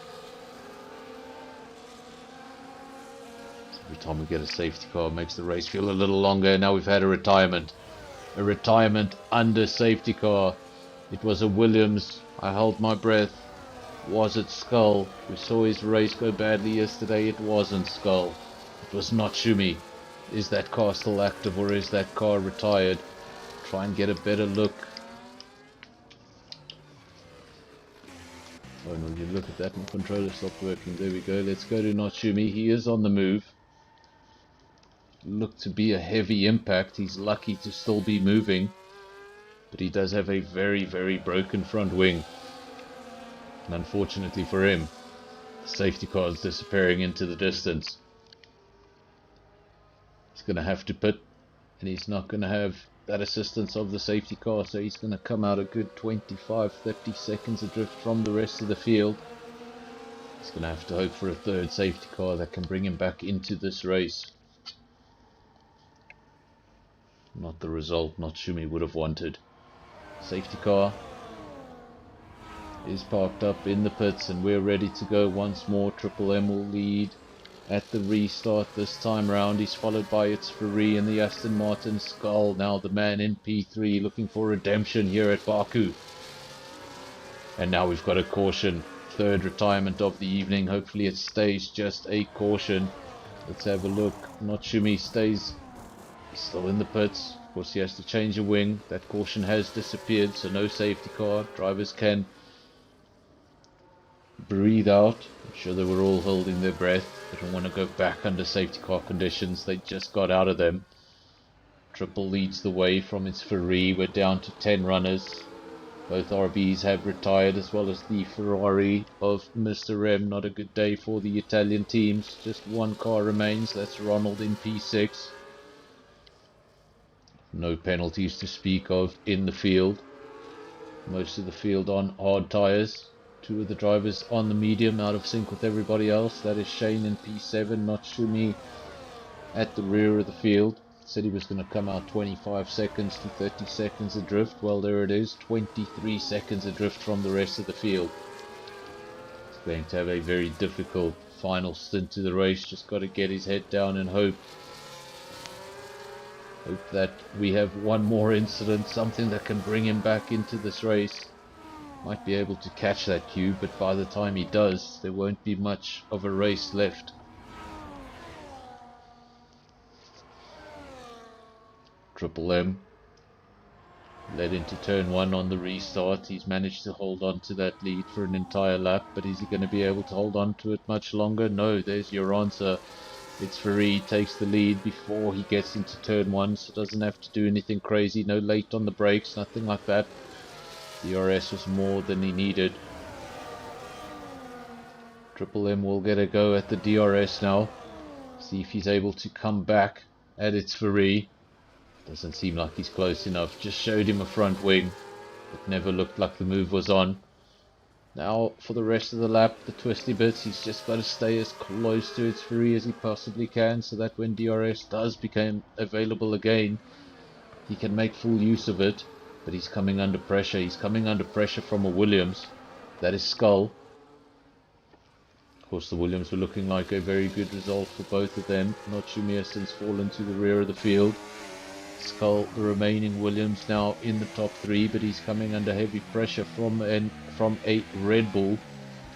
Every time we get a safety car, it makes the race feel a little longer. Now we've had a retirement. A retirement under safety car. It was a Williams. I held my breath. Was it Skull? We saw his race go badly yesterday. It wasn't Skull. It was not Shumi. Is that car still active or is that car retired? Try and get a better look. Oh no, you look at that, my controller stopped working. There we go. Let's go to Notsumi. He is on the move. Looked to be a heavy impact. He's lucky to still be moving. But he does have a very, very broken front wing. And unfortunately for him, the safety car is disappearing into the distance. He's going to have to pit. And he's not going to have that assistance of the safety car. So he's going to come out a good 25-30 seconds adrift from the rest of the field. He's going to have to hope for a third safety car that can bring him back into this race. Not the result Notsumi would have wanted. Safety car is parked up in the pits and we're ready to go once more. Triple M will lead at the restart this time round. He's followed by its Ferrari and the Aston Martin Skull. Now the man in P3 looking for redemption here at Baku. And now we've got a caution. Third retirement of the evening. Hopefully it stays just a caution. Let's have a look. Notsumi stays still in the pits. Of course he has to change a wing. That caution has disappeared, so no safety car. Drivers can breathe out. I'm sure they were all holding their breath. They don't want to go back under safety car conditions. They just got out of them. Triple leads the way from its Ferrari. We're down to 10 runners. Both RBs have retired, as well as the Ferrari of Mr. M. Not a good day for the Italian teams. Just one car remains. That's Ronald in P6. No penalties to speak of in the field. Most of the field on hard tyres. Two of the drivers on the medium, out of sync with everybody else. That is Shane in P7, Notsumi at the rear of the field. Said he was going to come out 25 seconds to 30 seconds adrift. Well, there it is, 23 seconds adrift from the rest of the field. He's going to have a very difficult final stint to the race. Just got to get his head down and hope that we have one more incident, something that can bring him back into this race. Might be able to catch that cue, but by the time he does, there won't be much of a race left. Triple M led into turn 1 on the restart. He's managed to hold on to that lead for an entire lap, but is he going to be able to hold on to it much longer? No, there's your answer. It's Ferrari takes the lead before he gets into turn 1, so doesn't have to do anything crazy. No late on the brakes, nothing like that. The RS was more than he needed. Triple M will get a go at the DRS now. See if he's able to come back at its Ferrari. Doesn't seem like he's close enough. Just showed him a front wing. It never looked like the move was on. Now for the rest of the lap, the twisty bits, he's just got to stay as close to its Ferrari as he possibly can, so that when DRS does become available again, he can make full use of it. But he's coming under pressure. He's coming under pressure from a Williams. That is Skull. Of course, the Williams were looking like a very good result for both of them. Notsumi has since fallen to the rear of the field. Skull, the remaining Williams, now in the top 3, but he's coming under heavy pressure from a Red Bull,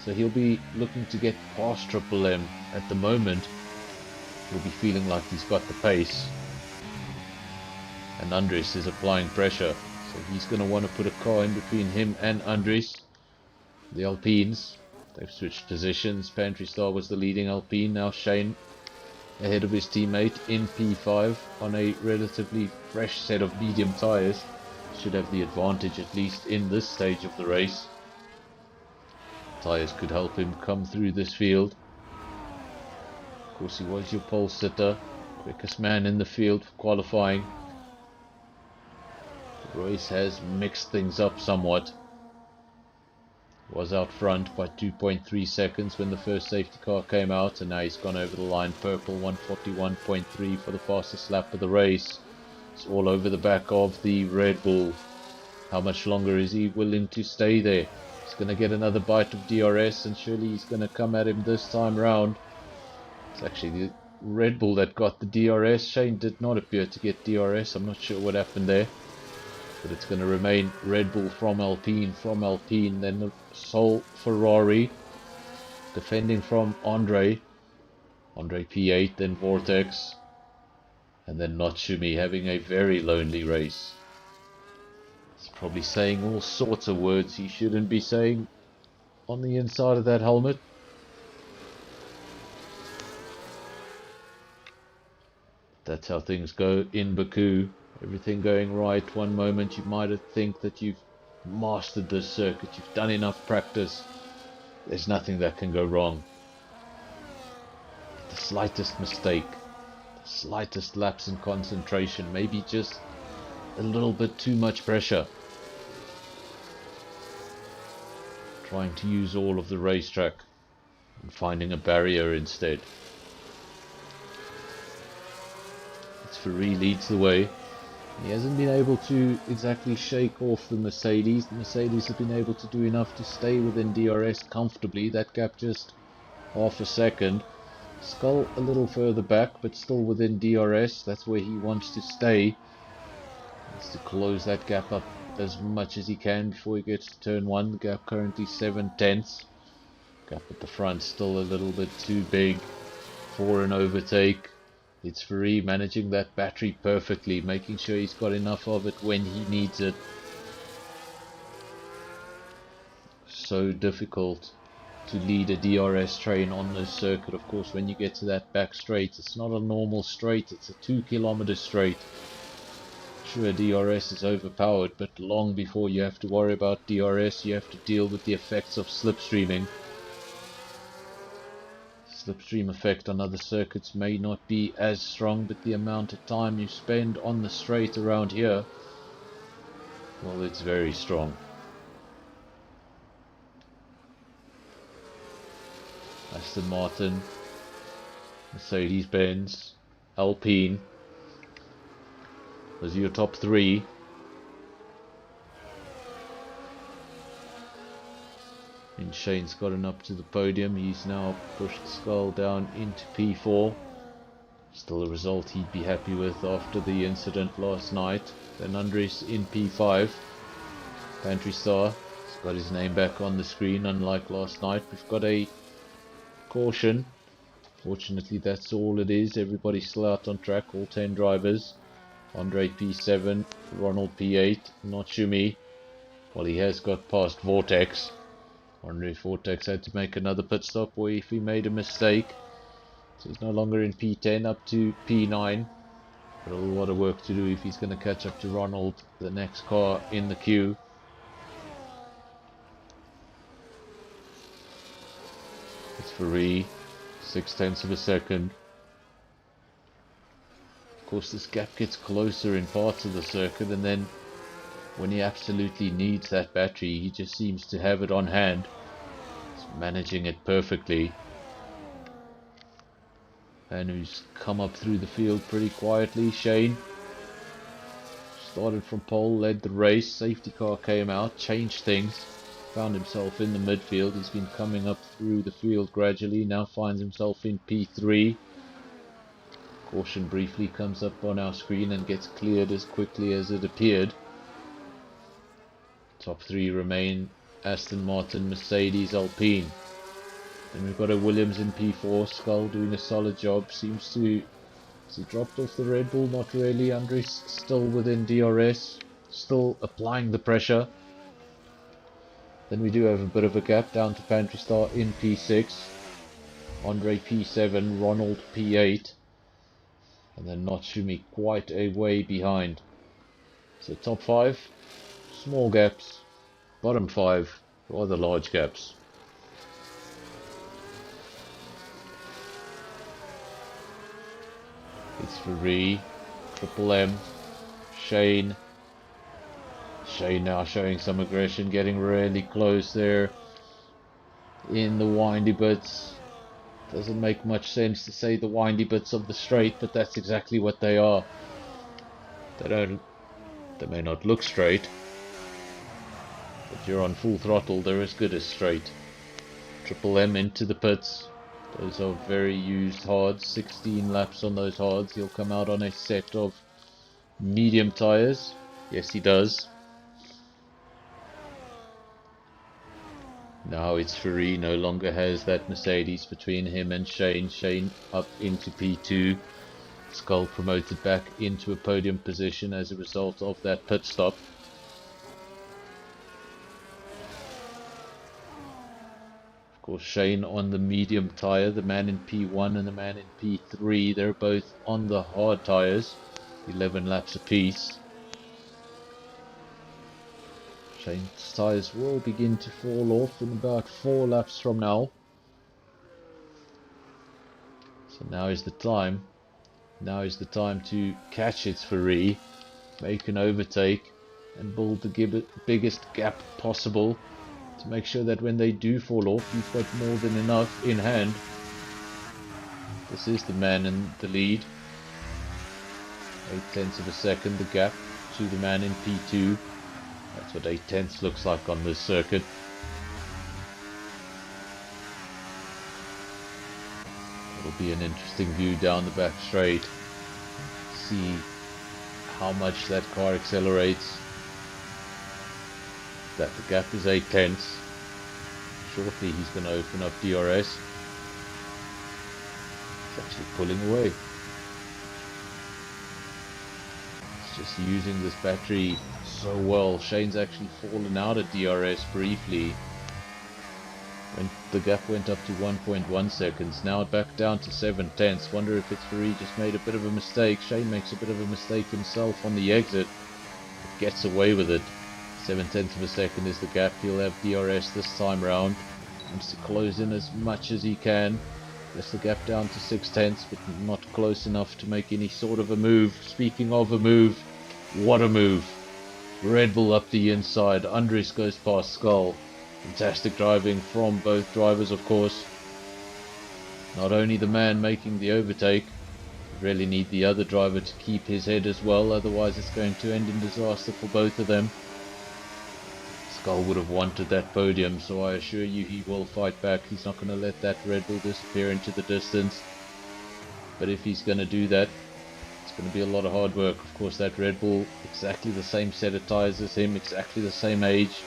so he'll be looking to get past Triple M. At the moment, he'll be feeling like he's got the pace, and Andres is applying pressure, so he's going to want to put a car in between him and Andres. The Alpines, they've switched positions. Pantry Star was the leading Alpine, now Shane ahead of his teammate in P5 on a relatively fresh set of medium tyres. Should have the advantage at least in this stage of the race. Tyres could help him come through this field. Of course he was your pole sitter, quickest man in the field for qualifying. The race has mixed things up somewhat. Was out front by 2.3 seconds when the first safety car came out, and now he's gone over the line. Purple 141.3 for the fastest lap of the race. It's all over the back of the Red Bull. How much longer is he willing to stay there? He's going to get another bite of DRS, and surely he's going to come at him this time round. It's actually the Red Bull that got the DRS. Shane did not appear to get DRS. I'm not sure what happened there. But it's going to remain Red Bull from Alpine, then the sole Ferrari, defending from Andre P8, then Vortex, and then Natsumi having a very lonely race. He's probably saying all sorts of words he shouldn't be saying on the inside of that helmet. That's how things go in Baku. Everything going right. One moment you might think that you've mastered this circuit, you've done enough practice. There's nothing that can go wrong. The slightest mistake, the slightest lapse in concentration, maybe just a little bit too much pressure. Trying to use all of the racetrack and finding a barrier instead. Ferrari leads the way. He hasn't been able to exactly shake off the Mercedes. The Mercedes have been able to do enough to stay within DRS comfortably. That gap just half a second. Skull a little further back, but still within DRS. That's where he wants to stay. Needs to close that gap up as much as he can before he gets to turn 1. The gap currently 7/10. Gap at the front still a little bit too big for an overtake. It's Ferrari managing that battery perfectly, making sure he's got enough of it when he needs it. So difficult to lead a DRS train on this circuit. Of course, when you get to that back straight, it's not a normal straight, it's a 2-kilometer straight. Sure, DRS is overpowered, but long before you have to worry about DRS, you have to deal with the effects of slipstreaming. Slipstream effect on other circuits may not be as strong, but the amount of time you spend on the straight around here, well, it's very strong. Aston Martin, Mercedes-Benz, Alpine. Those are your top 3. And Shane's gotten up to the podium. He's now pushed Skull down into P4. Still a result he'd be happy with after the incident last night. Then Andres in P5. Pantry Star has got his name back on the screen, unlike last night. We've got a caution. Fortunately, that's all it is. Everybody's still out on track, all 10 drivers. Andre P7, Ronald P8, Natsumi. Well, he has got past Vortex. Andre Vortex had to make another pit stop where if he made a mistake. So he's no longer in P10 up to P9. Got a lot of work to do if he's going to catch up to Ronald, the next car in the queue. It's Ferrari, 0.6 of a second. Of course, this gap gets closer in parts of the circuit, and then when he absolutely needs that battery, he just seems to have it on hand. He's managing it perfectly. And who's come up through the field pretty quietly, Shane. Started from pole, led the race, safety car came out, changed things. Found himself in the midfield. He's been coming up through the field gradually, now finds himself in P3. Caution briefly comes up on our screen and gets cleared as quickly as it appeared. Top 3 remain Aston Martin, Mercedes, Alpine. Then we've got a Williams in P4. Skull doing a solid job. Seems to... Has he dropped off the Red Bull? Not really. Andres still within DRS. Still applying the pressure. Then we do have a bit of a gap down to Pantry Star in P6. Andre P7. Ronald P8. And then Natsumi quite a way behind. So top 5. Small gaps. Bottom 5. Rather large gaps. It's Ferrari, Triple M, Shane now showing some aggression, getting really close there. in the windy bits. Doesn't make much sense to say the windy bits of the straight, but that's exactly what they are. They may not look straight, but you're on full throttle, they're as good as straight. Triple M into the pits. Those are very used hards. 16 laps on those hards. He'll come out on a set of medium tires. Yes, he does. Now it's Ferrari, no longer has that Mercedes between him and Shane. Shane up into P2. Skull promoted back into a podium position as a result of that pit stop. Of course, Shane on the medium tyre, the man in P1 and the man in P3, they're both on the hard tyres, 11 laps apiece. Shane's tyres will begin to fall off in about 4 laps from now. So now is the time. Now is the time to catch its Ferrari, make an overtake, and build the biggest gap possible to make sure that when they do fall off, you've got more than enough in hand. This is the man in the lead. 8/10 of a second, the gap to the man in P2. That's what 8/10 looks like on this circuit. It'll be an interesting view down the back straight. See how much that car accelerates. That the gap is 8/10. Shortly he's going to open up DRS. It's actually pulling away. It's just using this battery so well. Shane's actually fallen out of DRS briefly when the gap went up to 1.1 seconds. Now back down to 7/10. Wonder if it's Ferrari just made a bit of a mistake. Shane makes a bit of a mistake himself on the exit, but gets away with it. 7/10 of a second is the gap. He'll have DRS this time round. Wants to close in as much as he can. Gets the gap down to 6/10, but not close enough to make any sort of a move. Speaking of a move, what a move. Red Bull up the inside. Andres goes past Skull. Fantastic driving from both drivers, of course. Not only the man making the overtake, you really need the other driver to keep his head as well, otherwise it's going to end in disaster for both of them. Skull would have wanted that podium, so I assure you he will fight back. He's not going to let that Red Bull disappear into the distance. But if he's going to do that, it's going to be a lot of hard work. Of course, that Red Bull, exactly the same set of tyres as him, exactly the same age.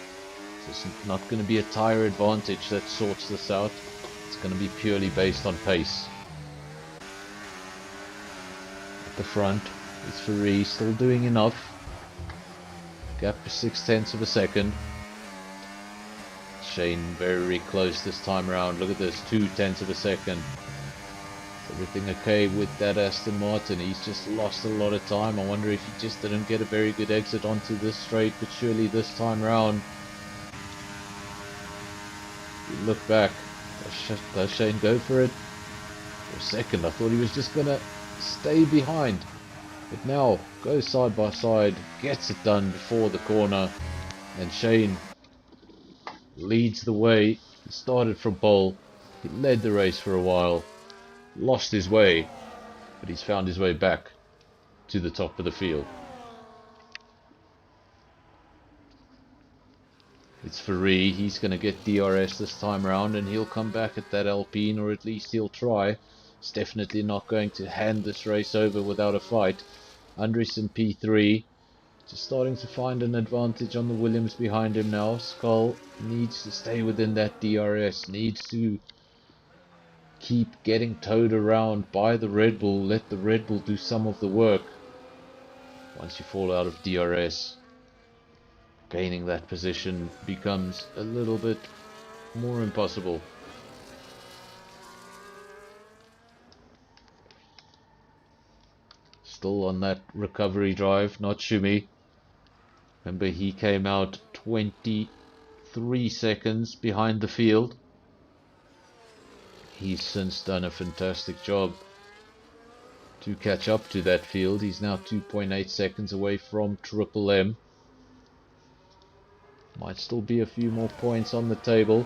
So it's not going to be a tyre advantage that sorts this out. It's going to be purely based on pace. At the front, it's Ferrari still doing enough. Gap is 6/10 of a second. Shane very close this time around. Look at this, 2/10 of a second. Is everything okay with that Aston Martin? He's just lost a lot of time. I wonder if he just didn't get a very good exit onto this straight, but surely this time round. You look back, does Shane go for it? For a second I thought he was just going to stay behind. But now, goes side by side, gets it done before the corner, and Shane leads the way. He started from pole, he led the race for a while, lost his way, but he's found his way back to the top of the field. It's Ferrari, he's going to get DRS this time around, and he'll come back at that Alpine, or at least he'll try. He's definitely not going to hand this race over without a fight. Andres in P3, just starting to find an advantage on the Williams behind him now. Skull needs to stay within that DRS, needs to keep getting towed around by the Red Bull, let the Red Bull do some of the work. Once you fall out of DRS, gaining that position becomes a little bit more impossible. Still on that recovery drive, not Shumi. Remember, he came out 23 seconds behind the field. He's since done a fantastic job to catch up to that field. He's now 2.8 seconds away from Triple M. Might still be a few more points on the table.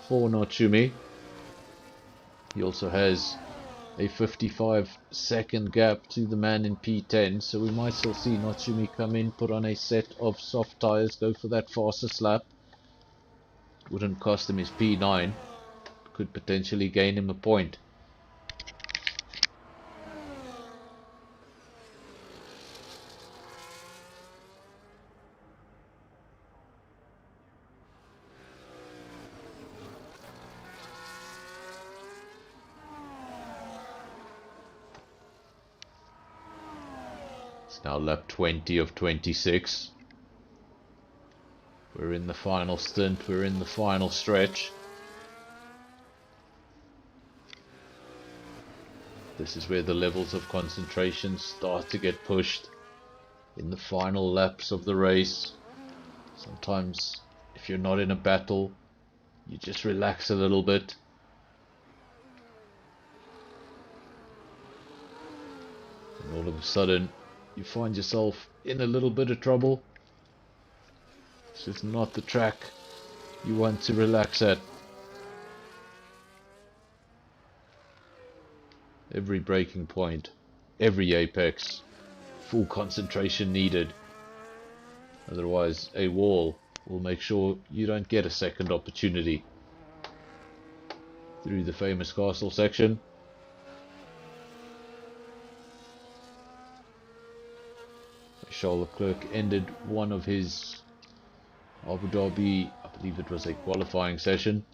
for Natsumi. He also has a 55-second gap to the man in P10, so we might still see Natsumi come in, put on a set of soft tyres, go for that fastest lap. Wouldn't cost him his P9, could potentially gain him a point. It's now lap 20 of 26. We're in the final stint, we're in the final stretch. This is where the levels of concentration start to get pushed in the final laps of the race. Sometimes if you're not in a battle, you just relax a little bit. And all of a sudden you find yourself in a little bit of trouble. This is not the track you want to relax at. Every breaking point, every apex, full concentration needed. Otherwise, a wall will make sure you don't get a second opportunity. Through the famous castle section. Charles Leclerc ended one of his Abu Dhabi, I believe it was a qualifying session.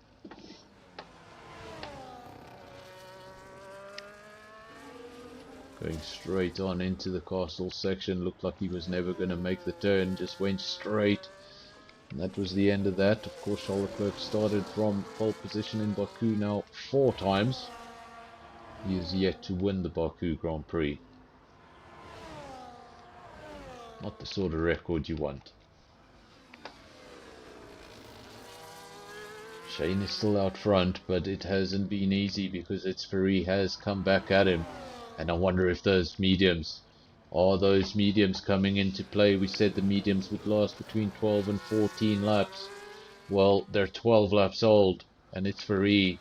Going straight on into the castle section, looked like he was never going to make the turn, just went straight. And that was the end of that. Of course, Charles Leclerc started from pole position in Baku now 4 times. He is yet to win the Baku Grand Prix. Not the sort of record you want. Shane is still out front, but it hasn't been easy because Etzfari has come back at him. And I wonder if those mediums, are those mediums coming into play? We said the mediums would last between 12 and 14 laps. Well, they're 12 laps old, and Etzfari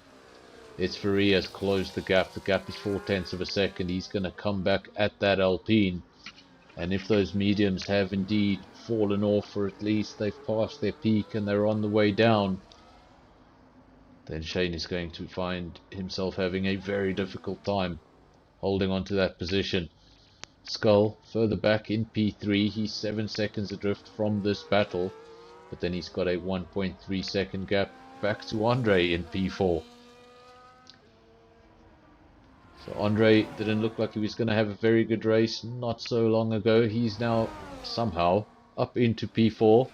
has closed the gap. The gap is 0.4 of a second. He's going to come back at that Alpine. And if those mediums have indeed fallen off, or at least they've passed their peak and they're on the way down, then Shane is going to find himself having a very difficult time holding on to that position. Skull further back in P3, he's 7 seconds adrift from this battle, but then he's got a 1.3 second gap back to Andre in P4. So Andre didn't look like he was going to have a very good race not so long ago. He's now somehow up into P4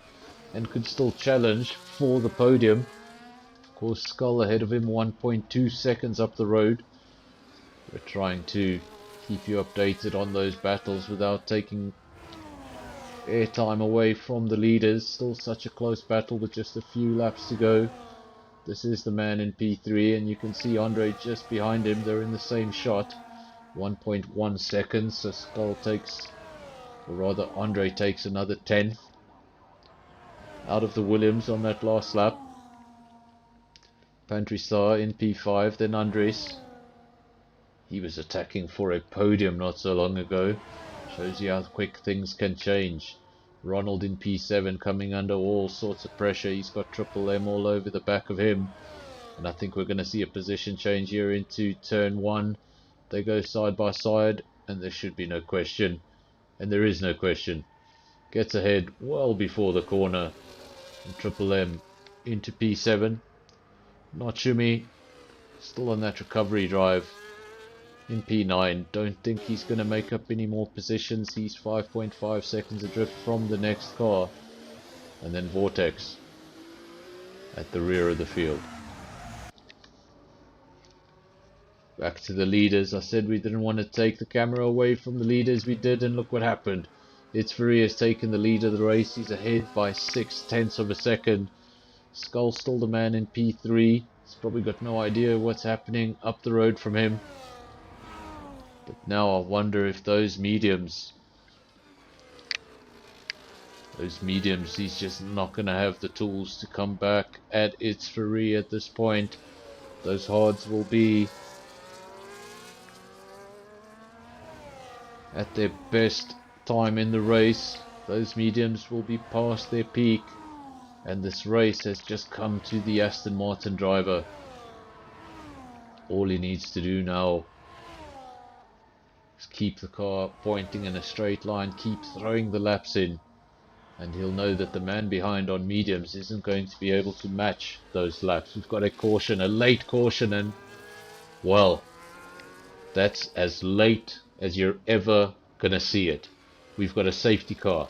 and could still challenge for the podium. Of course, Skull ahead of him, 1.2 seconds up the road. We're trying to keep you updated on those battles without taking airtime away from the leaders. Still such a close battle with just a few laps to go. This is the man in P3, and you can see Andre just behind him. They're in the same shot. 1.1 seconds, so Skull takes, or rather Andre takes another 10th out of the Williams on that last lap. Pantry Star in P5, then Andres. He was attacking for a podium not so long ago. Shows you how quick things can change. Ronald in P7 coming under all sorts of pressure. He's got Triple M all over the back of him. And I think we're going to see a position change here into turn 1. They go side by side, and there should be no question. And there is no question. Gets ahead well before the corner. And Triple M into P7. Natsumi still on that recovery drive in P9. Don't think he's going to make up any more positions. He's 5.5 seconds adrift from the next car. And then Vortex at the rear of the field. Back to the leaders. I said we didn't want to take the camera away from the leaders. We did, and look what happened. Etzfari has taken the lead of the race. He's ahead by 0.6 of a second. Skull still the man in P3. He's probably got no idea what's happening up the road from him. But now I wonder if those mediums Those mediums, he's just not going to have the tools to come back at its free at this point. Those hards will be at their best time in the race. Those mediums will be past their peak. And this race has just come to the Aston Martin driver. All he needs to do now is keep the car pointing in a straight line, keep throwing the laps in, and he'll know that the man behind on mediums isn't going to be able to match those laps. We've got a caution, a late caution, and well, that's as late as you're ever gonna see it. We've got a safety car.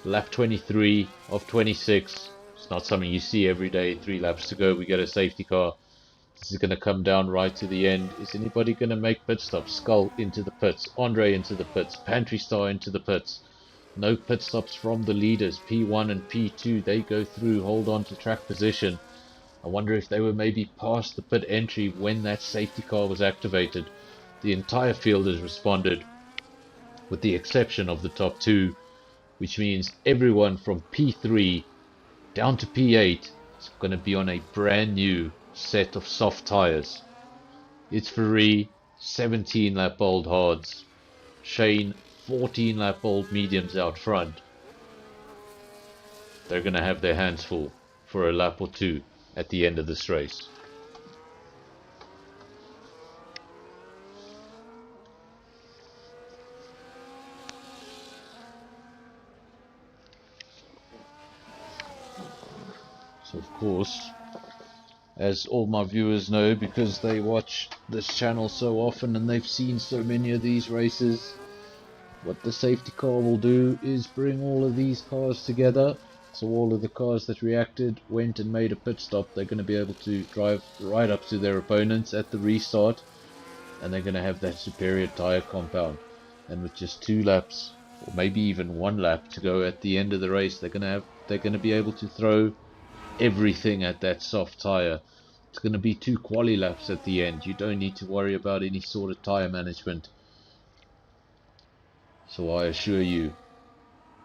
Lap 23 of 26. It's not something you see every day. 3 laps to go, we get a safety car. This is going to come down right to the end. Is anybody going to make pit stops? Skull into the pits. Andre into the pits. Pantry Star into the pits. No pit stops from the leaders. P1 and P2, they go through, hold on to track position. I wonder if they were maybe past the pit entry when that safety car was activated. The entire field has responded, with the exception of the top 2, which means everyone from P3 down to P8 is going to be on a brand new set of soft tires. It's free 17 lap old hards. Shane 14 lap old mediums out front. They're going to have their hands full for a lap or two at the end of this race. So of course, as all my viewers know, because they watch this channel so often and they've seen so many of these races, what the safety car will do is bring all of these cars together. So all of the cars that reacted, went and made a pit stop, they're going to be able to drive right up to their opponents at the restart, and they're going to have that superior tire compound. And with just 2 laps, or maybe even 1 lap to go at the end of the race, they're going to be able to throw everything at that soft tire. It's going to be 2 quali laps at the end. You don't need to worry about any sort of tire management. So I assure you,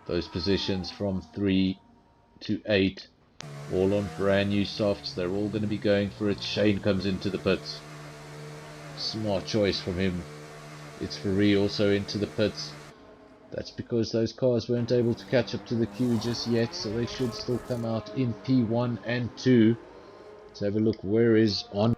those positions from 3 to 8, all on brand new softs, they're all going to be going for it. Shane comes into the pits. Smart choice from him. It's Ferrari also into the pits. That's because those cars weren't able to catch up to the queue just yet, so they should still come out in P1 and 2. Let's have a look. Where is on?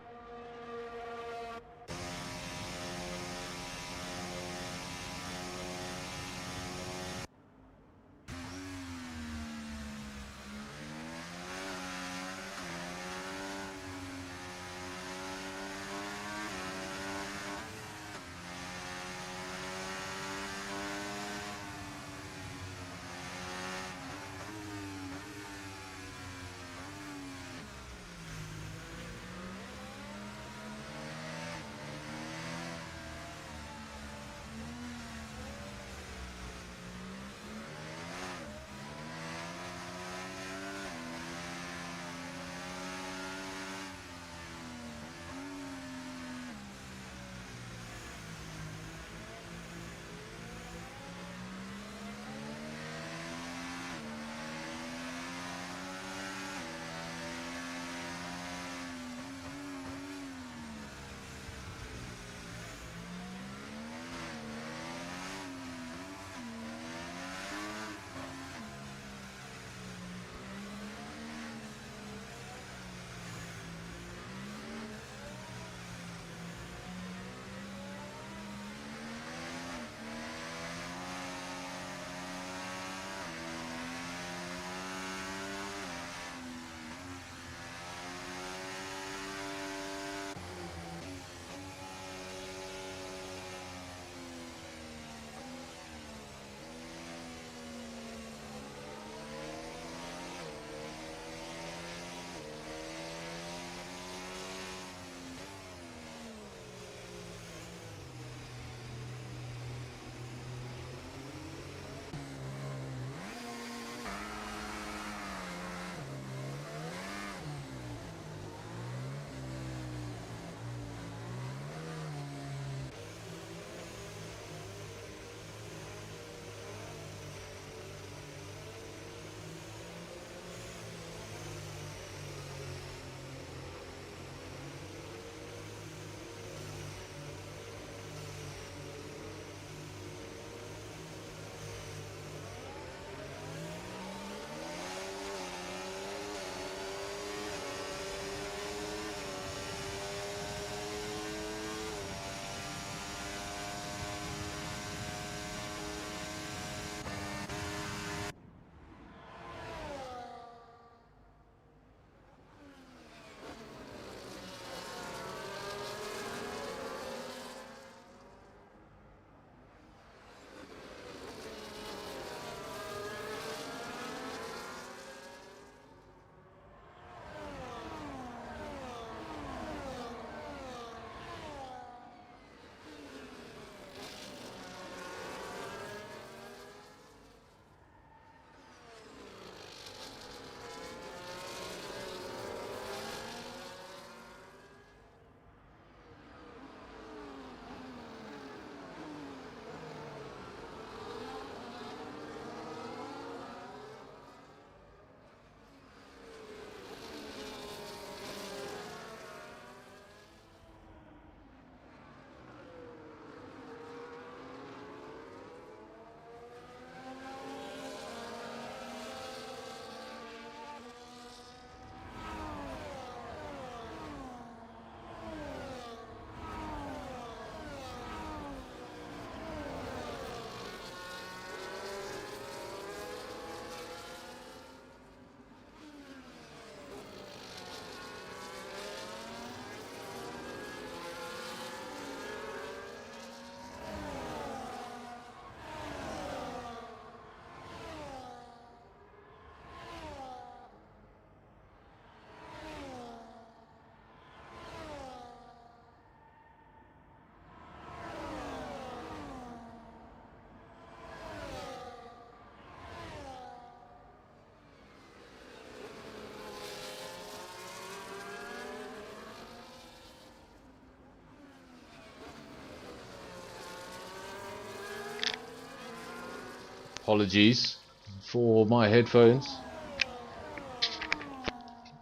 Apologies for my headphones.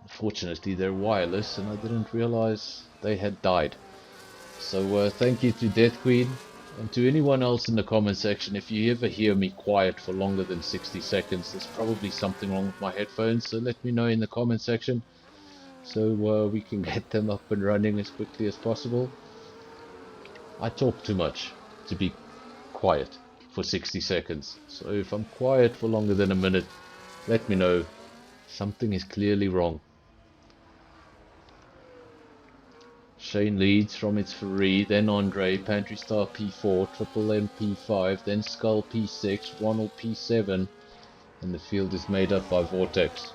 Fortunately, they're wireless and I didn't realize they had died. So thank you to Death Queen and to anyone else in the comment section. If you ever hear me quiet for longer than 60 seconds, there's probably something wrong with my headphones. So let me know in the comment section so we can get them up and running as quickly as possible. I talk too much to be quiet for 60 seconds. So if I'm quiet for longer than a minute, let me know. Something is clearly wrong. Shane leads from its Ferrari, then Andre, Pantry Star P4, Triple M P5, then Skull P6, Ronald P7, and the field is made up by Vortex.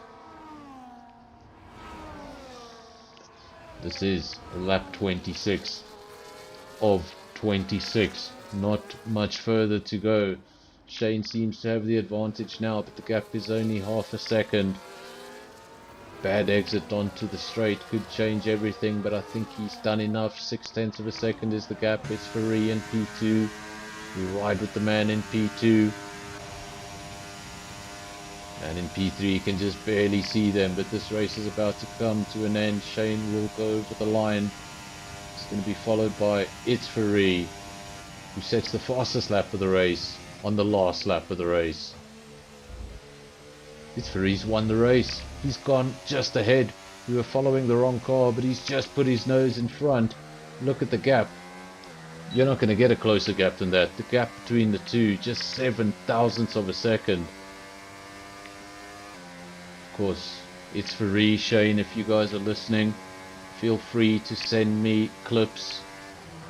This is lap 26 of 26, not much further to go. Shane seems to have the advantage now, but the gap is only half a second. Bad exit onto the straight could change everything, but I think he's done enough. 6/10 of a second is the gap. It's Ferrari in P2. We ride with the man in P2. And in P3 you can just barely see them, but this race is about to come to an end. Shane will go over the line. It's going to be followed by It's Ferrari, who sets the fastest lap of the race on the last lap of the race. It's Ferrari's won the race. He's gone just ahead. We were following the wrong car, but he's just put his nose in front. Look at the gap. You're not going to get a closer gap than that. The gap between the two, just 7 thousandths of a second. Of course, it's Ferrari. Shane, if you guys are listening, feel free to send me clips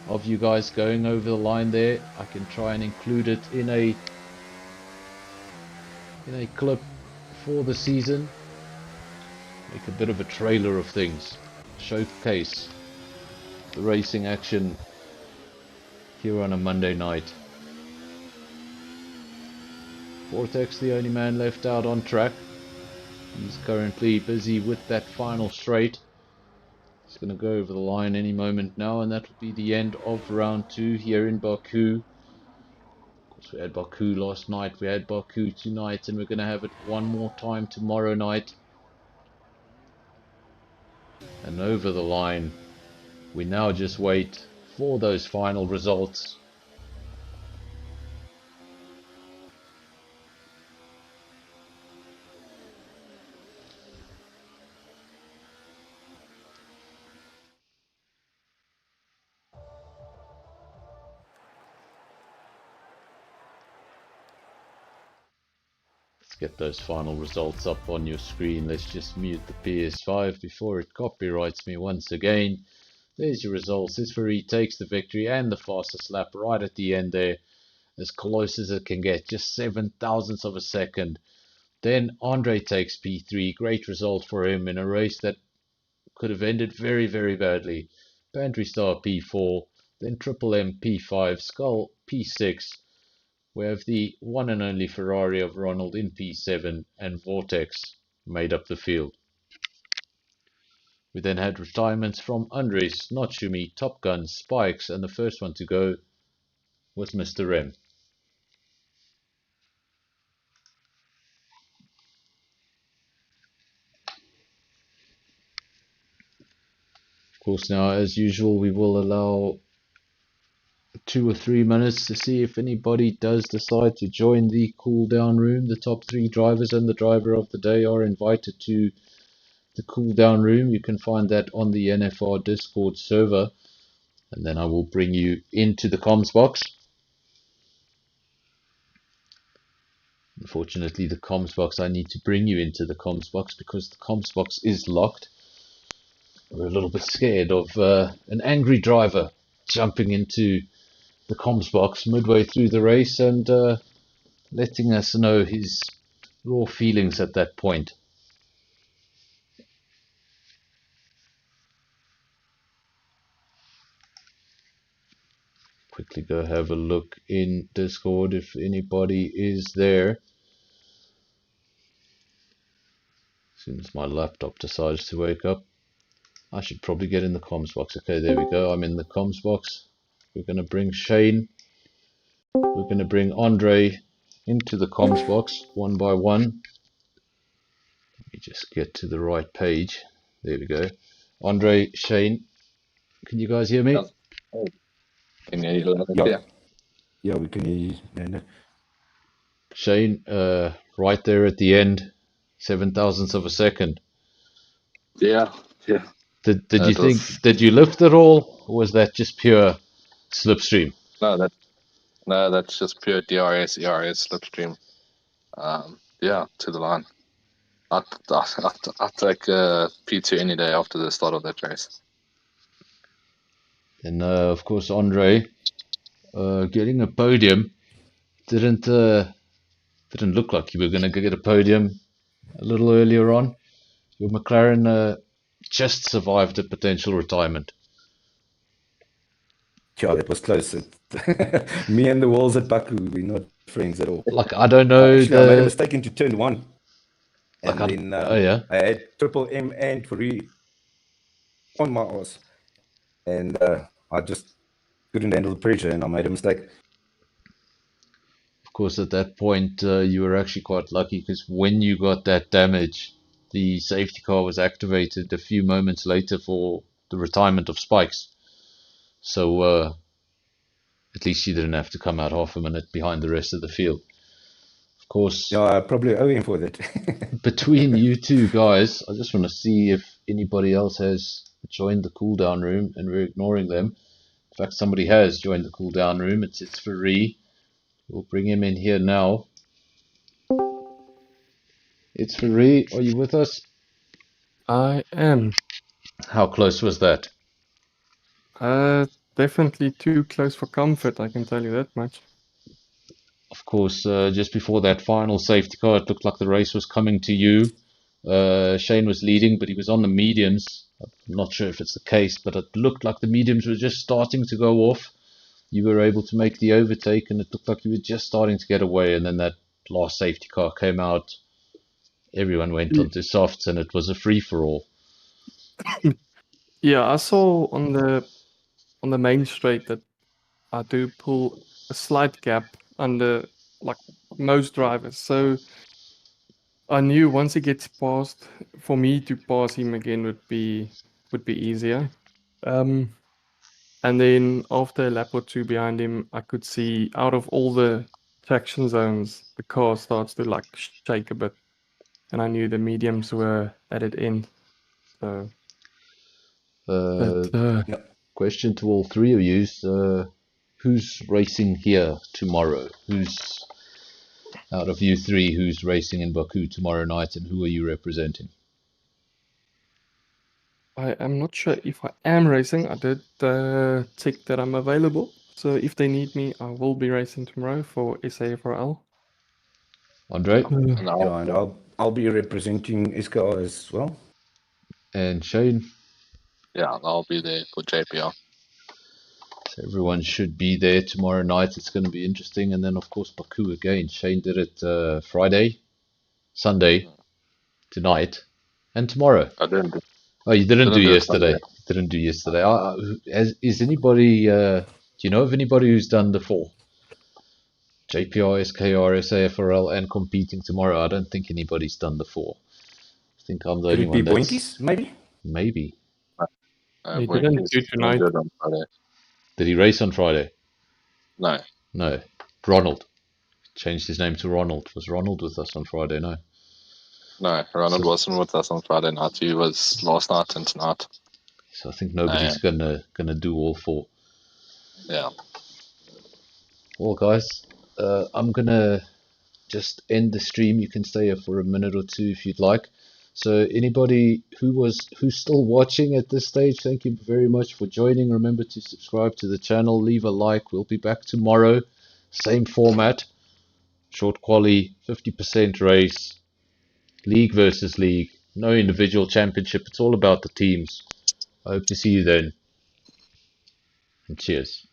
of you guys going over the line there. I can try and include it in a clip for the season. Make a bit of a trailer of things. Showcase the racing action here on a Monday night. Vortex, the only man left out on track. He's currently busy with that final straight. He's going to go over the line any moment now, and that will be the end of round 2 here in Baku. Of course, we had Baku last night, we had Baku tonight, and we're going to have it one more time tomorrow night. And over the line, we now just wait for those final results. Let's get those final results up on your screen. Let's just mute the PS5 before it copyrights me once again. There's your results. This Ferrari takes the victory and the fastest lap right at the end there, as close as it can get, just 7 thousandths of a second. Then Andre takes P3, great result for him in a race that could have ended very, very badly. Pantry Star P4, then Triple M P5, Skull P6. We have the one and only Ferrari of Ronald in P7, and Vortex made up the field. We then had retirements from Andres, Notsumi, Top Gun, Spikes, and the first one to go was Mr. M. Of course, now as usual we will allow 2 or 3 minutes to see if anybody does decide to join the cool down room. The top 3 drivers and the driver of the day are invited to the cool down room. You can find that on the NFR Discord server, and then I will bring you into the comms box. Unfortunately, the comms box, I need to bring you into the comms box because the comms box is locked. We're a little bit scared of an angry driver jumping into the comms box midway through the race and letting us know his raw feelings at that point. Quickly go have a look in Discord if anybody is there. As soon as my laptop decides to wake up, I should probably get in the comms box. Okay, there we go. I'm in the comms box. We're going to bring Shane. We're going to bring Andre. into the comms box one by one. Let me just get to the right page. There we go. Andre, Shane, can you guys hear me? Yes. Oh, can you hear you? Yeah, yeah, we can hear you. And Shane, right there at the end, 7 thousandths of a second. Yeah, yeah. Did you It think, was did you lift at all, or was that just pure slipstream? no that no, that's just pure DRS, ERS slipstream. Yeah, to the line. I'd take P2 any day after the start of that race. And of course, Andre, getting a podium didn't didn't look like you were going to get a podium a little earlier on. Your McLaren just survived a potential retirement. yeah, that was close. Me and the walls at Baku, we're not friends at all. Like I don't know Actually, I made a mistake into turn one, like and then oh yeah, I had triple M and free on my ass, and I just couldn't handle the pressure, and I made a mistake. of course at that point you were actually quite lucky because when you got that damage, the safety car was activated a few moments later for the retirement of spikes. So at least you didn't have to come out half a minute behind the rest of the field. Of course, Yeah, I probably owe him for that. between you two guys, I just want to see if anybody else has joined the cool down room and we're ignoring them. In fact, somebody has joined the cool down room. It's Faree. We'll bring him in here now. It's Faree. Are you with us? I am. How close was that? Definitely too close for comfort, I can tell you that much. Of course, just before that final safety car, it looked like the race was coming to you. Shane was leading, but he was on the mediums. I'm not sure if it's the case, but it looked like the mediums were just starting to go off. You were able to make the overtake, and it looked like you were just starting to get away. And then that last safety car came out. Everyone went Ye- onto softs, and it was a free for all. Yeah, I saw on the main straight that I do pull a slight gap under like most drivers. So I knew once he gets past, for me to pass him again would be easier. And then after a lap or two behind him, I could see out of all the traction zones, the car starts to like shake a bit, and I knew the mediums were at its end. So, Uh, but Yeah. question to all three of you: who's racing here tomorrow? Who's out of you three? Who's racing in Baku tomorrow night, and who are you representing? I am not sure if I am racing. I did tick that I'm available. So if they need me, I will be racing tomorrow for SAFRL. Andre And Yeah, and I'll be representing SKR as well. and Shane. I'll be there for JPR. So everyone should be there tomorrow night. It's going to be interesting. And then, of course, Baku again. Shane did it Friday, Sunday, tonight, and tomorrow. I didn't Oh, you didn't do do it yesterday. Sunday. Didn't do yesterday. Is anybody? Do you know of anybody who's done the four? JPR, SKR, SAFRL, and competing tomorrow. I don't think anybody's done the four. I think I'm the Could only it be one that's Boinkies, maybe? maybe. He When didn't he's do gonna tonight. do it on Friday. Did he race on Friday? No, No. Ronald changed his name to Ronald. Was Ronald with us on Friday? No. no. Ronald So, wasn't with us on Friday night. He was last night and tonight. so I think nobody's gonna do all four. Yeah. Well, guys, I'm gonna just end the stream. You can stay here for a minute or two if you'd like. So anybody who's still watching at this stage, thank you very much for joining. Remember to subscribe to the channel, leave a like. We'll be back tomorrow, same format, short quali, 50% race, league versus league, no individual championship. It's all about the teams. I hope to see you then, and cheers.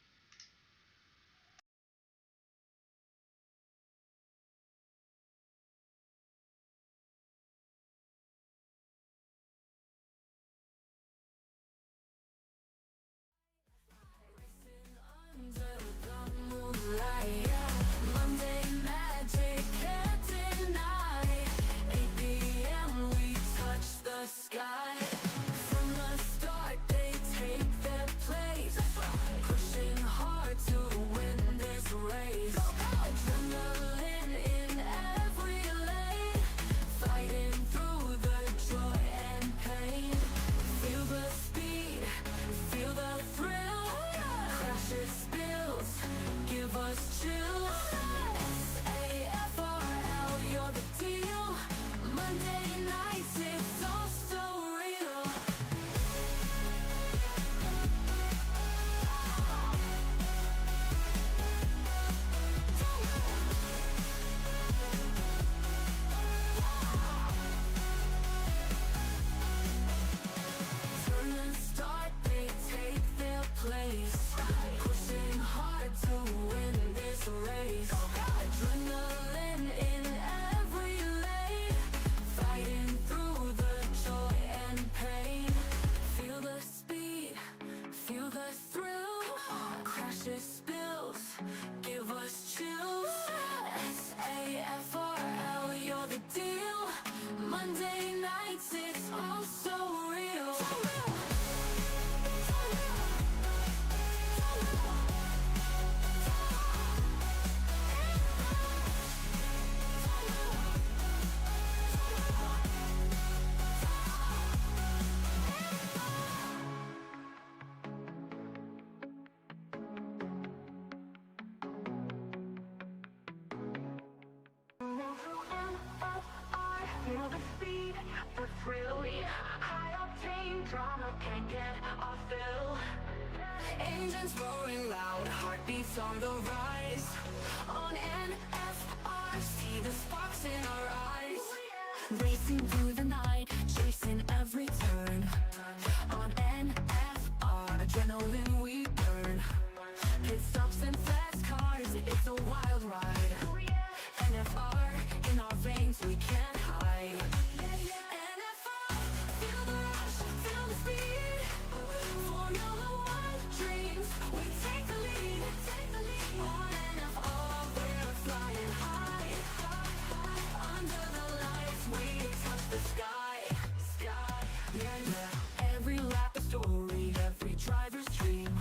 Under the moonlight, Monday magic. nauseous spills give us chills. SAFRL, you're the deal. Monday nights, it's all so real. Feel the speed, the thrill, yeah. High octane drama can't get our fill. Engines roaring loud, heartbeats on the rise. On NFR, see the sparks in our eyes. Racing through the night, chasing every turn. On NFR, adrenaline we burn. Pit stops and fast cars, it's a wild ride. NFR, in our veins we can't hide. NFR, feel the rush, feel the speed. Formula One dreams, we take the lead. On NFR, we're flying high. Under the lights, we touch the sky. Yeah. Every lap a story, every driver's dream.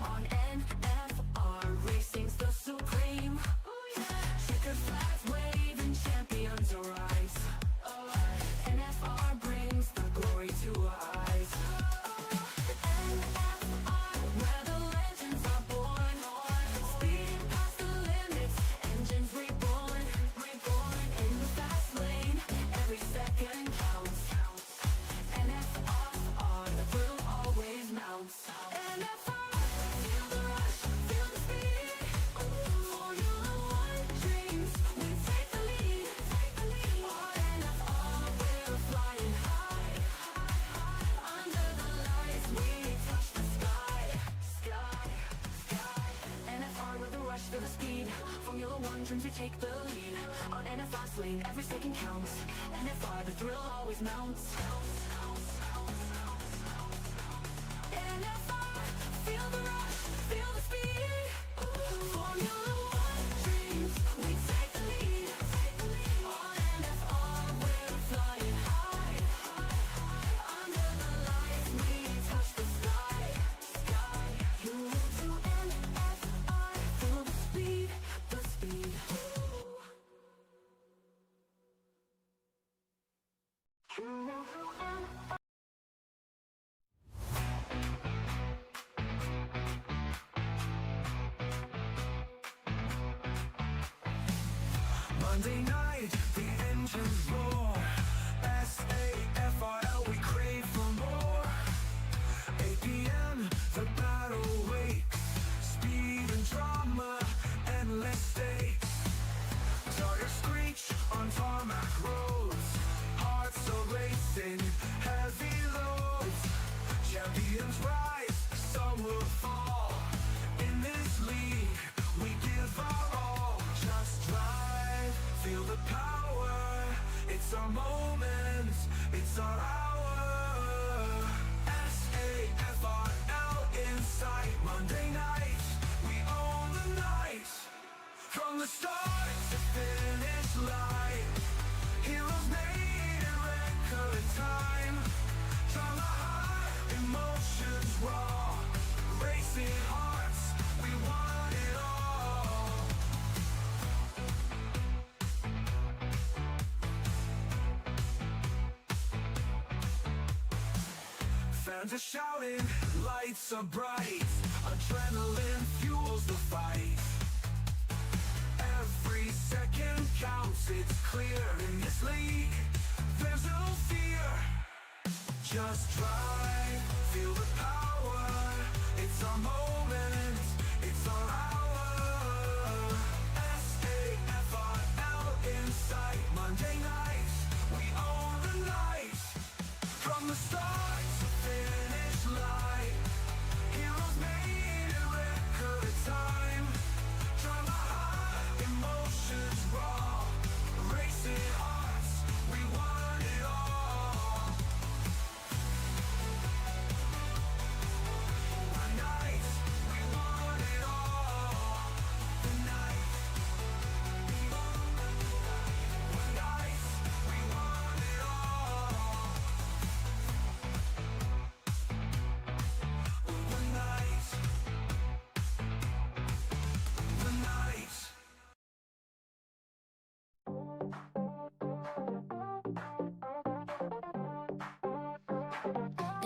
On NFR, racing's the supreme. Checker flags waving, champions arise. NFR brings the glory to our eyes. NFR, where the legends are born. Speeding past the limits, engines reborn. In the fast lane, every second counts. NFR, the thrill always mounts. NFR, feel the rush, feel the speed. Formula One dreams, we take the lead. On NFR, we're flying high. Under the lights, we touch the sky. NFR with the rush, feel the speed. Formula One dreams, we take the lead. On NFR lane, every second counts. NFR, the thrill always mounts. NFR, feel the rush, feel the speed. Formula One dreams, we take the lead. On NFR, we're flying high. Under the lights, we touch the sky. You to NFR, feel the speed, the speed. Monday night, the engines roar. SAFRL, we crave for more. 8 p.m., the battle wakes. Speed and drama, endless stakes. Tires screech on tarmac roads. Hearts are racing, heavy loads. Champions rise, some will fall. In this league, we give our all. Just drive, feel the power. It's our moment, it's our hour. SAFRL in sight. Monday night, we own the night. From the start to finish line, heroes made in record time. Drama high, emotions raw. Racing hearts, we want it all. Fans are shouting, lights are bright. Adrenaline fuels the fight. Every second counts, it's clear. In this league, there's no fear. Just drive, feel the power. It's our moment, it's our hour. SAFRL in sight. Monday night, we own the night. From the start to finish line, heroes made in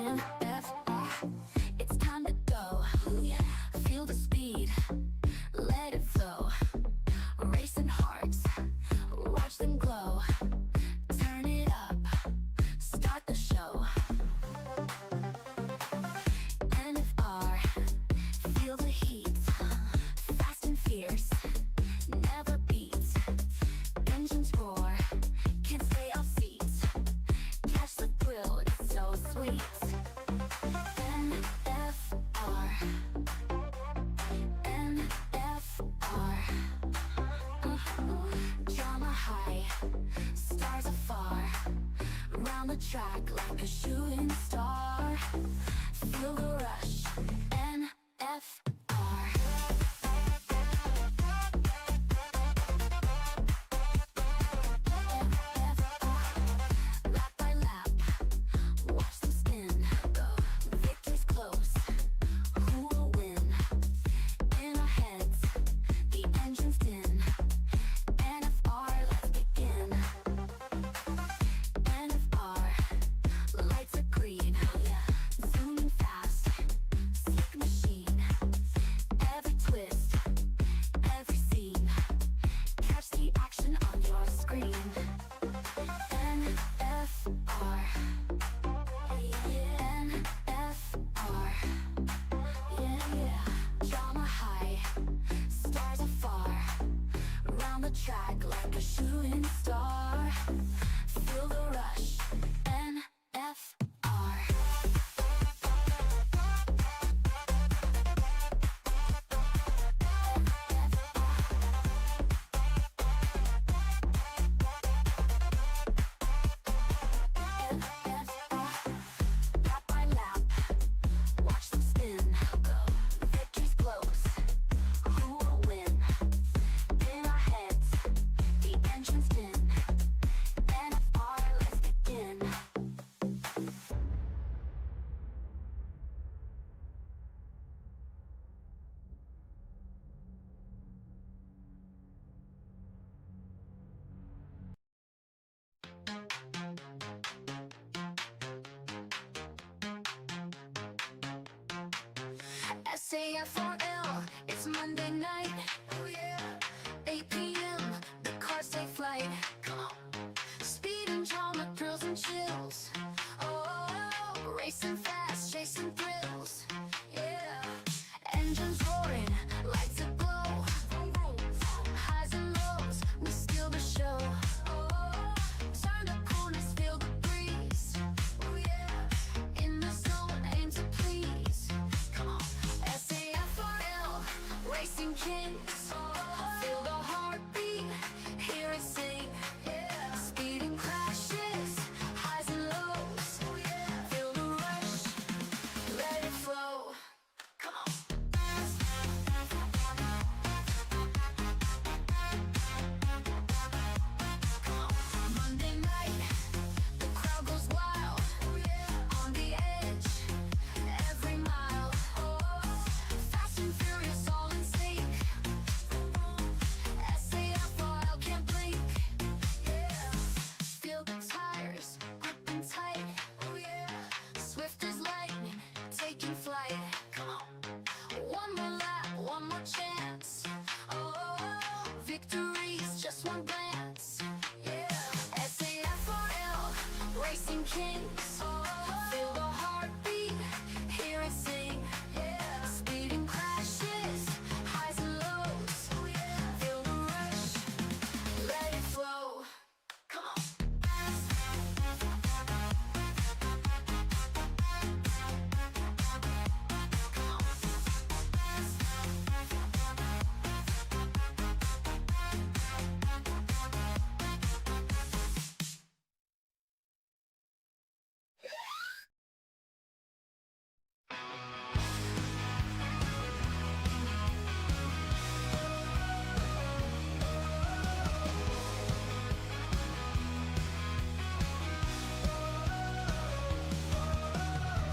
NFR, it's time to go. Feel the speed, let it flow. Racing hearts, watch them glow. Turn it up, start the show. NFR, feel the heat. Fast and fierce, never beats. Engines roar, can't stay off seats. Catch the thrill, it's so sweet. NFR, NFR. Drama high, stars afar. Round the track like a shooting star. Feel the rush, NFR. Lap by lap, watch them spin. Victory's close, who will win? In our heads, the engine's din. NFR, let's begin. NFR, lights are green. Zooming fast, slick machine. Every twist, every scene. Catch the action on your screen. NFR, NFR, yeah. Drama high, stars afar. Round the track like a shooting star. Feel the rush, NFR. Lap by lap, watch them spin. Victory's close, who will win? In our heads, the engine's din. NFR, let's begin. SAFRL, it's Monday night. Oh yeah. 8 p.m. The cars take flight. Come on. Speed and drama, thrills and chills. Oh, racing fast, chasing thrills. Yeah. Engines roaring, lights aglow. Highs and lows, we steal the show. Oh, turn the corners, feel the breeze. Oh yeah. In the zone, aim to please. Come on. SAFRL, racing kings. Feel the heartbeat, hear it sing. Speeding crashes, highs and lows. Feel the rush, let it flow. Come on. Monday night, the crowd goes wild. On the edge, every mile. Fast and furious, all in sync. SAFRL can't blink. Feel the tires gripping tight. Swift as lightning, taking flight. Come on. One more lap, one more chance. Victory's just one glance. SAFRL, racing kings. Feel the heartbeat, hear it sing. Speeding crashes, highs and lows. Feel the rush, let it flow. Come on.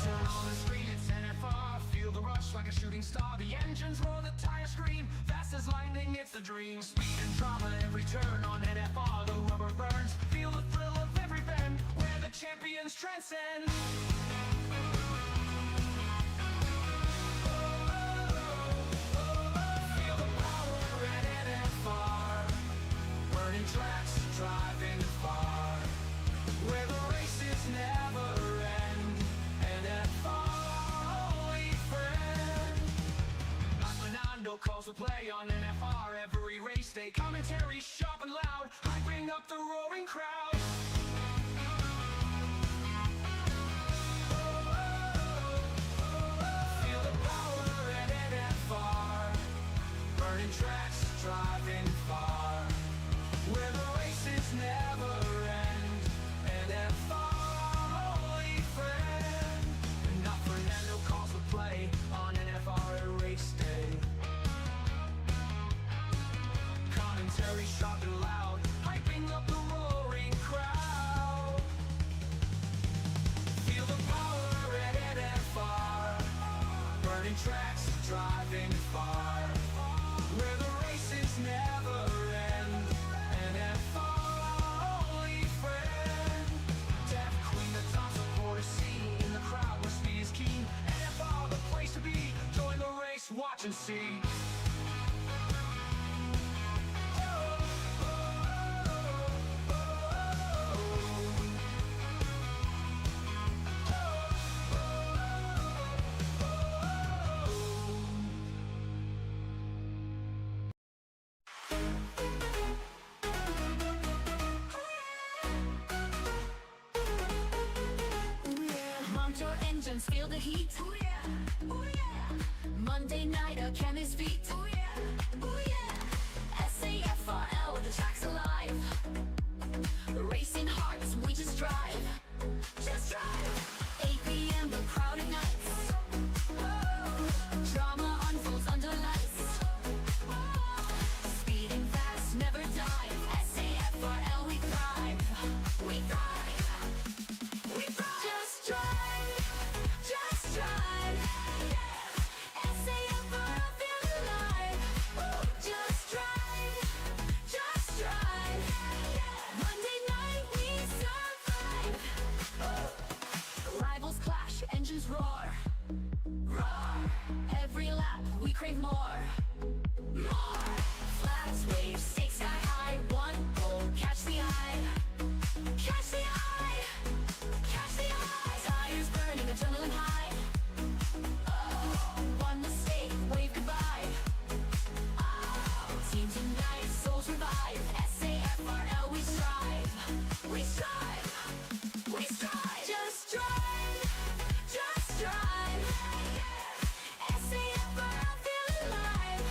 Turn on the screen, it's NFR. Feel the rush like a shooting star. The engines roar, the tires scream. Fast as lightning, it's the dream. Speed and drama, every turn on NFR. The rubber burns. Feel the thrill of every bend, where the champions transcend. Fernando calls the play on NFR every race day. Commentary sharp and loud, hyping up the roaring crowd. Feel the power at NFR, burning tracks, driving far, where the races never end. NFR, only friend. And now Fernando calls the play on NFR at race day. Commentary sharp and loud, hyping up the roaring crowd. Feel the power at NFR, burning tracks, driving far, where the races never end. NFR, only friend. Deaf Queen, the top supporter scene in the crowd where speed is keen. NFR, the place to be. Join the race, watch and see. Mount your engines, feel the heat. Ooh yeah, ooh yeah. Monday night, can his feet. Ooh yeah, ooh yeah. SAFRL, the track's alive. Racing hearts, we just drive. Just drive. 8 p.m. the crowd ignites. Drama unfolds under lights. Speeding fast, never dive. SAFRL, we thrive. We thrive. We thrive. Just drive. Just drive. SAFRL, feel alive. Just drive. Just drive. Monday night we survive. Rivals clash, engines roar. Roar. Every lap we crave more. More. Flags wave, stakes sky high. One goal, catch the eye. Catch the eye. Catch the eye. Tires burning, adrenaline high. Oh, one mistake, wave goodbye. Oh, teams unite, souls revive. SAFRL, we strive. We strive. We strive. Just drive. Just drive. SAFRL, feel alive.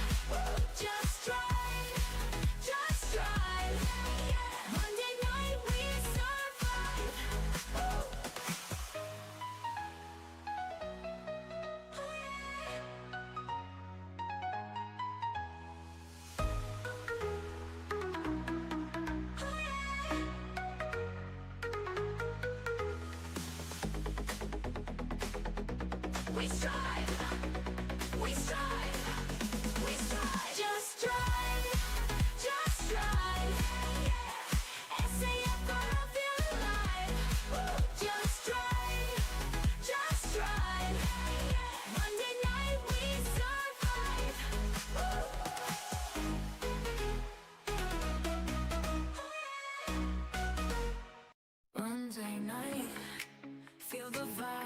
Just drive. Just drive. Monday night we survive. We strive. We strive. We strive. Just drive. Just drive. SAFRL, feel alive. Just drive. Just drive. Monday night we survive. Monday night, feel the vibe.